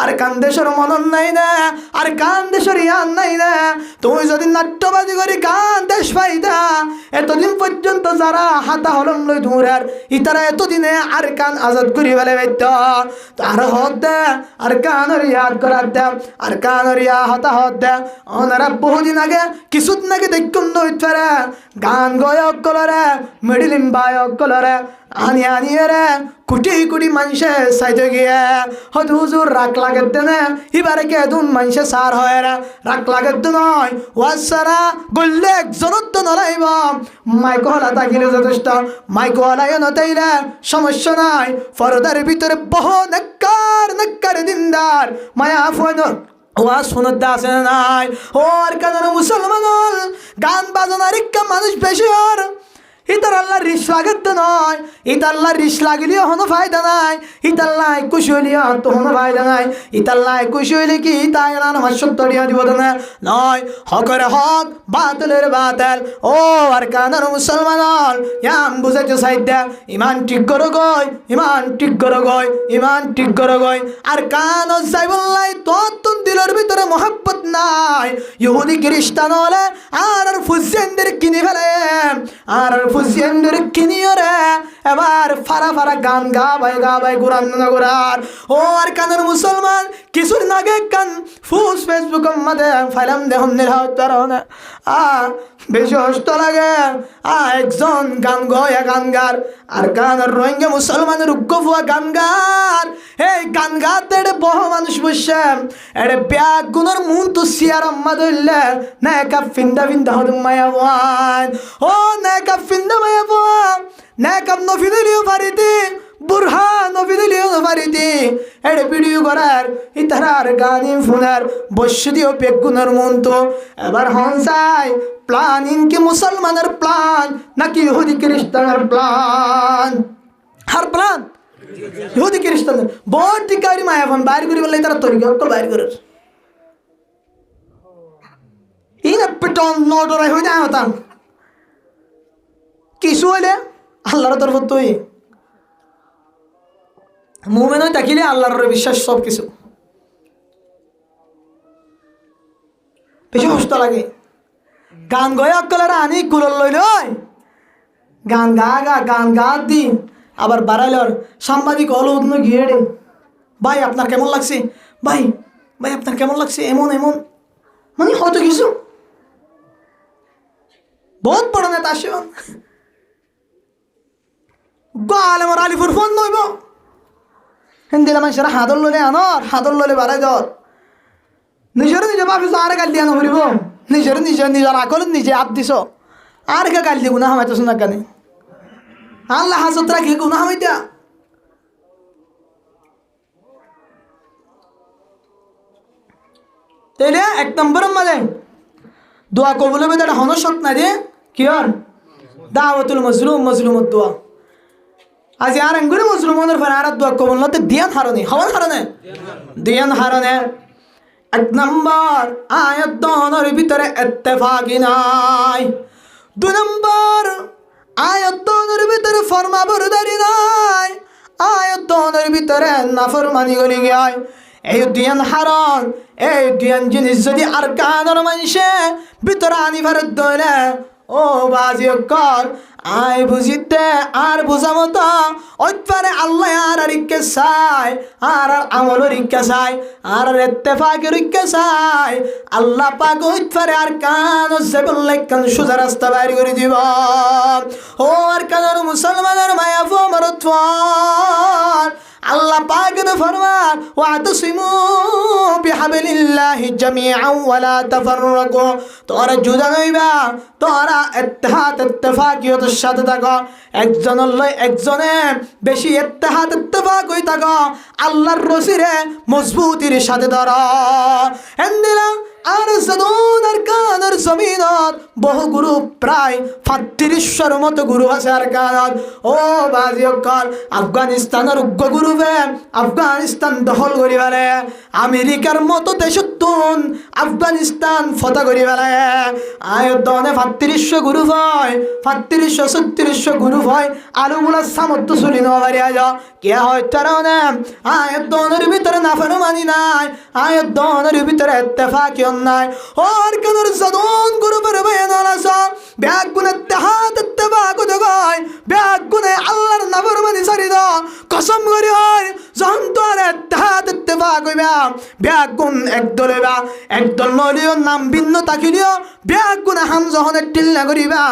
S1: আর কান দেশের মনন নাই না আর কান দেশের ইয়ান নাই না তুমি যদি নাট্যবাজি করি গান দেশ পাইতা এতদিন পর্যন্ত যারা হাতা হলম লই ধুরার ইতারা এতদিনে আর কান আজাদ করি ফেলে বাইত আর হত দে আর কানের ইয়াদ করার দে আর কানের ইয়া হাতা হত দে ওনারা বহুদিন আগে কিছুদিন আগে দেখুন দইত ফেরে গান গয়ক কলরে মিডিলিম বায়ক কলরে আনি রে কোটি কোটি মানুষে সাইতে গিয়ে হয়তো হুজুর রাখ লাগে না এবারে কে দুন মানুষে সার হয় রে রাখ লাগে নয় ওয়াসারা গল্লে একজনত তো নলাইব মাইক হলা থাকিলে যথেষ্ট মাইক হলাই নতাইলে সমস্যা নাই ফরদার ভিতরে বহু নেককার দিনদার মায়া ফোন ওয়াজ শুনতে আসে নাই ওর কারণে মুসলমান গান বাজনার একটা মানুষ বেশি আর ইতার আল্লাহ রিস লাগত নয় ইতাল্লাহ রিস লাগিলেও কোনো ফায়দা নাই ইতাল্লাহ খুশি হইলেও তো কোনো ফায়দা নাই ইতাল্লাহ খুশি হইলে কি তাই না আমার সত্তরিয়া দিব না নয় হকের হক বাতিলের বাতিল ও আর কানার মুসলমান ইয়াম বুঝাইতে সাইডে ইমান ঠিক করো গই ইমান ঠিক করো গই ইমান ঠিক করো গই আর কান যাইবল্লাই তোর দিলের ভিতরে মহব্বত নাই ইহুদি খ্রিস্টান হলে আর ফুজেনদের কিনে ফেলে আর ফুজিয়েন্ডর কিনিয়রে এবার ফারা ফারা গান গা ভাই গুরান না গুরার ও আর কানের মুসলমান কিছুর নাগে কান ফুস ফেসবুক মধ্যে ফাইলাম দেখুন নিরাউত্তর না বেশি কষ্ট লাগে একজন গান গয়া গানগার আর কানের রোহিঙ্গা মুসলমানের উগ্গফুয়া গানগার এই গান গাতে বহু মানুষ বসে এড়ে ব্যাগ গুণর মুন তো সিয়ার আম্মা ধরলে না একা ফিন্দা ফিন্দা হদ মায়া ওয়ান ও না একা ফিন্দা মায়া ওয়ান না একা নফিদলিও পারিতি বুরহান নফিদলিও পারিতি এড়ে ভিডিও করার ইতারার গানি ফোনার বসে দিও ব্যাগ গুণর মুন তো এবার হনসাই প্লান ইনকি মুসলমানের প্লান নাকি ইহুদি খ্রিস্টানের প্লান হার প্লান ইহুদি খ্রিস্টানের বড় টিকারি মায়া ফোন বাইর করি বললে তারা তৈরি অকল বাইর করে ইনা পিটন নডরাই হই না হতাম কিছু হইলে আল্লাহর তরফ তুই মুমিন হই তাকিলে আল্লাহর বিশ্বাস সব কিছু বেশি কষ্ট লাগে গান গয়া অকলের আনি কুলল লইল গান গা দি আবার বাড়াইলর সাংবাদিক হলো উদ্ন গিয়ে রে ভাই আপনার কেমন লাগছে ভাই আপনার কেমন লাগছে এমন মানে হয়তো কিছু বহুত বড় নেতা আসেন গালে মোর আলিপুর ফোন নইব হিন্দিলা মানুষের হাদর ললে আনর হাদর ললে বাড়াই দর নিজের বাপি আরে গাল দিয়ে আনো ফুরিব নিজের আকল নিজে আপ দিছ আর কে গাল দিয়ে গুণা হামাইতো শোনা কানে আল্লাহ হাজত রাখি গুণা হামাইতা তাইলে এক নম্বর মাঝে দোয়া কবুল হবে তার হনশক না রে কি আর দাওয়াতুল মজলুমত দোয়া আজ আর আঙ্গুরে মুসলমানের ফের আর দোয়া কবুল নতে দিয়ান হারনে এক নম্বর আয়াত দনের ভিতরে ইত্তেফাকি নাই দুই নম্বর আয়াত দনের ভিতরে ফরমাবরদারি নাই আয়াত দনের ভিতরে নাফরমানি গলি গায় এই দুয়ান হারন এই দুয়ান জিনিস যদি আর কানের মানুষে ভিতরে আনি ফেরত দইলে ও বাজি কর আয় বুঝিতে আর বুঝা মতো ওইপারে আল্লাহ আর ইকে চাই আর আমল ইকে চাই আর ইত্তেফাক ইকে চাই আল্লাহ পাক ওইপারে আর কান সেবল কান সোজা রাস্তা বাইর করে দিব ও আর কানের মুসলমানের মায়া ফমরত আল্লাহ পাক তো ফরমান ওয়াতাসিমু বিহাবলিল্লাহি জামিআন ওয়ালা তাফাররাকু তোরা জুদা হইবা তোরা ইত্তেহাদ ইত্তেফাকিয়তের সাথে থাকো একজনের লয় একজনে বেশি ইত্তেহাদ ইত্তেফাক হই থাকো আল্লাহর রসিরে মজবুতির সাথে ধরো এন্দিলা আর সদন আর কানের জমিনত বহু গুরু প্রায় ৩৫০০ মতো গুরু আছে আর কানত ও বাজিয়কল আফগানিস্তানের উগ্র গুরু আফগানিস্তান দখল করি ফেলে আমেরিকার মতো দেশতুন আফগানিস্তান ফতা করি ফেলে আয়তনে ৩৫০০ গুরু হয় ৩৫০০ গুরু হয় আলুগুলা সামর্থ্য চুলি নেওয়া পারি আজ কে হয় তারা আয়তনের ভিতরে নাফরমানি নাই আয়তনের ভিতরে ইত্তেফাকি নাই আর কানের সদন গুরু পরে বয়ান আছে ব্যাগ গুনে ইত্তেহাদ ইত্তেফাক দগায় ব্যাগ গুনে আল্লাহর নাফরমানি ছাড়ি দাও কসম করি হয় যখন তোর ইত্তেহাদ ইত্তেফাক হইবা ব্যাগ গুণ একদল হইবা একদল নলিও নাম ভিন্ন তাকিলিও ব্যাগ গুনে হাম যখন টিল্লা করিবা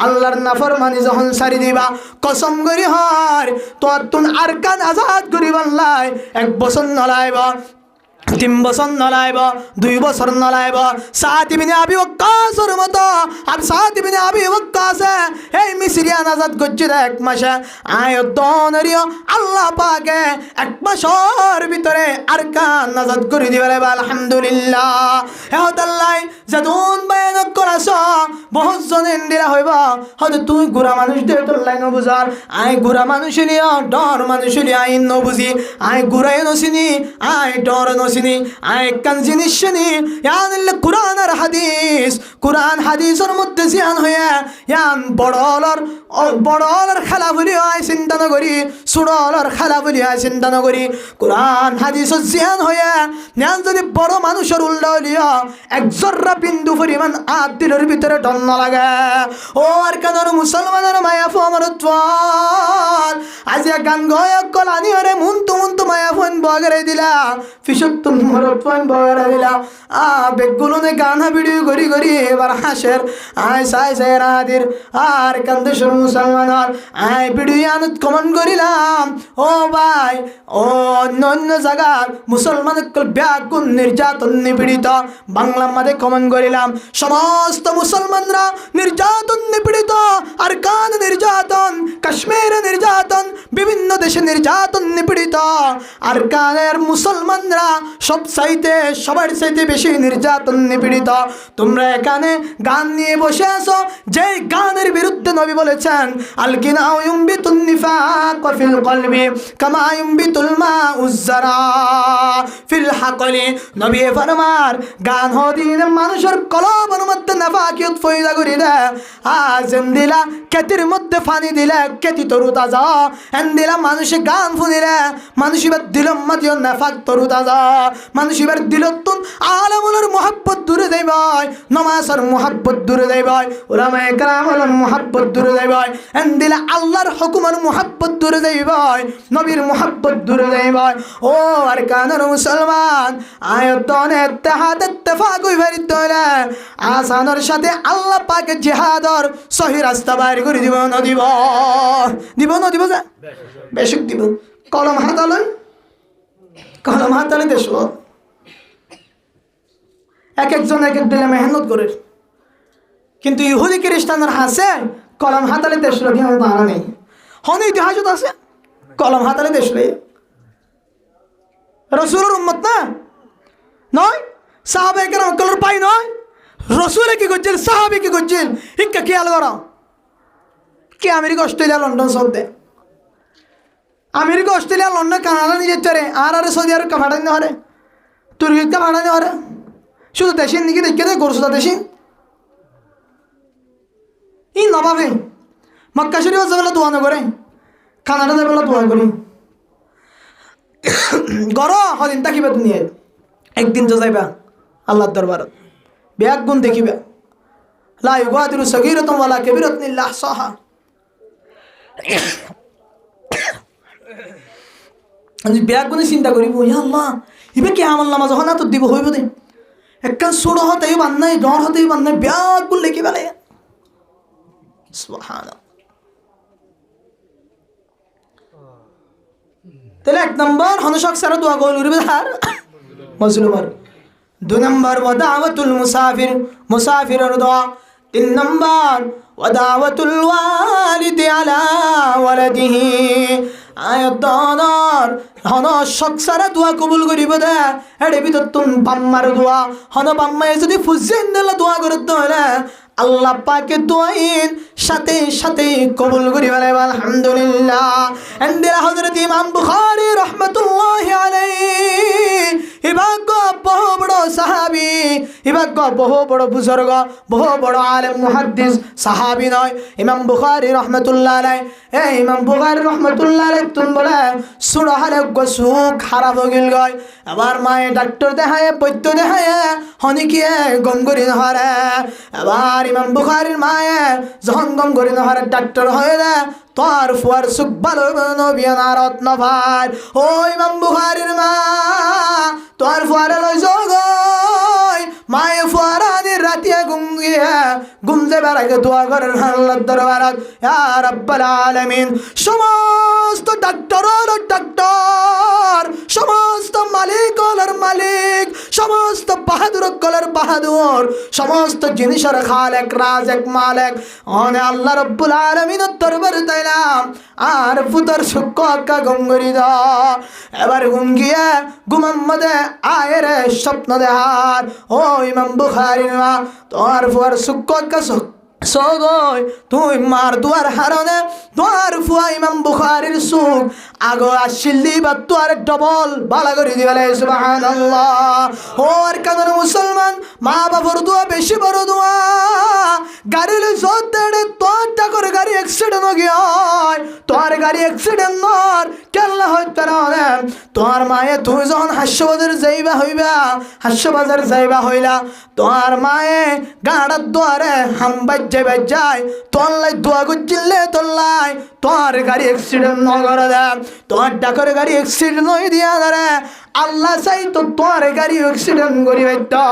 S1: আল্লাহর নাফরমানি যখন ছাড়ি দিবা কসম করি হয় তোর তুন আর কান আজাদ করিবার লাই 1 বছর নলাইব 3 বছর নলাইব 2 বছর নলাইব সাদ ইবনে আবি ওয়াক্কাসের মতো আর সাদ ইবনে আবি ওয়াক্কাসে এই মিসরিয়ান আজাদ করছে 1 মাসে আয়তনরিও আল্লাহ পাকে 1 মাসের ভিতরে আরকান আজাদ করে দিবে আলহামদুলিল্লাহ এহতাল্লাহ জাদুন বায়ান করাছ বহুত জনেন দিরা হইব হয়তো তুই গুড়া মানুষ দে তোর লাইন বুঝার আই গুড়া মানুষ লিয়া ডর মানুষ লিয়া আইন ন বুঝি আই গুড়াই নছিনি আই ডর নছিনি শুনি আরেকখান জিনিস শুনি ইয়ান কোরআন আর হাদিস কোরআন হাদিসের মধ্যে জিয়ান হইয়া ইয়ান বড়লর খেলা বলি হয় চিন্তা নকরি ছোড়লর খেলা বলি হয় চিন্তা নকরি কোরআন হাদিসের জিয়ান হইয়া ইয়ান যদি বড় মানুষের উল্টা হলিয়া এক জর্রা বিন্দু পরিমাণ আট দিলের ভিতরে টন্ন লাগে ও আর কানোর মুসলমানের মায়া ফোমর আজ গান গয়ক কলানি ওরে মুন্তু মায়া ফোন বগরে দিলা ফিসক তোমার ফোন বগরে দিলা বেগুলোনে গান ভিডিও করি এবার হাসের আয় সাই রাদির আর কান্দেশ্বর মুসলমানের আয় ভিডিও আনত কমেন্ট করিলাম ও ভাই ও অন্য জায়গার মুসলমান ব্যাগুন নির্যাতন নিপীড়িত বাংলা মাঝে কমেন্ট করিলাম সমস্ত মুসলমানরা নির্যাতন নিপীড়িত আর কান নির্যাতন কাশ্মীরে নির্যাতন বিভিন্ন দেশে নির্যাতন নিপীড়িত আর কানের মুসলমানরা সবার চাইতে বেশি নির্যাতন নিপীড়িত তোমরা এখানে গান নিয়ে বসে আছো যে গানের বিরুদ্ধে নবী বলেছেন আল কিনাউ ইউমবিতুন নিফাক ফিল কলবি কামা ইউমবিতুল মাউজ যারা ফিল হাকলি নবী ফরমার গান হদিন মানুষের কলবের মধ্যে নাফাকিয়ত পয়দা করে দেয় আজ দিলা কেতির মধ্যে পানি দিলে কেতি তরু তাজা দিলা মানুষে গান শুনিলে মানুষ এবার দিল মাতিও নাফাক তরু তাজা মানুষ এবার দিলতুন আলমুলের মোহাব্বত দূরে দেব নমাজের মোহাব্বত দূরে দেব উলামায়ে কেরামের মোহাব্বত দূরে দেব দিলা আল্লাহর হুকুমের মোহাব্বত দূরে দেব নবীর মোহাব্বত দূরে দেব ও আর কানের মুসলমান আয়তন ইত্তেহাদ ইত্তেফাক হই ফেরিত হইলে আসানের সাথে আল্লাহ পাকে জিহাদর সহি রাস্তা বাইর করে দিব না দিব যা বেশক দিব কলম হাতালে দেশ একজন এক দিলে মেহনত করে কিন্তু ইহুদি খ্রিস্টানের হাসে কলম হাতালে দেশ ধারা নেই হন ইতিহাসত আছে কলম হাতালে দেশ রসুলের উম্মত না নয় সাহাবে কেরাম কলর পাই নয় রসুলে কি করছিল সাহাবি কি করছিল ইক্কা খেয়াল করা কি আমেরিকা অস্ট্রেলিয়া লন্ডন সৌদে আমেরিকা অস্ট্রেলিয়া লন্ডন কানাডা নিজের চরে আর সৌদি আরব ভাড়ানি হরে তুর্কিকে ভাড়ানি হরে শুধু দেশের নিকে দেখে দেয় গোরসুদা দেশি ই নবাবে মক্কা শরীফ যাবেলা দোয়া না করে কানাডা যাবেলা দোয়া করি গর হদিন তাকিবে দুনিয়ায় একদিন তো যাইবা আল্লাহর দরবারত ব্যাগ গুণ দেখিবা লা ইউগাদিরু সগীরাতান ওয়ালা কাবীরাতান ইল্লা আহসাহা আমি ব্যাগ গুণে চিন্তা করিব ইয়া আল্লাহ ইবে কি আমল নামাজ হনা তো দিব হইব দে একখান ছোট হতেই বান্নাই ডর হতেই বান্নাই ব্যাগ গুণ লেখি বেলে সুবহানাল্লাহ তাহলে এক নম্বর হনশক সারা দোয়া গোল উড়বে আর মজলুমার দুই নম্বর ওয়াদাওয়াতুল মুসাফিরের দোয়া তিন নম্বর ওয়াদাওয়াতুল ওয়ালিদি আলা ওয়ালাদিহি আয়াতনার হনশক সারা দোয়া কবুল করিব দে এডে ভিতর তুম বাম্মার দোয়া হন বাম্মায় যদি ফুজিন দিলে দোয়া করতে হলে আল্লাহ পাকে দোয়াইন সাথে কবুল করি বলে আলহামদুলিল্লাহ এন্দিরা হযরত ইমাম বুখারী রাহমাতুল্লাহি আলাইহি ইবাগ বহু বড় সাহাবী ইবাগ বহু বড় বুজুর্গ বহু বড় আলেম মুহাদ্দিস সাহাবী নয় ইমাম বুখারী রাহমাতুল্লাহি আলাইহি ইমাম বুখারী রাহমাতুল্লাহি আলাইহি তুন বলে সুরা হালে গসু খারাপ হয়ে গেল আবার মায়ে ডাক্তার দেখায় বৈদ্য দেখায় হনিকিয়ে গম করি নহরে আবার ইমাম বুখারীর মায়ে যখন গম করি নহরে ডাক্তার হয়ে যায় তোর ফুয়ার সুখ ভালো নবিয়ানা রত্ন ভাই ও ইমাম বুখারীর মা তোর ফুয়ারে লই জগই মায়ে ফুয়ারানি রাতিয়া ঘুম যে বেড়াইতে দোয়া করেন আল্লাহর দরবারত ইয়া রাব্বাল আলামিন সমস্ত ডাক্তার সমস্ত মালিক সমস্ত বাহাদুর বাহাদুর সমস্ত জিনিসের খালেক রাজেক মালিক অনে আল্লাহ রাব্বুল আলামিনের দরবারে তাইলাম আর ফুতর সুক্কা গঙ্গরি দা এবার ঘুম গিয়ে ঘুমের মধ্যে আয়ের স্বপ্ন দেহার ও ইমাম বুখারীর মা তোর ফুয়ার সুক্কা সগয় তুই মার দুয়ার হারনে তোর ফুয়া ইমাম বুখারীর সুখ আগো আসিলি বা তোর ডবল বালা করে দিবেলে সুবহানাল্লাহ। ওর কারণে মুসলমান মা বাবার দোয়া বেশি বড় দোয়া। গাড়ির জোরে তোরটা করে গাড়ি অ্যাক্সিডেন্ট হয়ে গিয়ে তোর গাড়ি অ্যাক্সিডেন্ট নর কেল্লা হইতে না তোর মায়ে তুই যখন হাস্যবাজার যাইবা হইবা হাস্যবাজার যাইবা হইলা তোর মায়ে গাড়ার দোয়ারে হাম্বাই যাইবা যায় তোর লাই দোয়া করছিলে তোর লাই তোর গাড়ি অ্যাক্সিডেন্ট ন করে দে তোর ডাকর গাড়ি অ্যাক্সিডেন্ট হয়ে দিয়া ধরে আল্লাহ চাই তো তোর গাড়ি অ্যাক্সিডেন্ট করিবে তো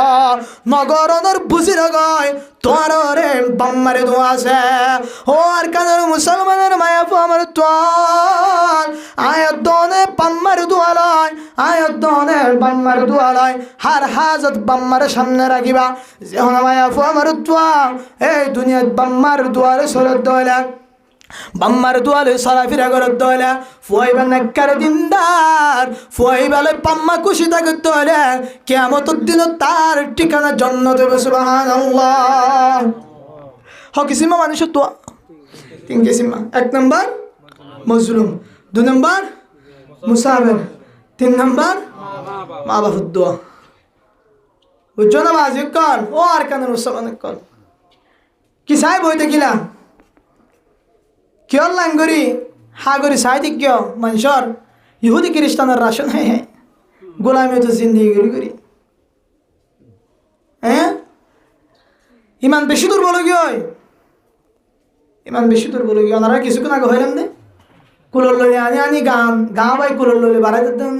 S1: নগরনের বুঝির গয় তোর রে বাম্মারে দোয়া আছে। ও আর কানের মুসলমানের মায়া আমার তোর আয়াত দনে বাম্মার দোয়া লয় আয়াত দনে বাম্মার দোয়া লয় হার হাজত বাম্মার সামনে রাখিবা যেমন মায়া আমার তোয়া এই দুনিয়াত বাম্মার দোয়ারে সরত দইলা বাম্মার দুয়ালে চলাফেরা করত দইলে ফুয়াইবা নেককার দিনদার ফুয়াইবালে পাম্মা খুশি থাকত হলে কিয়ামতের দিন তার ঠিকানা জান্নাতে সুবহানাল্লাহ। হকিসিমা মানুষের দোয়া তিন কিসিমা। এক নম্বর মজলুম, দুই নম্বর মুসাফির, তিন নম্বর মা বাবার দোয়া। বুঝছো না বাজি কর ও আর কেন মুসলমান কর কি সাহেব হইতে কিলা কিয় লাঙ্গরি হাগরি সাহিত্য কিয় মানুষের ইহুদি খ্রিস্টানের রাশন হ্যাঁ গোলামি তো জিন্দিগি করি হ্যাঁ ইমান বেশি দূর বলো গিয়ে ইমান বেশি দূর বলো গিয়ে ওনারা কিছুক্ষণ আগে হইলাম নে কুলোর লইলে আনি আনি গান গা বাই কুলোর লইলে বাড়াই দিতাম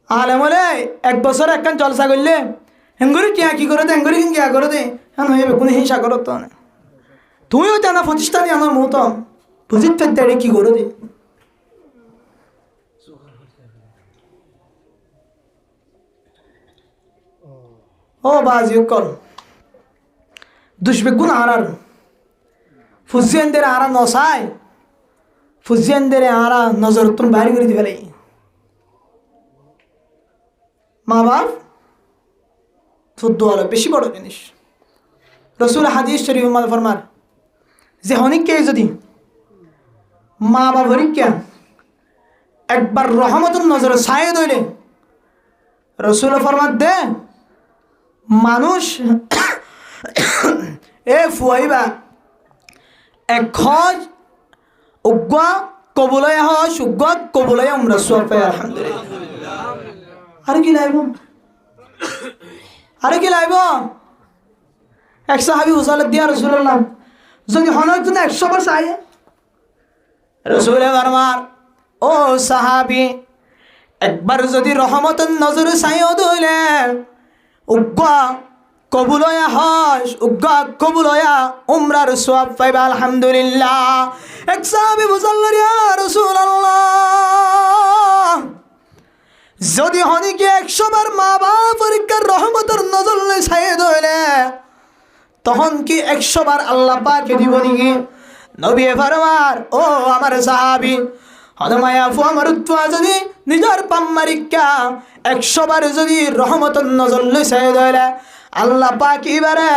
S1: আলে বলে এক বছর একখান জলসা করলে হেঙ্গুরি টিয়া কি করে দে হেঙ্গুরি কিয়া করে দে হ্যাঁ হইবে কোনো হিংসা করো তো না তুমিও জানা প্রতিষ্ঠানে আমার মতো বুঝিতে দেড়ে কি করে দে ও বাজি কল দুষ্বেগুন আরার ফুজিয়ানদের আরা নসাই ফুজিয়ানদের আরা নজর তুমি বাইরে করে দিবে মা বাপ শুদ্ধ হলো বেশি বড় জিনিস। রসুল হাদিস শরীফ ফরমার যে হনিককে যদি মা বাবা হরিকা একবার রহমতুল নজর ছায়ে দইলে রসুল ফরমার দে মানুষ এ ফুয়াইবা এক খজ উগ্গা কবুলয়া হস উগ্গা কবুলয়া উমরা সওয়াব আলহামদুলিল্লাহ। আরে কি লাইব আরে কি লাইব এক সাহাবী হুসালত দিয়া রাসূলুল্লাহ যদি হনক তুমি 100 বার চাই রাসূল ফরমার ও সাহাবী একবার যদি রহমতের নজরে চাইও দইলে উগ্গা কবুলয়া হস উগ্গা কবুলয়া উমরার সওয়াব পাইবা আলহামদুলিল্লাহ। এক সাহাবী বুঝাল্লাহ ইয়া রাসূলুল্লাহ যদি হনিকে 100 বার মা বাপ পরীক্ষার রহমতের নজর চাইয়ে দইলে তখন কি 100 বার আল্লাহ পাকে দিব নাকি? নবী ফরমার ও আমার সাহাবী হদমায়া ফু আমার তুয়া যদি নিজের পাম্মারিকা 100 বার যদি রহমতের নজর চাইয়ে দইলে আল্লাহ পাক এবারে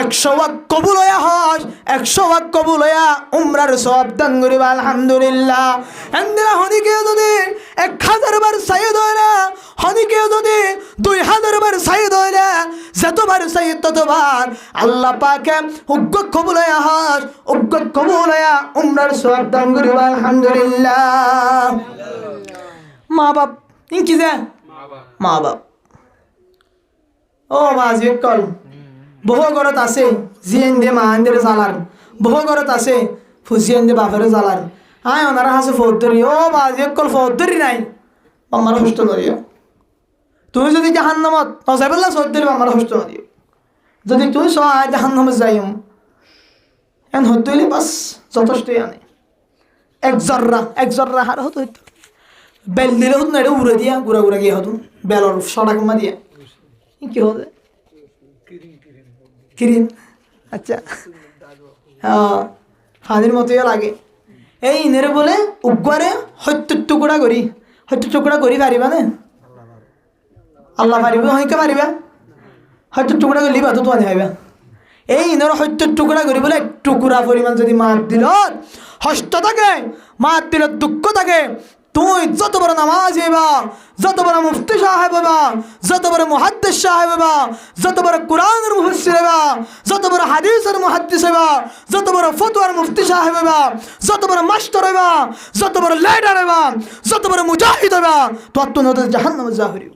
S1: 100 ওয়াক্ত কবুল হইয়া হজ 100 ওয়াক্ত কবুল হইয়া উমরার সওয়াব দান করিবা আলহামদুলিল্লাহ। এন্দিরা হনিকে যদি 1000 বার সাইয়্যদ হইলা হনিকে যদি 2000 বার সাইয়্যদ হইলা যতবার সাইয়্যদ ততবার আল্লাহ পাকে উগ্গ কবুল হইয়া হজ উগ্গ কবুল হইয়া উমরার সওয়াব দান করিবা আলহামদুলিল্লাহ। মা বাপ ইনকি যে মা বাপ ও বাজি কল বহু ঘরত আছে জিয়েন দে মাহানদের জালার বহু ঘরত আছে ফুজিয়েন দে বাপের জালার আয় ওনারা হাসে ফৌদ্ধরি ও বাজি কল ফৌদ্ধরি নাই আমার হস্ত নদিও তুমি যদি জাহান্নামত নজাবেল্লা সৌদ্ধরি আমার হস্ত নদিও যদি তুই সহায় জাহান্নামত যাইম এন হইলে বাস যথেষ্টই আনে এক জর্রা হার হতো বেল দিলে হতো না এটা উড়ে দিয়া গুড়া গুড়া গিয়ে হতো বেলর সড়া কমা দিয়া কি হবে কিরিন আচ্ছা হ্যাঁ ফানির মতোই লাগে এই ইনেরে বলে উগ্গরে 70 টুকরা করি পারিবা না আল্লাহ পারিব হইকে পারিবা 70 টুকরা করলি বাতো তো আনি হইবা এই ইনর হত্যা টুকরা করি বলে টুকরা পরিমাণ যদি মাত দিল হস্ত থাকে, মাত দিল দুঃখ থাকে, তুই যত বড় নামাজ হইবা, যত বড় মুফতি সাহেব হইবা, যত বড় মুহাদ্দিস সাহেব হইবা, যত বড় কোরআনের মুফাসসির হইবা, যত বড় হাদিসের মুহাদ্দিস হইবা, যত বড় ফতোয়ার মুফতি সাহেব হইবা, যত বড় মাস্টার হইবা, যত বড় লিডার হইবা, যত বড় মুজাহিদ হইবা, তত নদে জাহান্নামে যা হইব।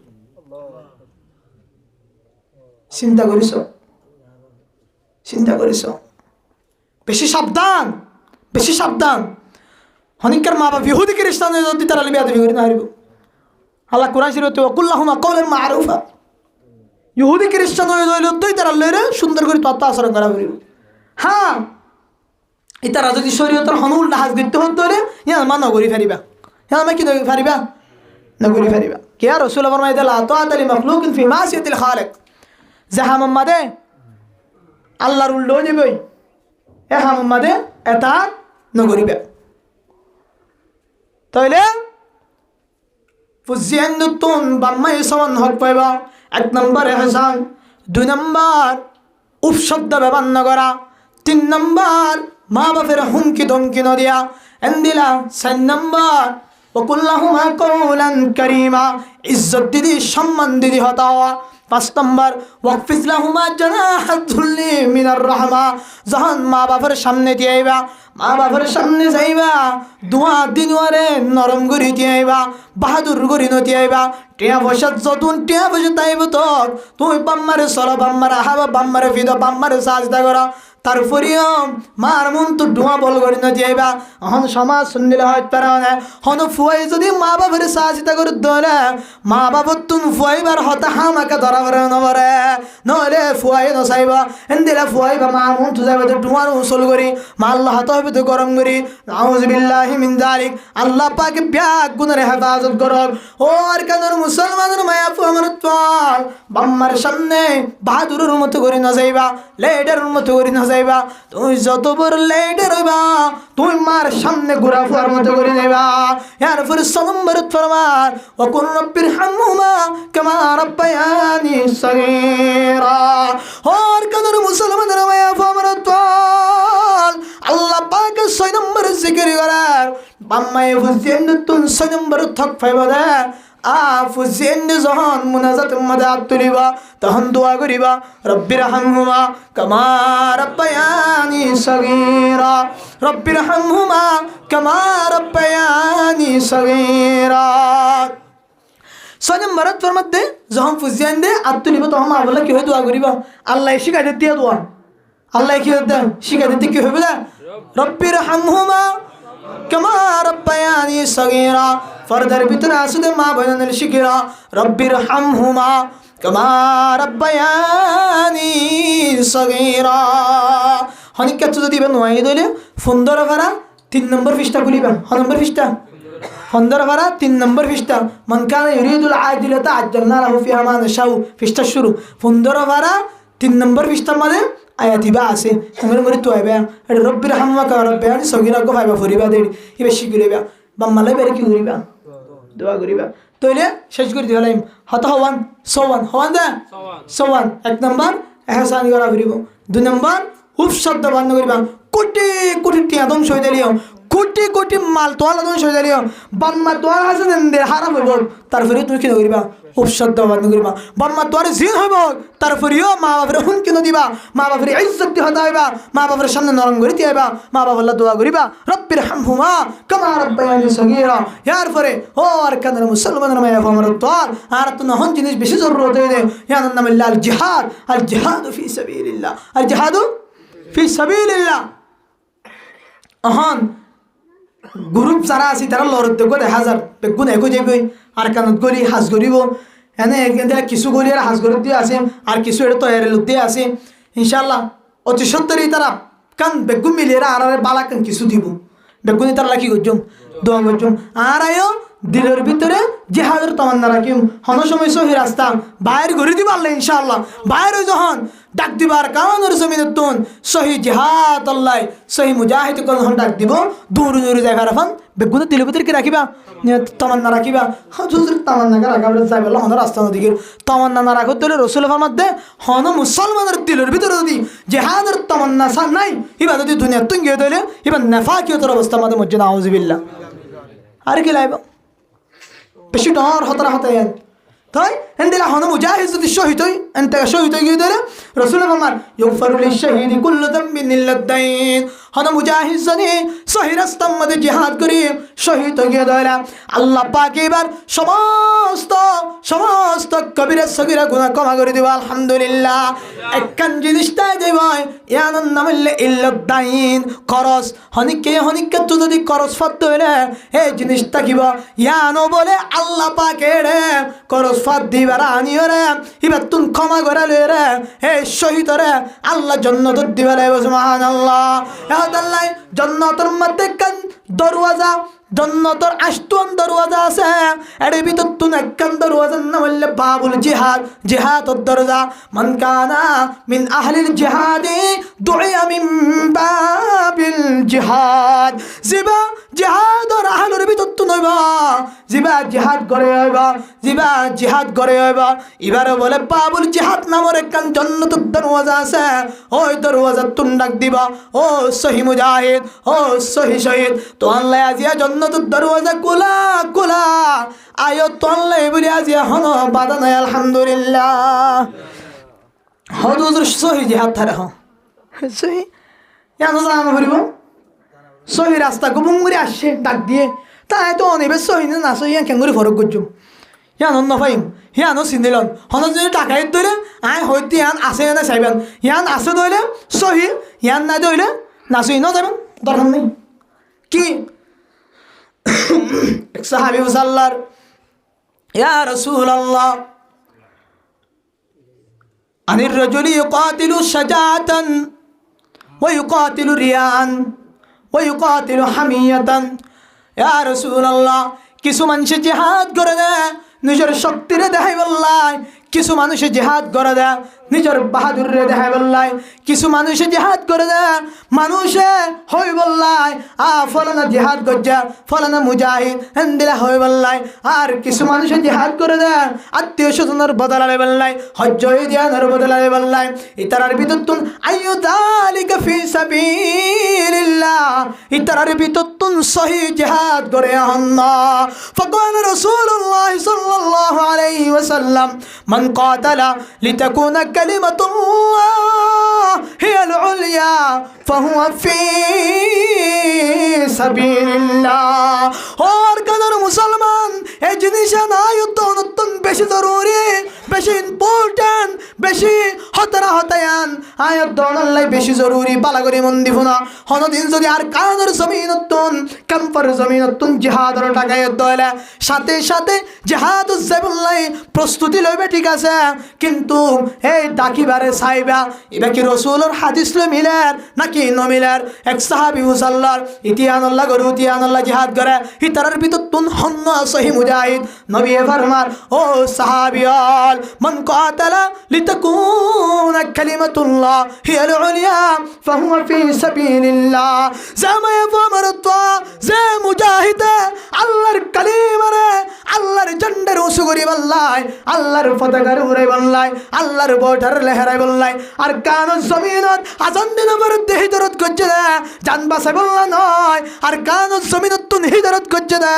S1: চিন্তা করিস, চিন্তা করিস, বেশি সাবধান, বেশি সাবধান। হনিকার মা বাপ ইহুদি খ্রিস্টান যদি তারা লিবিয়া দেবী করি না হারিব। আল্লাহ কোরআন শরীফে ওয়াকুল্লাহুমা কওলান মারুফা, ইহুদি খ্রিস্টান হয়ে যাইলে তুই তারা লইরে সুন্দর করে তত্ত্ব আচরণ করা হইব। হ্যাঁ, ইতারা যদি শরীয়তের হন উল্টা হাজ দিতে হতো হলে ইয়া মা নগরী ফেরিবা, হ্যাঁ আমি কি ফারিবা, নগরী ফেরিবা। কে আর রাসূল ফরমাইতে লা তাআতা লি মাখলুকিন ফি মাসিয়াতিল খালিক, যাহা মোহাম্মদে আল্লাহর উল্টো যাবে এ মোহাম্মদে এটা নগরিবা। তাইলে ফুজিয়ান নতুন বাম্মাই সমান হক পাইবা। 1 নম্বর এহসান, 2 নম্বর উপশব্দ ব্যবহার না করা, 3 নম্বর মা বাপের হুমকি ধমকি ন দিয়া এন্দিলা, 4 নম্বর ওয়াকুল্লাহুমা কওলান কারীমা, ইজ্জত দিদি সম্মান দিদি হতা হওয়া। 5 নম্বর ওয়াকফিজ লাহুমা জানাহাত যুল্লি মিনার রাহমা, যখন মা বাপের সামনে দিয়ে আইবা, মা বাপের সামনে যাইবা, দোয়া দিনওয়ারে নরম করি দিয়ে আইবা, বাহাদুর করি নতি আইবা। টিয়া পয়সা যতুন টিয়া পয়সা তাইব তো তুমি বাম্মারে চলো, বাম্মারে হাবা, বাম্মারে ফিদ, বাম্মারে সাজদা করা। তারপরেও মার মন তো ডোয়া বল করি নতি আইবা। এখন সমাজ শুনলে হয়তো পারা না, হন ফুয়াই যদি মা বাপের সাজিতা করে ধরে, মা বাপর তুন ফুয়াইবার হতা হামাকে ধরা করে নবরে, নহলে ফুয়াই নচাইবা এন্দিলা ফুয়াইবা মা মন তো যাইবা তো ডোয়ার উসল করি, মা আল্লাহ হাত হবে তো গরম করি। আউযু বিল্লাহি মিন যালিক, আল্লাহ পাকে ব্যাগ গুনারে হেফাজত করক। ও আর কানের মুসলমানের মায়া আমার তোয়াল, বাম্মার সামনে বাহাদুরের মতো করে না যাইবা, লেডারের মতো করে না যাইবা। তুই যত বড় লেডার হইবা, তুই মার সামনে ঘোরা ফুয়ার মতো করে যাইবা। এরপরে 6 নম্বর ফরমান ওয়াকুল রাব্বির হামহুমা কামা রাব্বায়ানি সগীরা। ও আর কানের মুসলমানের মায়া আমার তোয়াল, আল্লাহ পাক 6 নম্বর জিকির করার বাম্মায়ে ফুজিয়েন তুন 6 নম্বর থক পাইবা দে। ফুজিয়েন যখন মুনাজাত মধ্যে হাত তুলিবা, তখন দোয়া করিবা রব্বির হামহুমা কামা রাব্বায়ানি সগীরা, রব্বির হামহুমা কামা রাব্বায়ানি সগীরা। 6 নম্বর মধ্যে যখন ফুজিয়েন দে হাত তুলিব, তখন মা বলে কি হয়ে দোয়া করিবা, আল্লাহ শিখাই দিয়ে দোয়া, আল্লাহ কি হয়ে শিখাই দিতে কি হবে না, রব্বির হামহুমা কামা রাব্বায়ানি সগীরা। ফরদার ভিতরে আসলে মা বোনের শিখিরা রব্বির হামহুমা কামা রাব্বায়ানি সগীরা। হনিকা তো যদি নোয়াই দিলে 15 ভাড়া 3 নম্বর পৃষ্ঠা খুলিবা। 1 নম্বর পৃষ্ঠা 15 ভাড়া 3 নম্বর পৃষ্ঠা, মান কানা ইউরিদুল আজিলাতা আজ্জালনা লাহু ফিহা মা নাশাউ, পৃষ্ঠা শুরু 15 ভাড়া 3 নম্বর পৃষ্ঠার মধ্যে আয়াতিবা আছে। আমার মরে তো আইবা এটা রব্বির হামহুমা কামা রাব্বায়ানি সগীরা গো ভাইবা ফরিবা দেই ইবে শিখিলিবা, বাম্মালে বেরে কি করিবা, দোয়া করিবা। তইলে শেষ করে দিলাম হত হওয়ান সওয়ান হওয়ান দে সওয়ান। 1 নম্বর এহসান করা করিব, 2 নম্বর উপশব্দ বন্ধ করিবা। কোটি কোটি টিয়া ধ্বংস হয়ে দিলিও, কোটি কোটি মাল তোয়ালা ধ্বংস হয়ে দিলিও, বাম্মা তোয়ার হাসে দেন হারাম হইব, তারপরে তুমি কি করিবা, উপশব্দ বন্ধ করিবা। বাম্মা তোয়ার জিন হইব, তারপরেও মা বাপের হুন কিনো দিবা, মা বাপের ইজ্জত দি হতা হইবা, মা বাপের সামনে নরম করে দিবা, মা বাবার দোয়া করিবা রব্বির হামহুমা কামা রাব্বায়ানি সগীরা। এরপরে ও আর কানের মুসলমানের মায়া আমার তোয়াল আর তো নহন জিনিস বেশি জরুরত হইলে ইয়ার নাম আল জিহাদ, আল জিহাদু ফি সাবিলিল্লাহ, আল জিহাদু ফি সাবিলিল্লাহ। অহন গ্রুপ যারা আছে তারা লড়তে গেলে 1000 বেগুন একো যাইবই, আর কানত গলি হাজ করিব, এনে কিছু গলি আর হাজ করে দিয়ে আছে, আর কিছু এটা তৈরি লোক দিয়ে আছে। ইনশাল্লাহ অতি সত্তরই তারা কান বেগুন মিলিয়ে আর বালা কান কিছু দিব, বেগুনি তারা কি করছুম দোয়া করছুম। আর আয়ো দিলের ভিতরে জিহাদের তামান্না রাখিম, হন সময় সহি রাস্তা বাইর ঘুরে দিব আল্লাহ ইনশাআল্লাহ। বাইর যখন ডাক দিবার কারণের জমিনের তুন সহি জিহাদ আল্লাহ সহি মুজাহিদ যখন ডাক দিব, দূর দূর যায় ফেরাফান বেগুনের দিলের ভিতরে কি রাখিবা তামান্না রাখিবা হুজুর তামান্নাকে রাখা বলে যাই বললো হন রাস্তা নদীকে তামান্না না রাখো দিলে রসুলের মধ্যে হন মুসলমানের দিলের ভিতরে যদি জেহাদের তামান্না নাই এবার যদি দুনিয়া তুই গিয়ে দিলে এবার নেফাকিয়তের অবস্থা আমাদের মসজিদ আউযুবিল্লাহ আর কি লাইব বেশি ডর হতরা হতে তাই এন্দিলা হন মুজাহিদ যদি শহীদ হই এন্তে শহীদ হয়ে গিয়ে দিলে রসুলের আমার ইগফারু লিশ-শাহীদি কুল্লু যামবিন ইল্লা-দাইন হন মুজাহিদ যদি সহি রাস্তার মধ্যে জিহাদ করি শহীদ হয়ে গিয়ে দিলে আল্লাহ পাক এবার সমস্ত কবিরা সগীরা গুনাহ ক্ষমা করে দিব আলহামদুলিল্লাহ একখান জিনিসটাই দেব ইয়ানুন নামিল্লা ইল্লা-দাইন খরচ হনিকে তো যদি খরচ ফাত হইলে এই জিনিসটা কিব ইয়ানো বলে আল্লাহ পাকের খরচ ফাত দিবার আনিও রে এবার তুন ক্ষমা করে লয়ে রে এই শহীদ রে আল্লাহ জান্নাত দিবে রে সুবহানাল্লাহ আল্লাহ জান্নাতের মধ্যে কান দরওয়াজা জান্নাতের আষ্টন দরওয়াজা আছে এর ভিতর তুন একখান দরওয়াজার নাম হইলে বাবুল জিহাদ জিহাদের দরজা মান কানা মিন আহলিল জিহাদি দুইয়া মিন বাবিল জিহাদ জিবা জিহাদর আহলের ভিতর তুন হইবা জিবা জিহাদ করে হইবা জিবা জিহাদ করে হইবা এবারে বলে বাবুল জিহাদ নামের একখান জান্নাতের দরওয়াজা আছে ওই দরওয়াজা তুন ডাক দিবা ও সহি মুজাহিদ ও সহি শহীদ তো আল্লাহ আজিয়া জান্নাতের দরওয়াজা খোলা আয়ো তল্লাই বলি আজিয়া হন বাধা নাই আলহামদুলিল্লাহ হজুর সহি জিহাদ থারে হ সহি ইয়ানো জানা ভরিব সহি রাস্তা গুবুম করে আসছে ডাক দিয়ে তাই তো অনেবে সহি না সহি কেন করে ফরক করছো ইয়ান নফাইম ইয়ানো চিনিলন হন যদি টাকাই ধরে আই হয়তো ইয়ান আছে না চাইবেন ইয়ান আছে ধরলে সহি ইয়ান নাই ধরলে নাচই ন যাবেন দরকার নেই কি এক সাহাবী সাল্লার ইয়া রাসূলুল্লাহ আনির রাজুলি ইউকাতিলু শাজাআতান ওয়া ইউকাতিলু রিয়ান ওয়া ইউকাতিলু হামিয়াতান ইয়া রাসূলুল্লাহ কিছু মানুষ জিহাদ করে দেয় নিজের শক্তিরে দেখাই বললাই কিছু মানুষ জিহাদ করে দেয় নিজের বাহাদুরে দেখাই বললাই কিছু মানুষ জিহাদ করে দেয় মানুষে হই বললাই ফলানা জিহাদ গজ্জা ফলানা মুজাহিদ হেন্দিলা হই বললাই আর কিছু মানুষ জিহাদ করে দেয় আত্মীয় স্বজনের বদলালে বললাই হজ্জ দিয়ানের বদলালে বললাই ইতারার ভিতর তুন আইয়ু যালিকা ফি সাবিলিল্লাহ ইতারার ভিতর তুন সহি জিহাদ করে আন্না ফাকাল রাসূলুল্লাহ সাল্লাল্লাহু আলাইহি ওয়াসাল্লাম মান কাতালা লিতাকুনা কালিমাতুল্লাহ হিয়াল উলিয়া ফাহুয়া ফি সাবিলিল্লাহ और कदर मुसलमान ए जिनिसा ना युद्धन बेशी जरूरी बेशी इम्पोर्टेंट बेशी हतरा हतायान आयत दोनल्লাই বেশি জরুরি বালাগরি মন দিফুনা হনদিন যদি আর কানের জমিনতুন কাম্পার জমিনতুন জিহাদর টাকায় দয়লা সাথে সাথে জিহাদ যাবুল্লাই প্রস্তুতি লইবে ঠিক আছে কিন্তু এই ডাকিবারে সাইবা এটা কি রাসূলের হাদিস লে মিলার নাকি নমিলার এক সাহাবী সাল্লাল্লাহু ইতিয়ানুল্লাহ গরু ইতিয়ানুল্লাহ জিহাদ করে হিতারের ভিতর তুন হন্ন সহি মুজাহিদ নবী ফরমার ও সাহাবিয়াল মান কাতালা লিতাকুনা কালিমাতুল্লাহ হিয়াল উলিয়া ফাহুয়া ফি সাবিলিল্লাহ জামায়ে ফামারতা যে মুজাহিদ আল্লাহর কালিমারে আল্লাহর ঝান্ডার উঁচু করি বললাই আল্লাহর পতাকার উড়ে বললাই আল্লাহর বর্ডার লেহেরাই বললাই আর কান জমিনত আজান দিন মরতে হিজরত করছে না জান বাসে বললা নয় আর কান জমিনত তুন হিজরত করছে না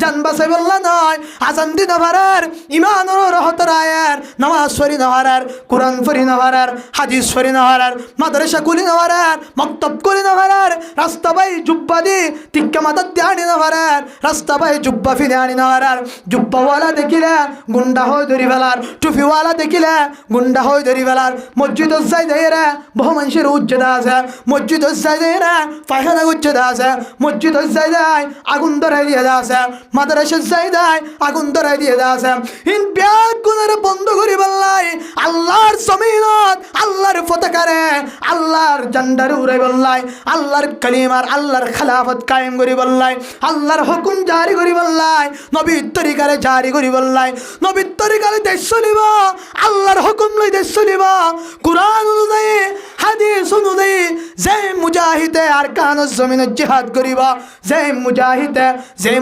S1: জান বাসে বললা নয় আজান দিন ভরার ইমান ও রহত রায়ের নামাজ পড়ি নহারার কোরআন পড়ি নহারার হাদিস পড়ি নহারার মাদ্রাসা কুলি নহারার মক্তব কুলি নহারার রাস্তা বাই জুব্বা দি টিক্কা মাদাত দিয়ানি নহারার রাস্তা বাই জুব্বা ফিরে আনি নহারার জুব্বাওয়ালা দেখিলে গুন্ডা হয়ে ধরি ফেলার টুপিওয়ালা দেখিলে গুন্ডা হয়ে ধরি ফেলার মসজিদ যাই দেয়রা বহু মানুষের উচ্চতা আছে মসজিদ যাই দেয়রা পায়খানা উচ্চতা আছে মসজিদ যাই দেয় আগুন ধরাই দিয়ে আছে মাদ্রাসা যাই দেয় আগুন ধরাই দিয়ে আছে ইন ব্যাগ গুণের বন্ধ করি বললাই আল্লাহর জমিনত আল্লাহর পতাকারে আল্লাহর ঝান্ডার উড়াই বললাই আল্লাহর কালিমার আল্লাহর খেলাফত কায়েম করি বললাই আল্লাহর হুকুম জারি করি বললাই নবীর তরিকারে জারি করি বললাই বললাই নবীর তরিকায় দেশ চলিব আল্লাহর হুকুম লই দেশ চলিব কুরআন অনুযায়ী হাদিস অনুযায়ী যে মুজাহিদে আরকানুজ জমিনে জিহাদ করিব যে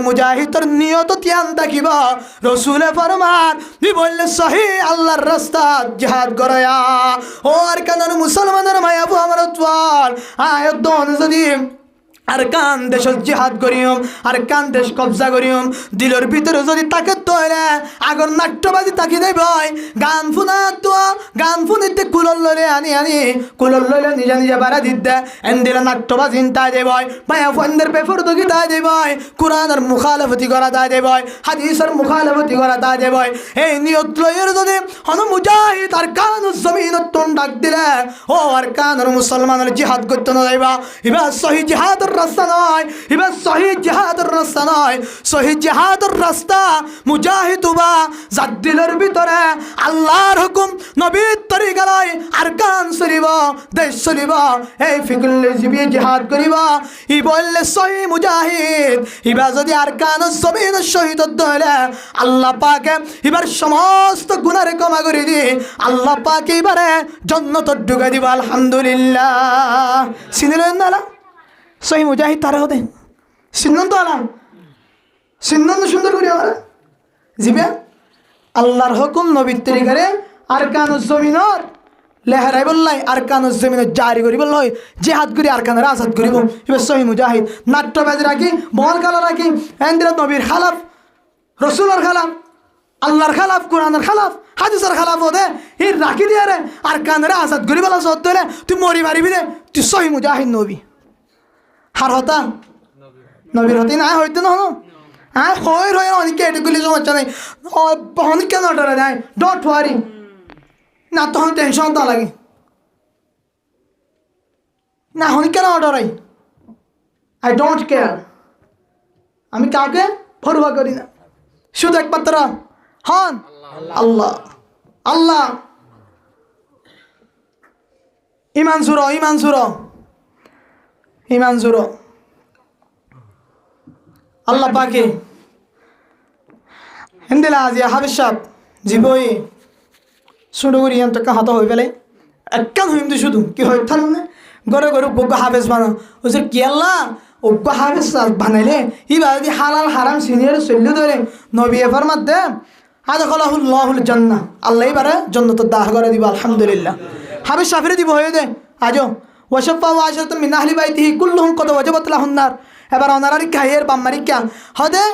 S1: মুজাহিদের নিয়ত তিয়ান থাকিব রাসূলে ফরমান নি বললে সহি আল্লাহর রাস্তা জিহাদ করয়া ও আরকানুল মুসলমানের মায়া বু আমার তোয়াল আয়াত দন যদি আরকান দেশ জিহাদ করিম আরকান দেশ কবজা করিম দিলের ভিতরে যদি তাকে তৈরে আগর নাট্যবাদী তাকে দেব গান ফুনা তো গান ফুনিতে কুলল লরে আনি কুলল লরে নিজে বাড়া দিতে এন্দিরা নাট্যবাদী তাই দেব মায়া ফন্দের পেফর দগি তাই দেব কুরআনের মুখালাফতি করা তাই দেব হাদিসের মুখালাফতি করা তাই দেব এই নিয়ত লয়ের যদি হন মুজাহিদ আরকানুজ জমিন তন ডাক দিলে ও আরকানের মুসলমানের জিহাদ করতে না যাইবা ইবা সহি জিহাদের রাস্তা নয় এবার সহি জিহাদের রাস্তা নয় সহি জিহাদের রাস্তা মুজাহিদ বা জাদ্দিলের ভিতরে আল্লাহর হুকুম নবীর তরিকায় আরকান চলিব দেশ চলিব এই ফিকুল জিবি জিহাদ করিব ই বললে সহি মুজাহিদ এবার যদি আরকান জমিন শহীদ হলে আল্লাহ পাকে এবার সমস্ত গুনাহ ক্ষমা করে দি আল্লাহ পাকে এবারে জান্নাত ঢুকাই দিব আলহামদুলিল্লাহ সিনেলেন না সহি মুজাহিদ তারা হতে সিন্ধন তো আলাম সিন্ধন সুন্দর করি আমরা জিবে আল্লাহর হুকুম নবীর তরিকারে আরকানুজ জমিনের লেহরাই বললাই আরকানুজ জমিনের জারি করি বলল জিহাদ করি আরকানের আজাদ করিব এবার সহি মুজাহিদ নাট্যবাজ রাখি বল কালা রাখি এন্দিরা নবীর খালাফ রসুলের খালাফ আল্লাহর খালাফ কোরআনের খালাফ হাদিসের খালাফ হতে এই রাখি দিয়ে রে আরকানের আজাদ করি বলা সত্য রে তুই মরি মারিবি রে তুই সহি মুজাহিদ নবী হার হতা নবীর হতে না হইতে না হনো হ্যাঁ হয়ে অনেকে এটুকুলি সমস্যা নেই অনেক কেন ডরে দেয় ডট ওয়ারি না তখন টেনশন তো লাগে না অনেক কেন ডরাই আই ডোন্ট কেয়ার আমি কাউকে পরোয়া করি না শুধু একমাত্র হন আল্লাহ আল্লাহ ইমান সুরো আল্লাহ পাকে হিন্দিলা আজিয়া হাবিজ সাহেব জীবই শুরু করি তো কাহাত হয়ে পেলে একখান হইম তো শুধু কি হয় থান গরে গোগ্য হাফেজ বানো ওই কি আল্লাহ অজ্ঞ হাফেজ বানাইলে ইবার যদি হালাল হারাম সিনিয়র চল্লি ধরে নবী এফার মধ্যে আদখালাহুল্লাহুল জান্নাহ আল্লাহ এবারে জান্নাতের দাহ করে দিব আলহামদুলিল্লাহ হাফেজ সাফিরে দিব হয়ে দে আজও ওয়াশাফা ওয়াশরাতুম মিন আহলি বাইতিহি কুল্লুহুম কদ ওয়াজাবাত লাহুন নার এবার অনারারি খাইয়ের বাম্মারি ক্যা হদে